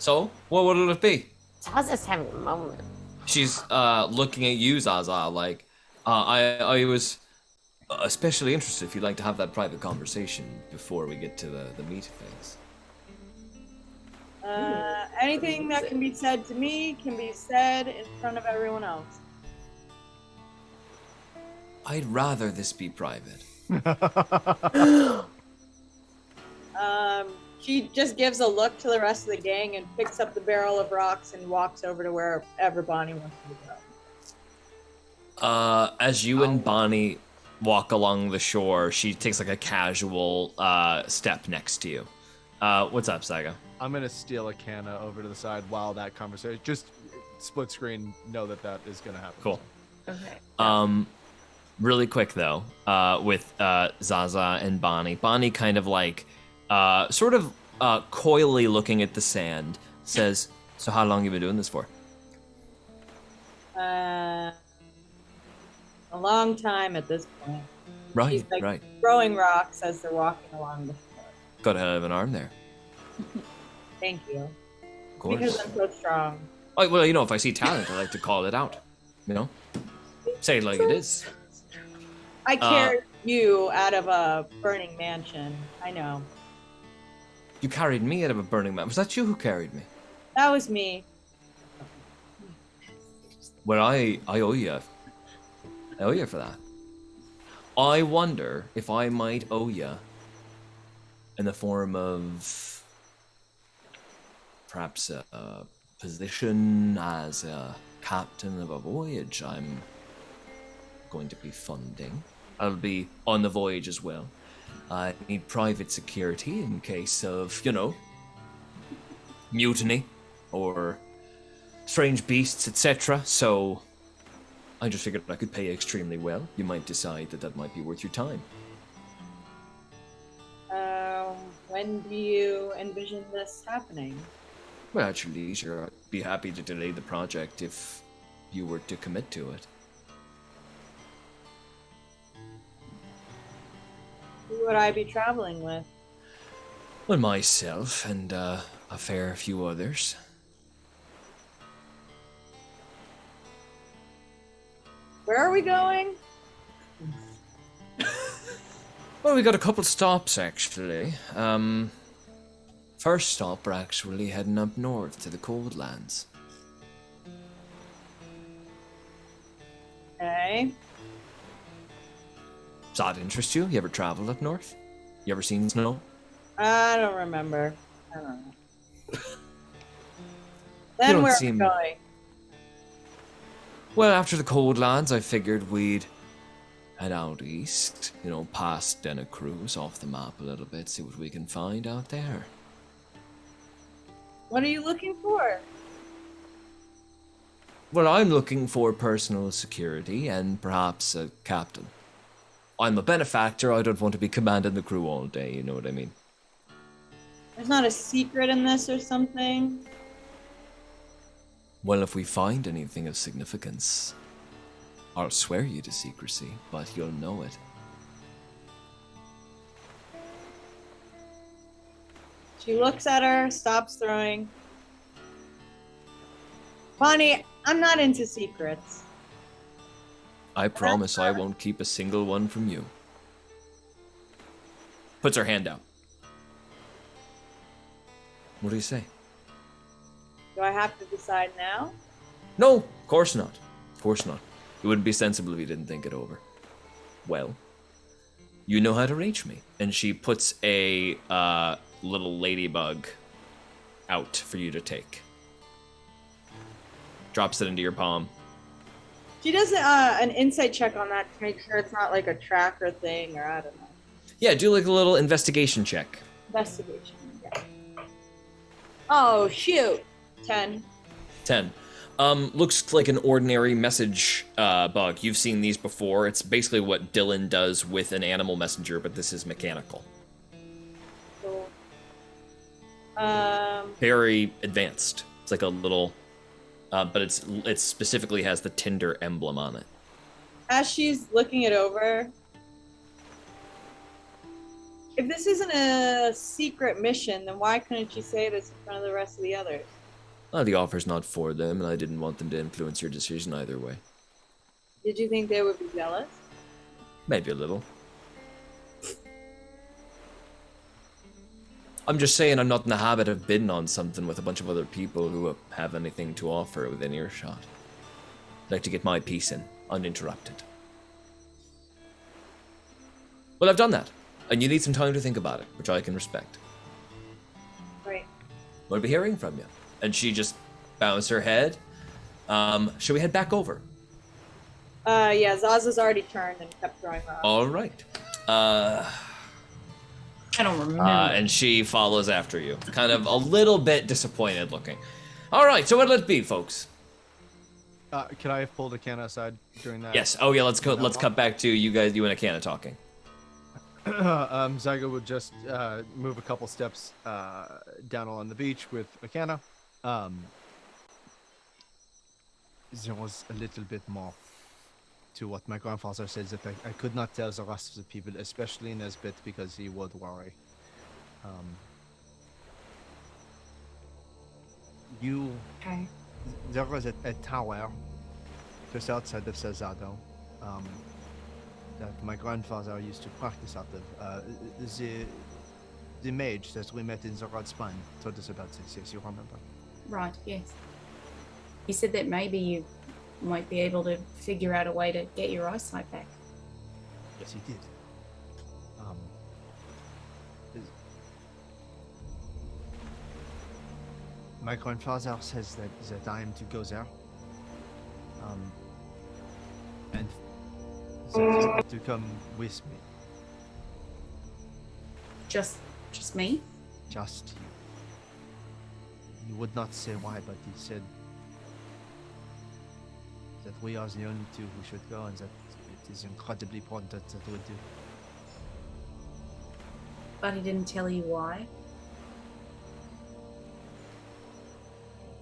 So, what would it be?
Zaza's having a moment.
She's looking at you, Zaza, like, I was especially interested if you'd like to have that private conversation before we get to the meat of things.
Anything that can be said to me can be said in front of everyone else.
I'd rather this be private.
She just gives a look to the rest of the gang and picks up the barrel of rocks and walks over to wherever Bonnie wants to go.
As you and Bonnie walk along the shore, she takes like a casual step next to you. What's up, Saga?
I'm gonna steal a canna over to the side while that conversation, just split screen, know that is gonna happen.
Cool.
Okay.
Really quick though, with Zaza and Bonnie. Bonnie kind of like, sort of coyly looking at the sand, says, "So how long you been doing this for?"
A long time at this point.
Right,
She's like
right.
throwing rocks as they're walking along the shore.
Got a hell of an arm there.
Thank you.
Of course.
Because I'm so strong.
Oh, well, you know, if I see talent, I like to call it out. You know, say it like it is.
I carried you out of a burning mansion. I know.
You carried me out of a burning man. Was that you who carried me?
That was me.
Well, I owe you. I owe you for that. I wonder if I might owe you in the form of perhaps a position as a captain of a voyage I'm going to be funding. I'll be on the voyage as well. I need private security in case of, you know, mutiny or strange beasts, etc. So I just figured I could pay extremely well. You might decide that might be worth your time.
When do you envision this happening?
Well, actually, sure, I'd be happy to delay the project if you were to commit to it.
Who would I be traveling with?
Well, myself and a fair few others.
Where are we going?
Well, we got a couple stops actually. First stop, we're actually heading up north to the cold lands.
Okay.
Does that interest you? You ever traveled up north? You ever seen snow?
I don't remember. I don't know.
You
Then
don't
where
seem-
are we going?
Well, after the cold lands, I figured we'd head out east, past Denacruz, off the map a little bit, see what we can find out there.
What are you looking for?
Well, I'm looking for personal security and perhaps a captain. I'm a benefactor, I don't want to be commanding the crew all day, you know what I mean?
There's not a secret in this or something?
Well, if we find anything of significance, I'll swear you to secrecy, but you'll know it.
She looks at her, stops throwing. Bonnie, I'm not into secrets.
I promise I won't keep a single one from you. Puts her hand out. What do you say?
Do I have to decide now?
No, of course not. Of course not. It wouldn't be sensible if you didn't think it over. Well, you know how to reach me. And she puts a little ladybug out for you to take. Drops it into your palm.
She does an insight check on that to make sure it's not like a tracker thing or I don't know.
Yeah, do like a little investigation check.
Investigation. Yeah. Oh, shoot. 10.
10. Looks like an ordinary message bug. You've seen these before. It's basically what Dylan does with an animal messenger, but this is mechanical.
Cool.
Very advanced. It's like a little, but it specifically has the Tinder emblem on it.
As she's looking it over, if this isn't a secret mission, then why couldn't you say this in front of the rest of the others?
Well, the offer's not for them, and I didn't want them to influence your decision either way.
Did you think they would be jealous?
Maybe a little. I'm just saying I'm not in the habit of bidding on something with a bunch of other people who have anything to offer within earshot. I'd like to get my piece in, uninterrupted. Well, I've done that, and you need some time to think about it, which I can respect.
Right.
We'll be hearing from you. And she just bounced her head. Should we head back over?
Yeah, Zaza's already turned and kept throwing rocks.
All right.
I don't remember.
And she follows after you, kind of a little bit disappointed looking. All right, so what'll it be, folks?
Can I have pulled Akana aside during that?
Yes. Oh yeah. Let's cut back to you guys. You and Akana talking.
Zygo would just move a couple steps down along the beach with Akana. There was a little bit more to what my grandfather said that I could not tell the rest of the people, especially Nesbit, because he would worry.
Okay.
There was a tower just outside of Cesado that my grandfather used to practice out of. The mage that we met in the Red Spine told us about this, yes, you remember?
Right, yes. He said that maybe you might be able to figure out a way to get your eyesight back.
Yes, he did. My grandfather says that I am to go there. And that you are to come with me.
Just me?
Just you. He would not say why, but he said we are the only two who should go, and that it is incredibly important that we do.
But he didn't tell you why.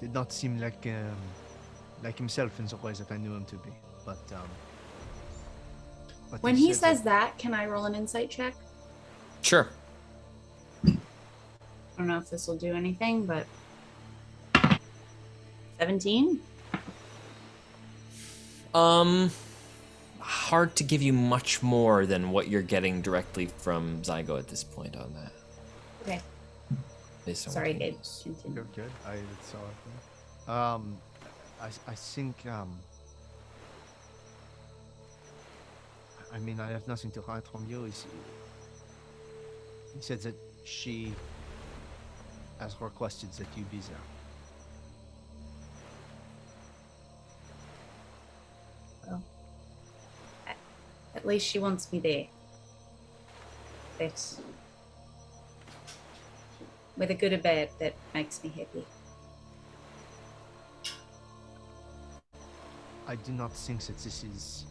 Did not seem like himself in the way that I knew him to be. But
When he says that, can I roll an insight check?
Sure.
I don't know if this will do anything, but 17?
Hard to give you much more than what you're getting directly from Zygo at this point on that.
Okay.
Based on
Sorry,
what he
Gabe.
knows.
Continue.
You're good. I saw it. I think I mean, I have nothing to hide from you. He said that she has requested that you be there.
Well, at least she wants me there. That's whether good or bad, that makes me happy.
I do not think that this is.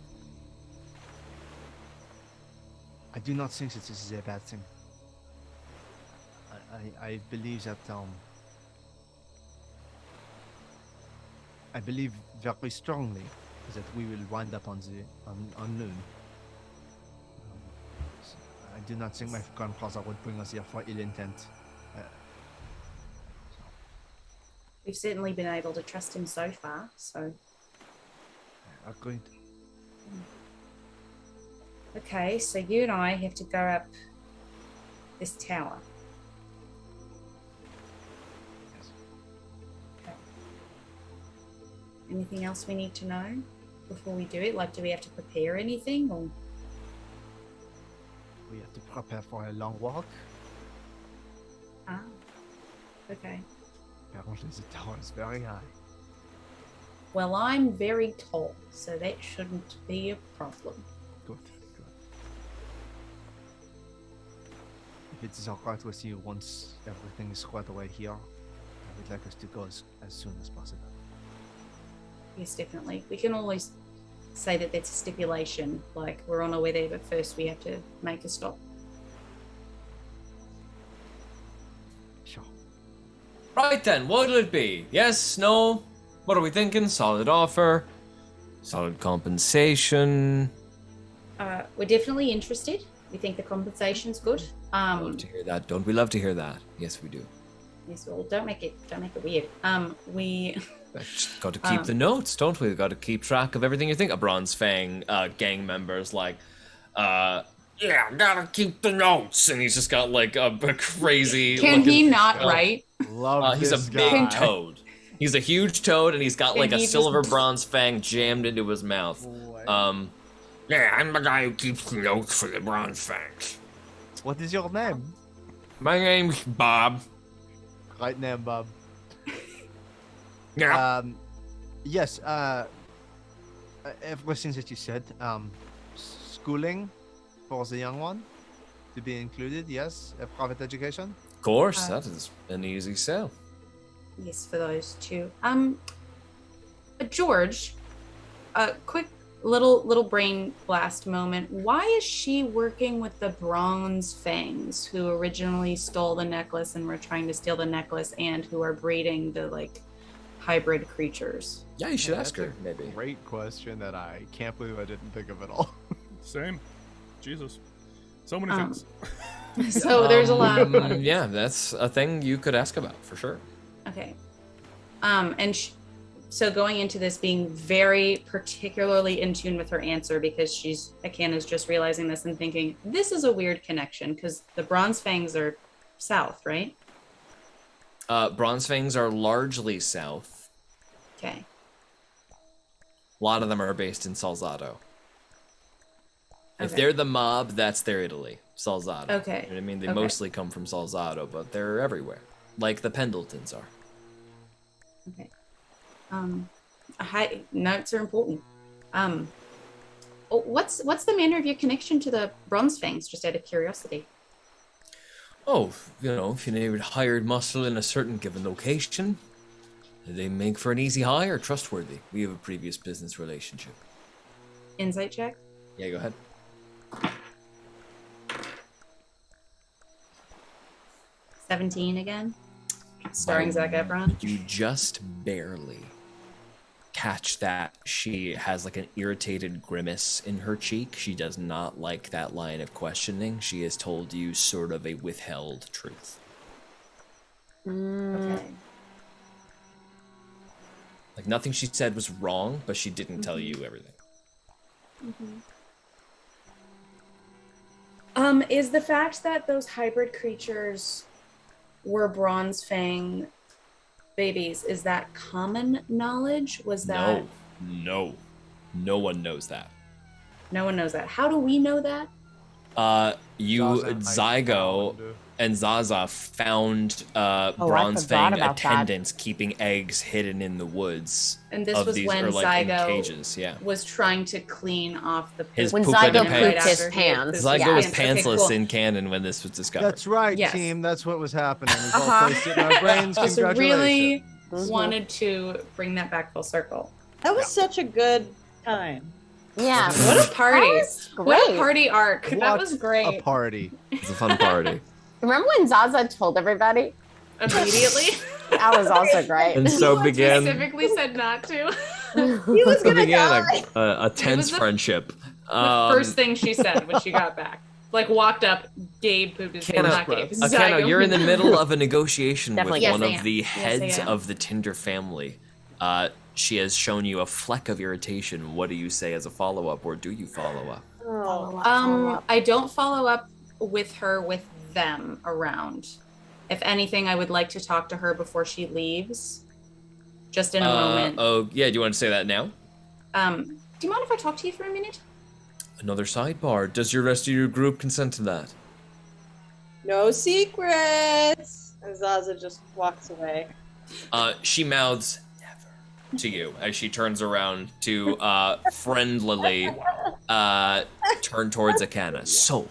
I do not think that this is a bad thing. I believe that I believe very strongly that we will wind up on Loon. I do not think my grandfather would bring us here for ill intent.
We've certainly been able to trust him so far, so.
Agreed.
Okay, so you and I have to go up this tower.
Yes.
Okay. Anything else we need to know before we do it? Like, do we have to prepare anything, or?
We have to prepare for a long walk.
Ah, okay.
Apparently the tower is very high.
Well, I'm very tall, so that shouldn't be a problem.
Good. If it is alright with you, once everything is squared away here, I would like us to go as soon as possible.
Yes, definitely. We can always say that that's a stipulation, like we're on our way there, but first we have to make a stop.
Sure.
Right then, what'll it be? Yes, no? What are we thinking? Solid offer? Solid compensation?
We're definitely interested. We think the compensation's good.
Love to hear that. Don't we love to hear that? Yes, we do.
Yes, well, don't make it weird. We
Just got to keep the notes, don't we? We've got to keep track of everything you think. A Bronze Fang gang member's like, yeah, gotta keep the notes. And he's just got like a crazy.
can he
looking-
not write?
Love
he's
this
a big
guy.
toad. He's a huge toad, and he's got
Can
like a
he just-
silver bronze fang jammed into his mouth. Yeah, I'm the guy who keeps the notes for the bronze fangs.
What is your name?
My name's Bob.
Right name, Bob.
Yeah.
Yes, everything that you said, schooling for the young one to be included, yes, a private education.
Of course, that is an easy sell.
Yes, for those two. George, a quick little brain blast moment. Why is she working with the Bronze Fangs, who originally stole the necklace and were trying to steal the necklace, and who are breeding the like hybrid creatures?
Yeah, you should
Yeah,
ask
that's
her,
a
maybe.
Great question that I can't believe I didn't think of at all.
Same. Jesus. So many
Um,
things.
So there's a lot.
Yeah, that's a thing you could ask about for sure.
Okay. So going into this being very particularly in tune with her answer, because Akana's just realizing this and thinking, this is a weird connection, because the Bronze Fangs are south, right?
Bronze Fangs are largely south.
Okay.
A lot of them are based in Salzado. If
Okay.
they're the mob, that's their Italy, Salzado.
Okay.
You know what I mean? They
Okay.
mostly come from Salzado, but they're everywhere, like the Pendletons are.
Okay. Notes are important. What's the manner of your connection to the Bronze Fangs, just out of curiosity?
Oh, you know, if you needed hired muscle in a certain given location, They make for an easy hire, trustworthy. We have a previous business relationship.
Insight check.
Yeah, go ahead.
17 again. Starring Zac Efron.
You just barely catch that she has like an irritated grimace in her cheek. She does not like that line of questioning. She has told you sort of a withheld truth.
Okay.
Like nothing she said was wrong, but she didn't tell you everything.
Is the fact that those hybrid creatures were Bronze Fang babies, is that common knowledge? Was that...
No. No one knows that.
No one knows that. How do we know that?
You,
Zaza and
Zygo, and Zaza found Bronze
forgot
Fang
about that.
attendants keeping eggs hidden in the woods.
And this
of
was
these,
when
or like in
Zygo
cages, yeah.
was trying to clean off the poop.
His
When
poop
Zygo
and
pooped
pants.
his pants.
Zygo
Yeah.
was
Okay,
pantsless
cool.
in canon when this was discovered.
That's right,
Yes.
team. That's what was happening. We've all placed it in our brains.
Just
Congratulations.
really wanted to bring that back full circle.
That was such a good time.
Yeah.
What a party!
That was
What a
great.
party arc! That
What
was
a
great.
party.
It's a fun party.
Remember when Zaza told everybody?
Immediately.
That was also great.
And so began
Specifically said not to.
He was
so
gonna
began
die.
a tense
the-
friendship.
The first thing she said when she got back. Like walked up, Gabe pooped his pants, not Gabe.
Akano,
Zygo.
you're in the middle of a negotiation with
Definitely.
Yes,
one
I
of
am.
the
Yes, I
heads
am.
of the Tinder family. She has shown you a fleck of irritation. What do you say as a follow-up, or do you follow up?
I don't follow up with her with them around. If anything, I would like to talk to her before she leaves. Just in a moment.
Oh, yeah, do you want to say that now?
Do you mind if I talk to you for a minute?
Another sidebar. Does your rest of your group consent to that?
No secrets. And Zaza just walks away.
She mouths never to you as she turns around to friendlily turn towards Akana. So,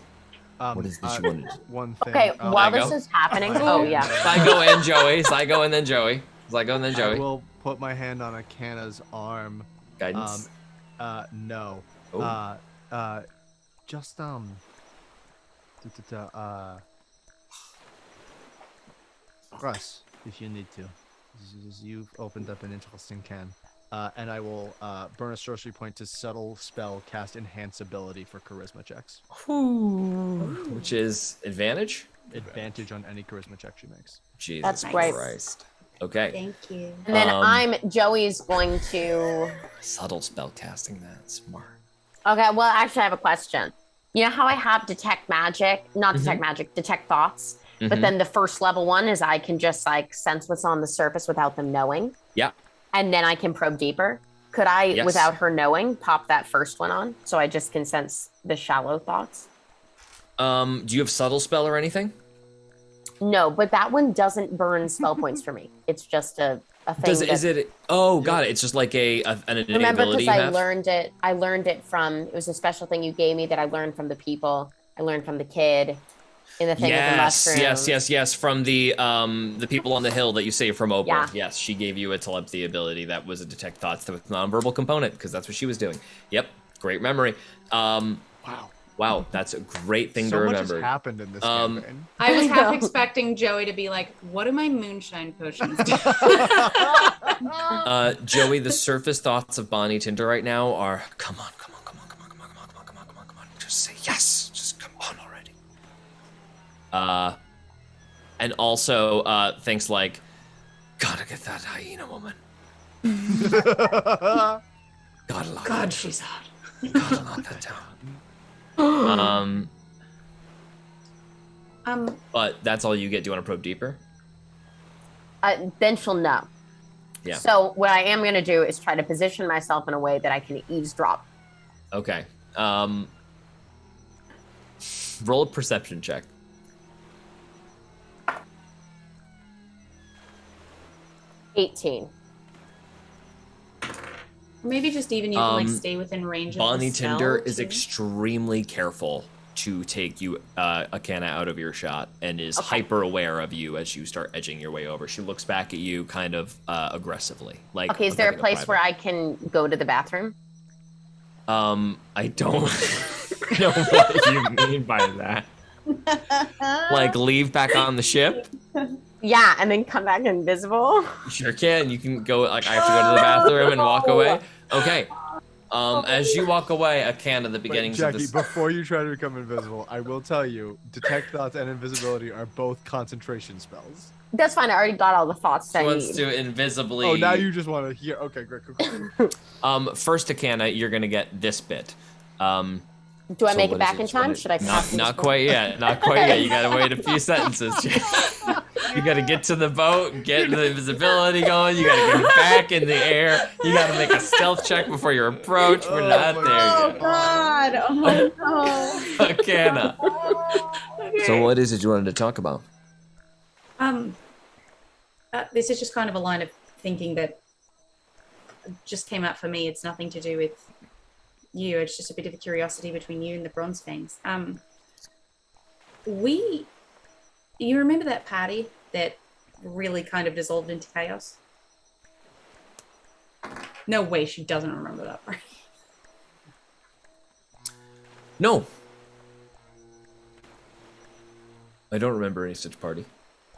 what is this you wanted?
One thing.
Okay, while
Zygo?
this is happening,
I-
oh yeah.
Zygo and Joey. Zygo and then Joey. Zygo and then
I
Joey.
will put my hand on Akana's arm.
Guidance.
No.
Oh.
Just Russ, if you need to. You've opened up an interesting can. And I will burn a sorcery point to subtle spell cast enhanceability for charisma checks.
Which is advantage?
Advantage on any charisma check she makes.
Jesus
That's great.
Christ. Okay.
Thank you.
And then Joey's going to.
Subtle spell casting, that's smart.
Okay, well, actually, I have a question. You know how I have detect magic, not detect magic, detect thoughts, but then the first level one is I can just like sense what's on the surface without them knowing.
Yeah.
And then I can probe deeper. Could I,
Yes.
without her knowing, pop that first one on so I just can sense the shallow thoughts?
Do you have subtle spell or anything?
No, but that one doesn't burn spell points for me. It's just a thing.
Is it? Oh, got it. It's just like an
Remember,
ability
because
you
I
have?
learned it from. It was a special thing you gave me that I learned from the people. I learned from the kid in the thing with the mushrooms.
yes. From the people on the hill that you saved from Oprah.
Yeah.
Yes, she gave you a telepathy ability that was a detect thoughts with nonverbal component because that's what she was doing. Yep, great memory. Wow, that's a great thing to
So much
remember.
has happened in this campaign.
I was
I
half
know.
expecting Joey to be like, "What do my moonshine potions do?"
Joey, the surface thoughts of Bonnie Tinder right now are, come on. Just say yes. Just come on already. And also things like, gotta get that hyena woman. Gotta lock
God,
that
she's hot.
down. Gotta lock that down. But that's all you get. Do you want to probe deeper?
Then she'll know.
Yeah.
So what I am going to do is try to position myself in a way that I can eavesdrop.
Okay. Roll a perception check.
$18.
Maybe just even you can like stay within range of
Bonnie
the spell,
Tinder is
too.
extremely careful to take you, Akana, out of earshot and is hyper aware of you as you start edging your way over. She looks back at you kind of aggressively. Like,
Okay, is there a place where I can go to the bathroom?
I don't know what you mean by that. Like, leave back on the ship?
Yeah, and then come back invisible?
You sure can. You can go, like, I have to go to the bathroom and walk away. Okay. As you walk away, Akana, the beginnings
Jackie,
of this...
before you try to become invisible, I will tell you, detect thoughts and invisibility are both concentration spells.
That's fine. I already got all the thoughts that
She
I
wants
need.
to invisibly...
Oh, now you just want to hear. Okay, great. Cool.
First, Akana, you're going to get this bit.
Do I
So
make
what
it back
is
in time? Should I pass
Not quite yet. Not quite yet. You gotta wait a few sentences. You gotta get to the boat, get the invisibility going. You gotta get back in the air. You gotta make a stealth check before your approach. We're not there
Oh
yet.
God! Oh no!
Akana. So what is it you wanted to talk about?
This is just kind of a line of thinking that just came up for me. It's nothing to do with you. It's just a bit of a curiosity between you and the Bronze Fangs. You remember that party that really kind of dissolved into chaos? No way she doesn't remember that party.
No. I don't remember any such party.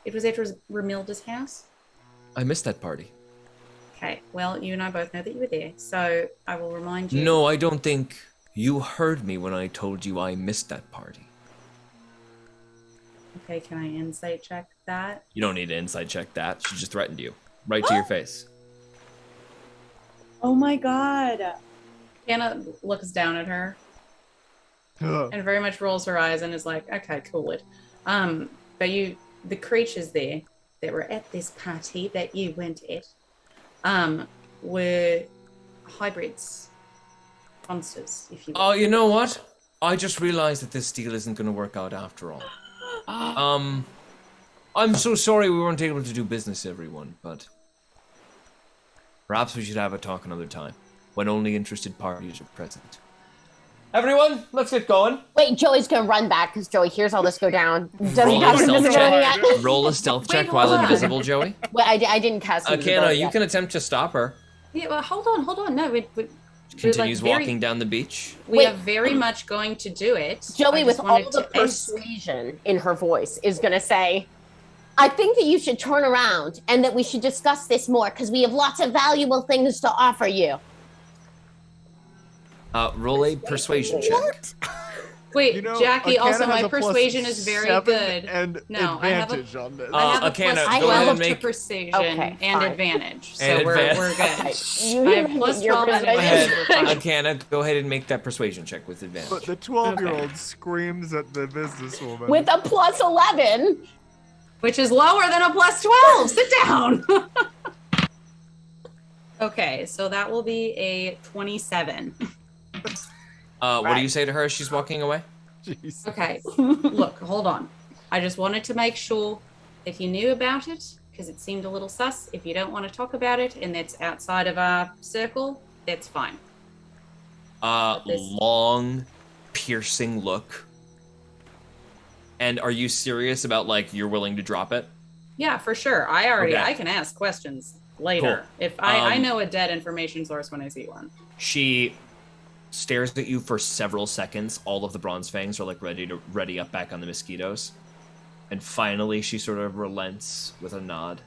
It was at Ramilda's house?
I missed that party.
Okay, well, you and I both know that you were there, so I will remind you.
No, I don't think you heard me when I told you I missed that party.
Okay, can I insight check that?
You don't need to insight check that. She just threatened you. Right to your face.
Oh my God!
Anna looks down at her and very much rolls her eyes and is like, okay, cool it. But the creatures there that were at this party that you went at, were hybrids, monsters, if you will.
Oh, you know what? I just realized that this deal isn't going to work out after all. I'm so sorry we weren't able to do business, everyone, but perhaps we should have a talk another time, when only interested parties are present. Everyone, let's get going.
Wait, Joey's gonna run back because Joey hears all this go down. Doesn't
Roll
have
a stealth
invisibility
check.
yet.
Roll a stealth check
Wait,
while
hold on.
invisible, Joey.
Wait, I didn't cast invisibility
Akana, you
yet.
can attempt to stop her.
Yeah, well, hold on. No,
Continues walking down the beach.
We
Wait.
are very much going to do it.
Joey,
I
with
just
all
wanted
the
to ask-
persuasion in her voice, is gonna say, I think that you should turn around and that we should discuss this more because we have lots of valuable things to offer you.
Roll a persuasion check.
Wait,
You know,
Jackie,
Akana
also
has
my
a plus
persuasion is very
7
good.
And
No, I have a-
advantage on this.
I have a
Akana,
plus
go ahead
12
and
to
make...
persuasion
Okay,
and
fine.
advantage, so
And
we're
advantage.
good.
Okay. You
I have plus
your
12 and
Go ahead,
advantage.
Akana, go ahead and make that persuasion check with advantage.
But the 12-year-old screams at the businesswoman.
with a plus 11.
Which is lower than a plus 12. Sit down. Okay, so that will be a 27.
What do you say to her as she's walking away?
Jeez.
Okay, look, hold on. I just wanted to make sure if you knew about it, because it seemed a little sus. If you don't want to talk about it and that's outside of our circle, that's fine. This-
Long, piercing look. And are you serious about, like, you're willing to drop it?
Yeah, for sure. I
Okay.
can ask questions later.
Cool.
If I know a dead information source when I see one.
She stares at you for several seconds. All of the bronze fangs are like ready up back on the mosquitoes. And finally she sort of relents with a nod.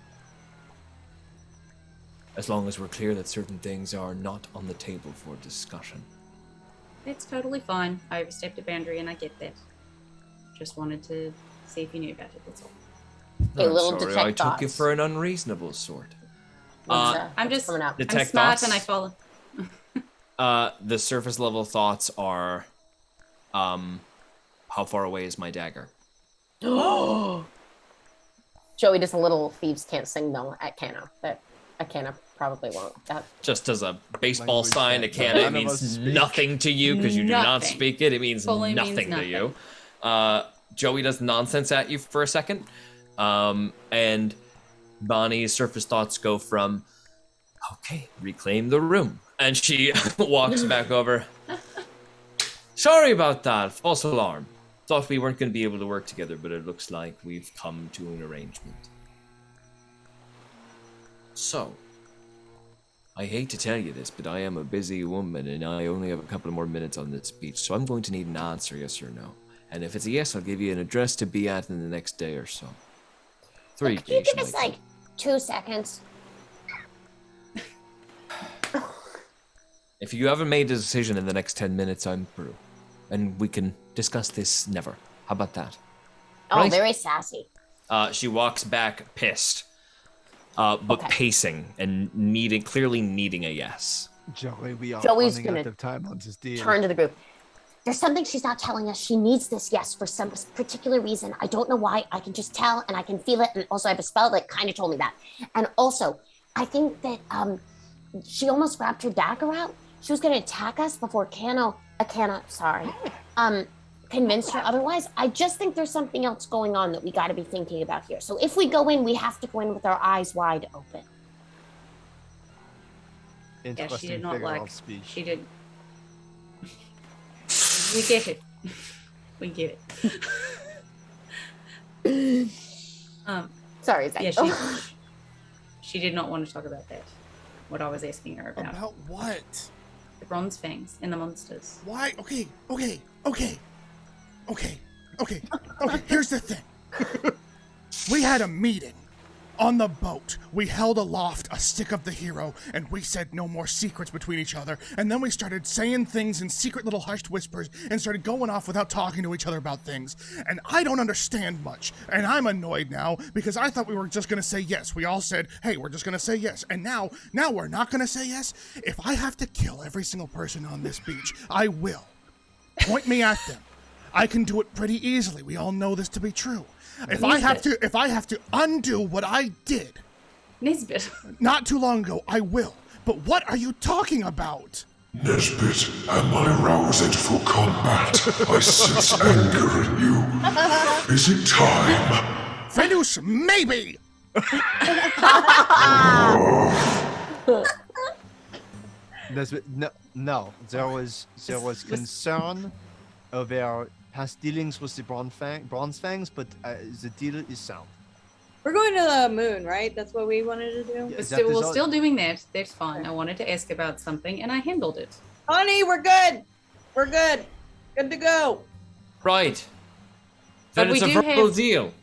As long as we're clear that certain things are not on the table for discussion.
It's totally fine. I overstepped a boundary and I get that. Just wanted to see if you knew about it, that's all.
A
I'm
little
sorry,
detect
I took you
thoughts.
for an unreasonable sort.
I'm just
coming up.
I'm
Detect
smart
thoughts?
and I follow.
The surface level thoughts are, how far away is my dagger?
Joey does a little thieves can't sing though at Cana. That Akana probably won't. That
Just as a baseball
Language
sign,
that
it can't.
none
It
of
means
us speak.
nothing to you because you do not
Nothing.
speak it. It means
Fully means
nothing to
nothing.
you. Joey does nonsense at you for a second, and Bonnie's surface thoughts go from, okay, reclaim the room, and she walks back over. Sorry about that, false alarm. thought we weren't going to be able to work together, but it looks like we've come to an arrangement. So, I hate to tell you this, but I am a busy woman, and I only have a couple more minutes on this speech, so I'm going to need an answer, yes or no. And if it's a yes, I'll give you an address to be at in the next day or so. 3
Could you
days.
give us like 2 seconds?
If you haven't made a decision in the next 10 minutes, I'm through. And we can discuss this never. How about that?
Oh,
Right?
very sassy.
She walks back pissed, but
Okay.
pacing and clearly needing a yes.
Joey, we are
Joey's
running out
gonna
of time on this deal.
Turn to the group. There's something she's not telling us. She needs this yes for some particular reason. I don't know why. I can just tell and I can feel it. And also I have a spell that kind of told me that. And also, I think that she almost grabbed her dagger out. She was going to attack us before convinced her otherwise. I just think there's something else going on that we got to be thinking about here. So if we go in, we have to go in with our eyes wide open.
Yeah, she did not
figure
like.
of speech.
She did. We get it. We get it.
Sorry, Zach.
Yeah, she did not want to talk about that. What I was asking her about.
About what?
The bronze fangs and the monsters.
Why? Okay. Here's the thing. We had a meeting on the boat. We held aloft a stick of the hero, and we said no more secrets between each other. And then we started saying things in secret little hushed whispers and started going off without talking to each other about things. And I don't understand much. And I'm annoyed now because I thought we were just gonna say yes. We all said, hey, we're just gonna say yes. And now we're not gonna say yes. If I have to kill every single person on this beach, I will. Point me at them. I can do it pretty easily. We all know this to be true. If I have to undo what I did
Nesbit.
not too long ago, I will. But what are you talking about?
Nesbit, am I roused for combat? I sense anger in you. Is it time?
Venus, maybe!
Nesbit, no. There was concern over past dealings with the bronze fangs, but the deal is sound.
We're going to the moon, right? That's what we wanted to do.
Yeah.
We're still doing that. That's fine. I wanted to ask about something, and I handled it.
Honey, we're good. We're good. Good to go.
Right.
But
Then it's a
we do
verbal
have-
deal.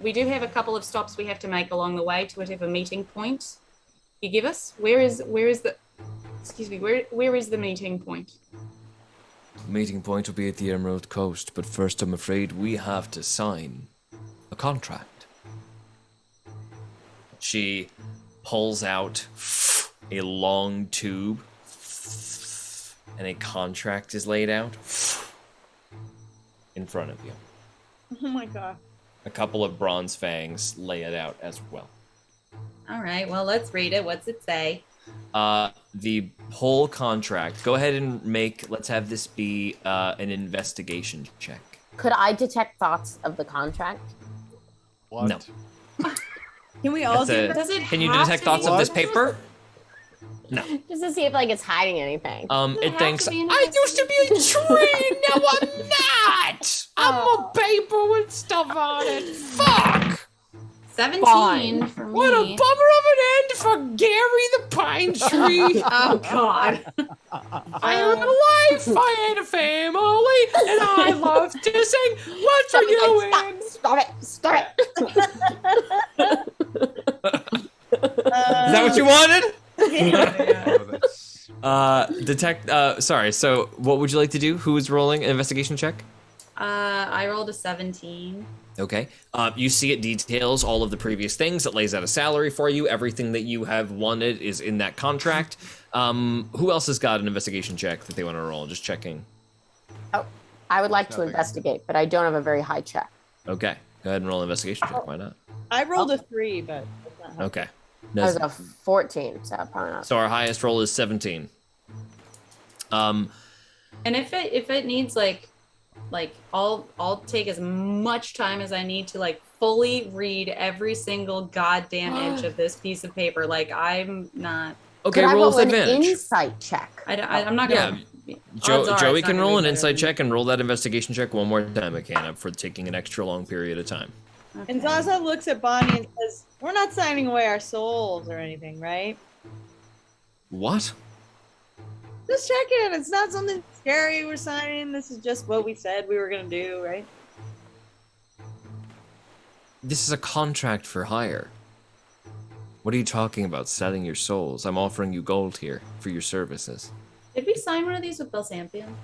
We do have a couple of stops we have to make along the way to whatever meeting point you give us. Where is the meeting point?
The meeting point will be at the Emerald Coast, but first I'm afraid we have to sign a contract. She pulls out a long tube, and a contract is laid out in front of you.
Oh my god.
A couple of bronze fangs lay it out as well.
All right, well, let's read it. What's it say?
The whole contract, go ahead and let's have this be an investigation check.
Could I detect thoughts of the contract?
What?
No.
Can we all do
Does it
Can you
have
detect
to
thoughts
be-
of this paper? No.
Just to see if like it's hiding anything.
It
have
thinks,
to be an
I used to be a tree, now I'm not! I'm a paper with stuff on it. Fuck!
17
Fine.
for me.
What a bummer of an end for Gary the Pine Tree.
Oh, God.
I had a life, I had a family, and I love to sing. What are you in?
Stop it!
Is that what you wanted?
Oh, that's...
Sorry, so what would you like to do? Who is rolling an investigation check?
I rolled a 17.
Okay. You see it details all of the previous things. It lays out a salary for you. Everything that you have wanted is in that contract. Who else has got an investigation check that they want to roll? Just checking.
Oh, I would like to investigate, but I don't have a very high check.
Okay. Go ahead and roll an investigation check. Why not?
I rolled a 3, but that's not helpful.
Okay.
That was a 14, so probably not.
So our highest roll is 17.
And if it needs I'll take as much time as I need to fully read every single goddamn inch of this piece of paper. I'm not.
Okay,
Could I
roll with
an
advantage.
insight check?
I'm not gonna. Odds are
Joey
it's not
can
gonna
roll
be
an
better
insight
than-
check and roll that investigation check one more time, McKenna, for taking an extra long period of time.
And
Okay.
Zaza looks at Bonnie and says, "We're not signing away our souls or anything, right?
What?
Just checking. It's not something scary we're signing. This is just what we said we were gonna do, right?"
This is a contract for hire. What are you talking about, selling your souls? I'm offering you gold here for your services.
Did we sign one of these with Belsantium?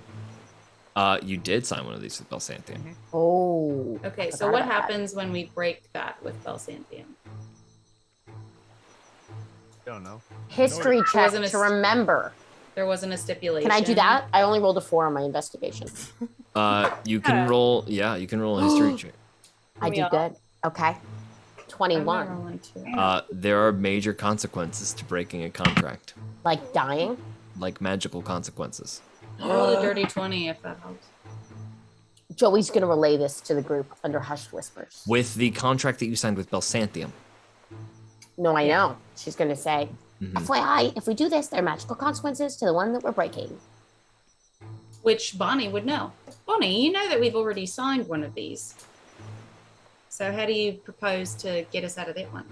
You did sign one of these with Belsantium.
Oh.
Okay,
I
so
forgot
what
about that.
happens when we break that with Belsantium?
Don't know.
History
There
check
wasn't a
to remember.
There wasn't a stipulation.
Can I do that? I only rolled a 4 on my investigation.
You can roll. Yeah, you can roll a history check.
I do good. Okay.
I'm not
21.
rolling too.
There are major consequences to breaking a contract,
Like dying?
like magical consequences.
I rolled a dirty 20 if that helps.
Joey's going to relay this to the group under hushed whispers.
With the contract that you signed with Belsantium.
No, I know. She's going to say,
Mhm.
FYI, if we do this, there are magical consequences to the one that we're breaking.
Which Bonnie would know. Bonnie, you know that we've already signed one of these. So how do you propose to get us out of that one?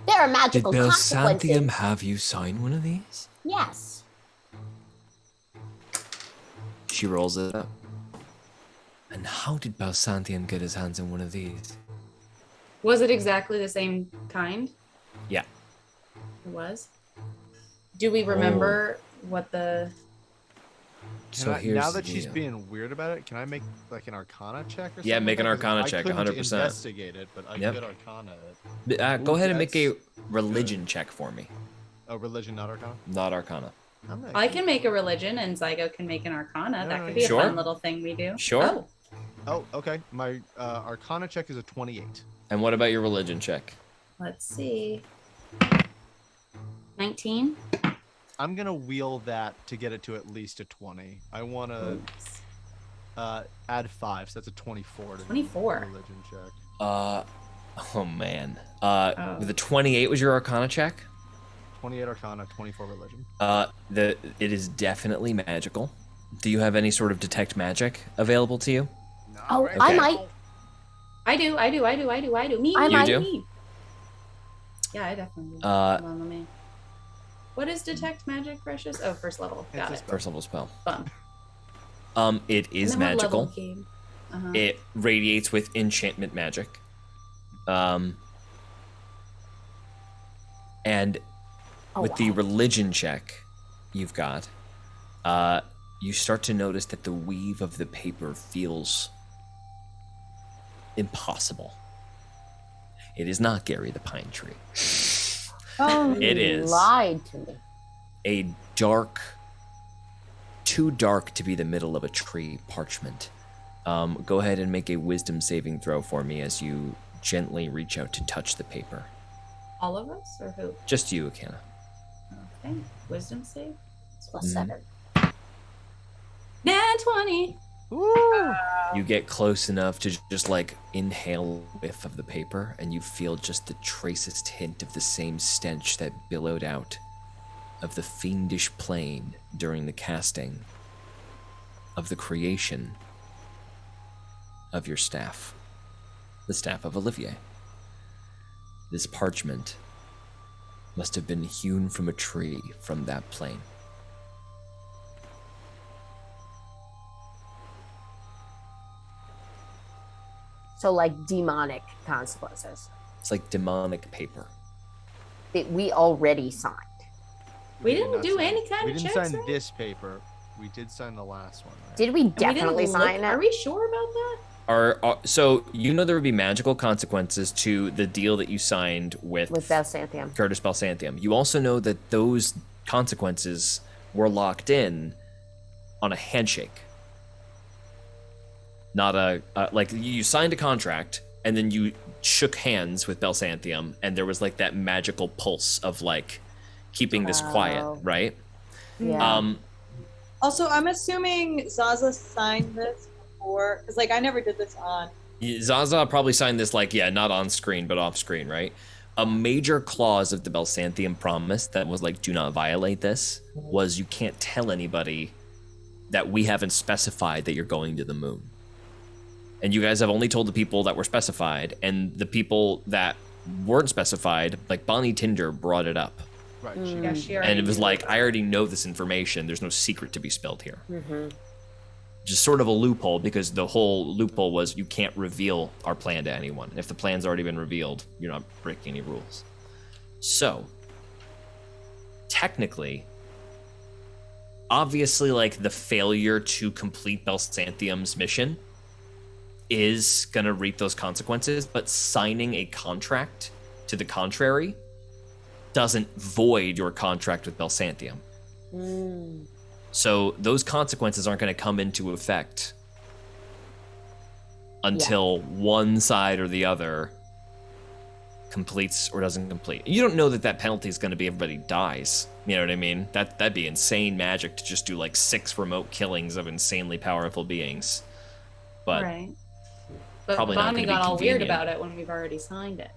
There are
Did
magical consequences.
Belsantium have you sign one of these?
Yes.
She rolls it up. And how did Belsantium get his hands on one of these?
Was it exactly the same kind?
Yeah.
It was. Do we remember what the?
So
Can I,
here's
now
the
that she's
deal.
being weird about it, can I make like an Arcana check or something?
Yeah, make an
like that? 'Cause
Arcana
I
check,
couldn't
100%.
investigate it, but I
Yep.
could Arcana it.
Go
Ooh,
ahead and make a
that's
religion check for me.
Oh, religion, not Arcana?
Not Arcana.
I'm not
I can make a religion and Zygo can make an Arcana. That could be
Sure.
a fun little thing we do.
Sure.
Oh,
Oh, okay. My Arcana check is a 28.
And what about your religion check?
let's see. 19.
I'm gonna wheel that to get it to at least a 20. I want to add 5, so that's a 24. To
24.
religion check.
Oh man.
Oh.
The 28 was your Arcana check.
28 Arcana, 24 religion.
It is definitely magical. Do you have any sort of detect magic available to you?
Oh,
Okay.
I might.
I do. Me,
I
me,
might.
do?
me. Yeah, I definitely do.
Uh,
Hold on, let me. What is detect magic, Precious? Oh, first level. Got
It's
it.
First level spell.
Fun.
It is
And then what level
magical.
came? Uh-huh.
It radiates with enchantment magic. And
Oh,
with the
wow.
religion check you've got, you start to notice that the weave of the paper feels impossible. It is not Gary the Pine Tree.
Oh,
It
You
is
lied to me.
a dark, too dark to be the middle of a tree parchment. Go ahead and make a wisdom saving throw for me as you gently reach out to touch the paper.
All of us or who?
Just you, Akana.
Okay. Wisdom save.
It's plus
Mhm.
7.
Nah, 20.
You get close enough to just like inhale a whiff of the paper, and you feel just the tracest hint of the same stench that billowed out of the fiendish plane during the casting of the creation of your staff, the staff of Olivier. This parchment must have been hewn from a tree from that plane.
So, like, demonic consequences
It's like demonic paper.
that we already signed.
We
did
didn't
not
do
sign-
any kind
We
of
didn't
checks,
sign
right?
this paper. We did sign the last one. Right?
Did we
And we didn't
definitely
look-
sign
Are
it?
we sure about that?
So you know there would be magical consequences to the deal that you signed with
With Belsantium.
Curtis Belsantium. You also know that those consequences were locked in on a handshake. Not a like you signed a contract and then you shook hands with Belsantium and there was like that magical pulse of like keeping this quiet,
Oh.
right?
Yeah.
Also, I'm assuming Zaza signed this before, because like I never did this on.
Zaza probably signed this like not on screen but off screen, right? a major clause of the Belsanthian promise that was like, do not violate this, was you can't tell anybody that we haven't specified that you're going to the moon. And you guys have only told the people that were specified, and the people that weren't specified, like Bonnie Tinder brought it up.
Right.
Yeah, she already
And it was
knew
like,
it.
I already know this information. There's no secret to be spilled here.
Mm-hmm.
Just sort of a loophole, because the whole loophole was you can't reveal our plan to anyone. If the plan's already been revealed, you're not breaking any rules. So, technically, obviously, like, the failure to complete Belsanthium's mission is gonna reap those consequences, but signing a contract to the contrary doesn't void your contract with Belsanthium. So those consequences aren't going to come into effect until one side or the other completes or doesn't complete. You don't know that that penalty is going to be everybody dies. You know what I mean? That'd be insane magic to just do like 6 remote killings of insanely powerful beings. But
right. But
probably not
Bonnie
gonna be
got all weird
convenient.
about it when we've already signed it.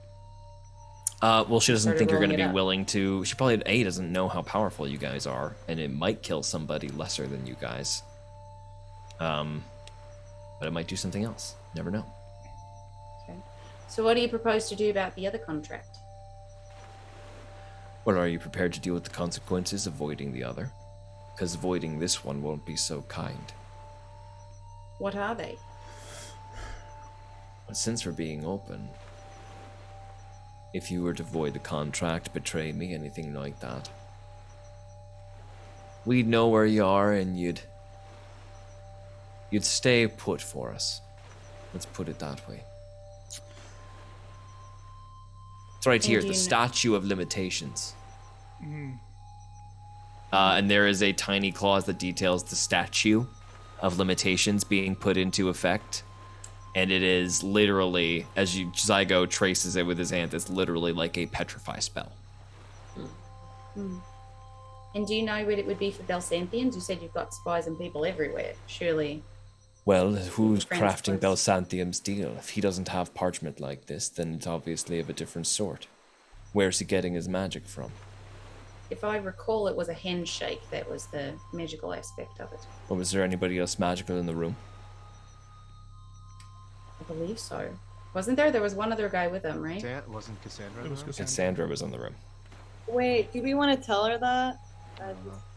well, she doesn't
Started
think you're going to
rolling
be
it up.
willing to. She probably doesn't know how powerful you guys are, and it might kill somebody lesser than you guys. But it might do something else. Never know.
Okay. So what do you propose to do about the other contract?
Well, are you prepared to deal with the consequences of voiding the other? Because voiding this one won't be so kind.
What are they?
But since we're being open, if you were to void the contract, betray me, anything like that, we'd know where you are and you'd stay put for us. Let's put it that way. It's right
And
here,
do
the
you kn-
statute of limitations. And there is a tiny clause that details the statute of limitations being put into effect. And it is literally, as Zygo traces it with his hand, it's literally like a petrify spell.
And do you know what it would be for Belsanthians? You said you've got spies and people everywhere. Surely.
Well, who's
Friends
crafting
first.
Belsanthium's deal? If he doesn't have parchment like this, then it's obviously of a different sort. Where's he getting his magic from?
If I recall, it was a handshake that was the magical aspect of it.
Or was there anybody else magical in the room?
I believe so. Wasn't there? There was one other guy with him, right?
Wasn't Cassandra?
It was
there?
Cassandra.
And Sandra was in the room.
Wait, do we want to tell her that?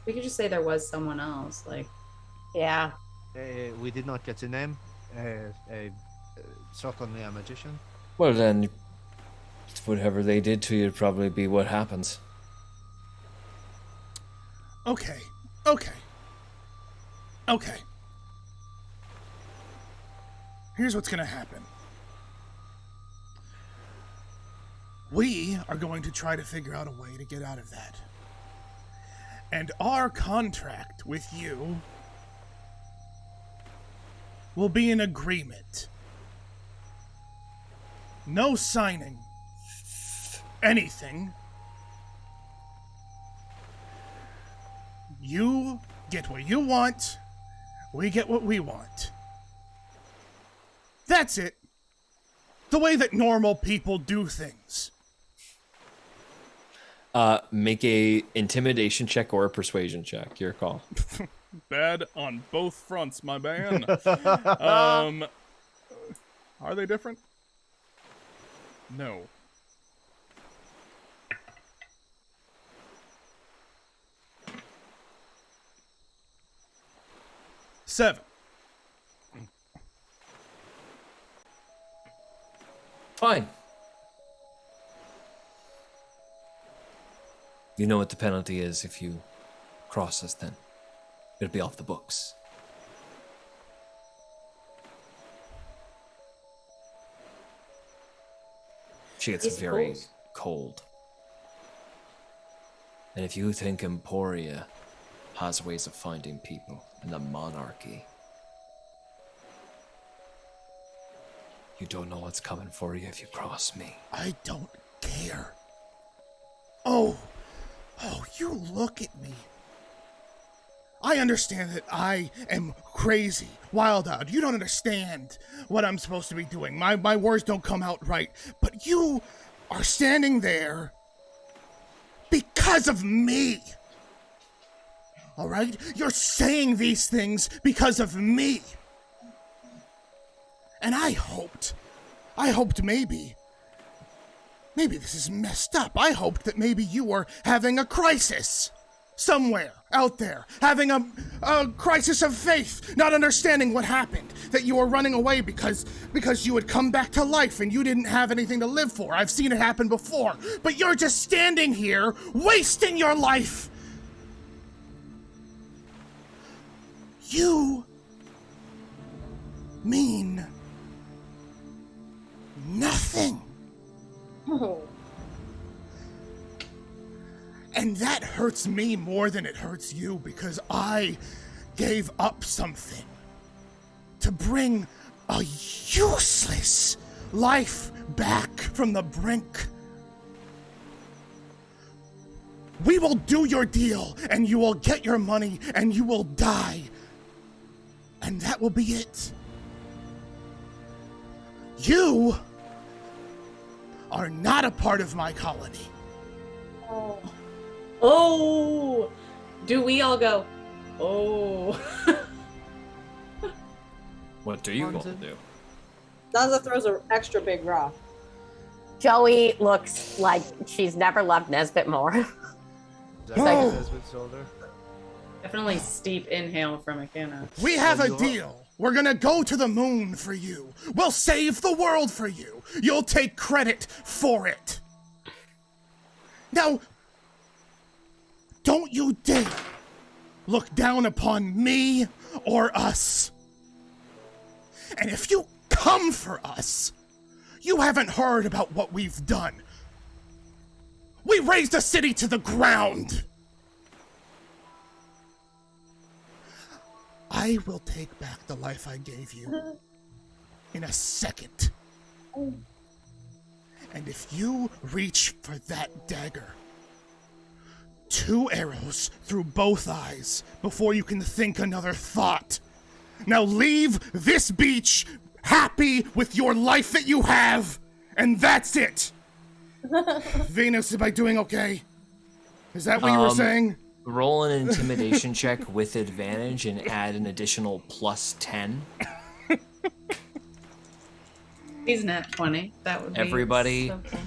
We could just say there was someone else. Like,
Yeah.
We did not get a name. Certainly a magician.
Well then, whatever they did to you would probably be what happens.
Okay. Here's what's gonna happen. We are going to try to figure out a way to get out of that. And our contract with you will be an agreement. No signing anything. You get what you want, we get what we want. That's it. The way that normal people do things.
Make a intimidation check or a persuasion check. Your call.
Bad on both fronts, my man. Are they different? No. Seven.
Fine. You know what the penalty is if you cross us then. It'll be off the books. She gets
It's
very
cold.
cold. And if you think Emporia has ways of finding people in the monarchy, you don't know what's coming for you if you cross me.
I don't care. Oh, you look at me. I understand that I am crazy, wild-eyed. You don't understand what I'm supposed to be doing. My words don't come out right. But you are standing there because of me. All right? You're saying these things because of me. And I hoped maybe this is messed up. I hoped that maybe you were having a crisis somewhere out there, having a crisis of faith, not understanding what happened, that you were running away because you had come back to life and you didn't have anything to live for. I've seen it happen before, but you're just standing here wasting your life. You mean nothing.
Oh.
And that hurts me more than it hurts you, because I gave up something to bring a useless life back from the brink. We will do your deal, and you will get your money, and you will die. And that will be it. You are not a part of my colony.
Oh.
Oh, do we all go? Oh.
What do you want to do?
Zaza throws an extra big rock.
Joey looks like she's never loved Nesbit more.
Oh.
Nesbit's shoulder.
Definitely steep inhale from McKenna.
We have a deal. We're gonna go to the moon for you. We'll save the world for you. You'll take credit for it. Now, don't you dare look down upon me or us. And if you come for us, you haven't heard about what we've done. We razed a city to the ground. I will take back the life I gave you in a second. And if you reach for that dagger, 2 arrows through both eyes before you can think another thought. Now leave this beach happy with your life that you have, and that's it. Venus, am I doing okay? Is that what you were saying?
Roll an intimidation check with advantage and add an additional +10.
He's nat 20. That would be
Everybody
so cool.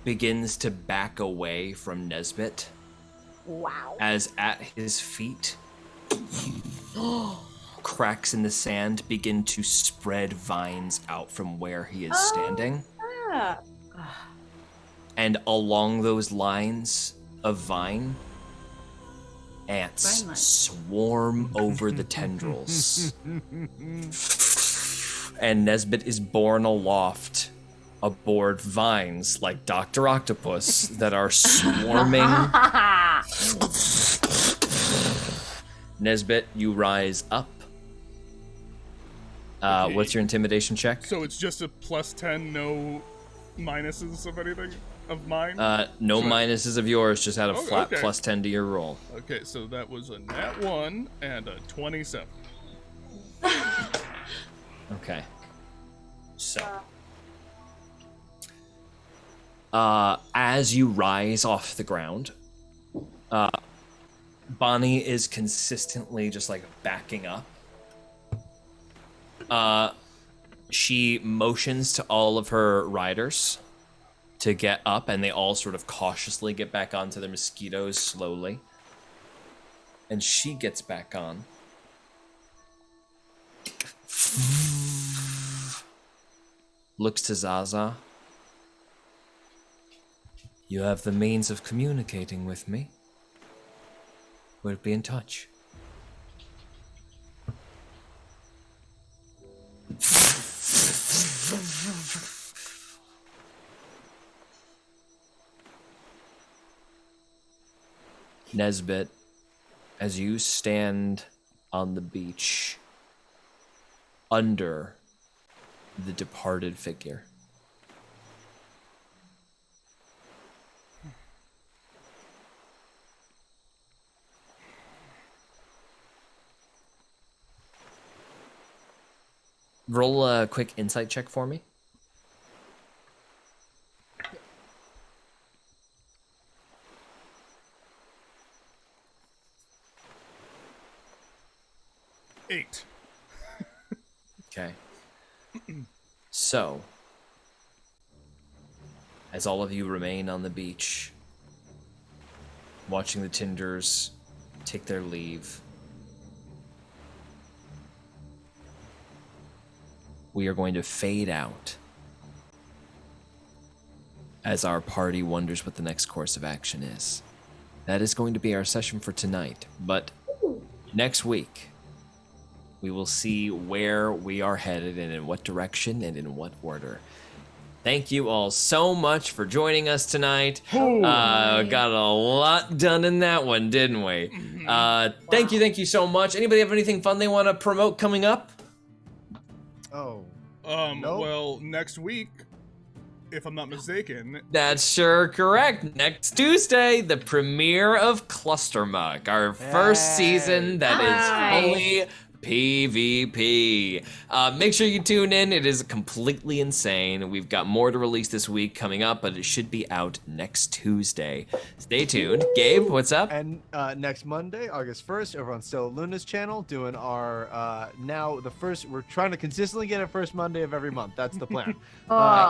begins to back away from Nesbit
Wow.
as at his feet cracks in the sand begin to spread vines out from where he is standing.
Ah.
And along those lines of vine, ants
Vine life.
swarm over the tendrils. And Nesbit is borne aloft aboard vines like Dr. Octopus that are swarming. Nesbit, you rise up.
Okay.
What's your intimidation check?
So it's just a +10, no minuses of anything of mine?
No
So-
minuses of yours, just add a
Oh,
flat
okay.
+10 to your roll.
Okay, so that was a nat 1 and a 27.
Okay. So. As you rise off the ground, Bonnie is consistently just like backing up. She motions to all of her riders to get up, and they all sort of cautiously get back onto their mosquitoes slowly. And she gets back on. Looks to Zaza. You have the means of communicating with me. We'll be in touch. Nesbit, as you stand on the beach under the departed figure, roll a quick insight check for me.
8.
Okay. So, as all of you remain on the beach, watching the Tinders take their leave, we are going to fade out as our party wonders what the next course of action is. That is going to be our session for tonight, but next week, we will see where we are headed and in what direction and in what order. Thank you all so much for joining us tonight. Got a lot done in that one, didn't we? Thank you so much. Anybody have anything fun they want to promote coming up?
Oh.
Nope. Well, next week, if I'm not mistaken.
That's sure correct. Next Tuesday, the premiere of Cluster Muck, our first season that is fully PvP. Make sure you tune in. It is completely insane. We've got more to release this week coming up, but it should be out next Tuesday. Stay tuned. Gabe, what's up?
And next Monday, August 1st, over on Stella Luna's channel, doing our we're trying to consistently get a first Monday of every month. That's the plan.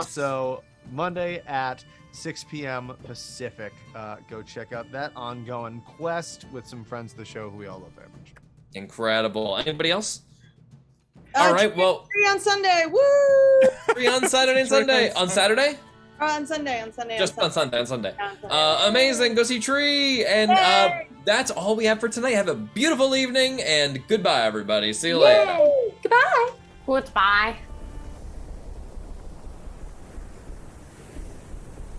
So Monday at 6 p.m. Pacific. Go check out that ongoing quest with some friends of the show who we all love very much.
Incredible. Anybody else? All right, well.
Free on Sunday. Woo!
Free on Saturday and Sunday. On Saturday?
On Sunday.
Just on Sunday. Amazing. Go see Tree. And that's all we have for tonight. Have a beautiful evening and goodbye, everybody. See you later.
Goodbye. Goodbye.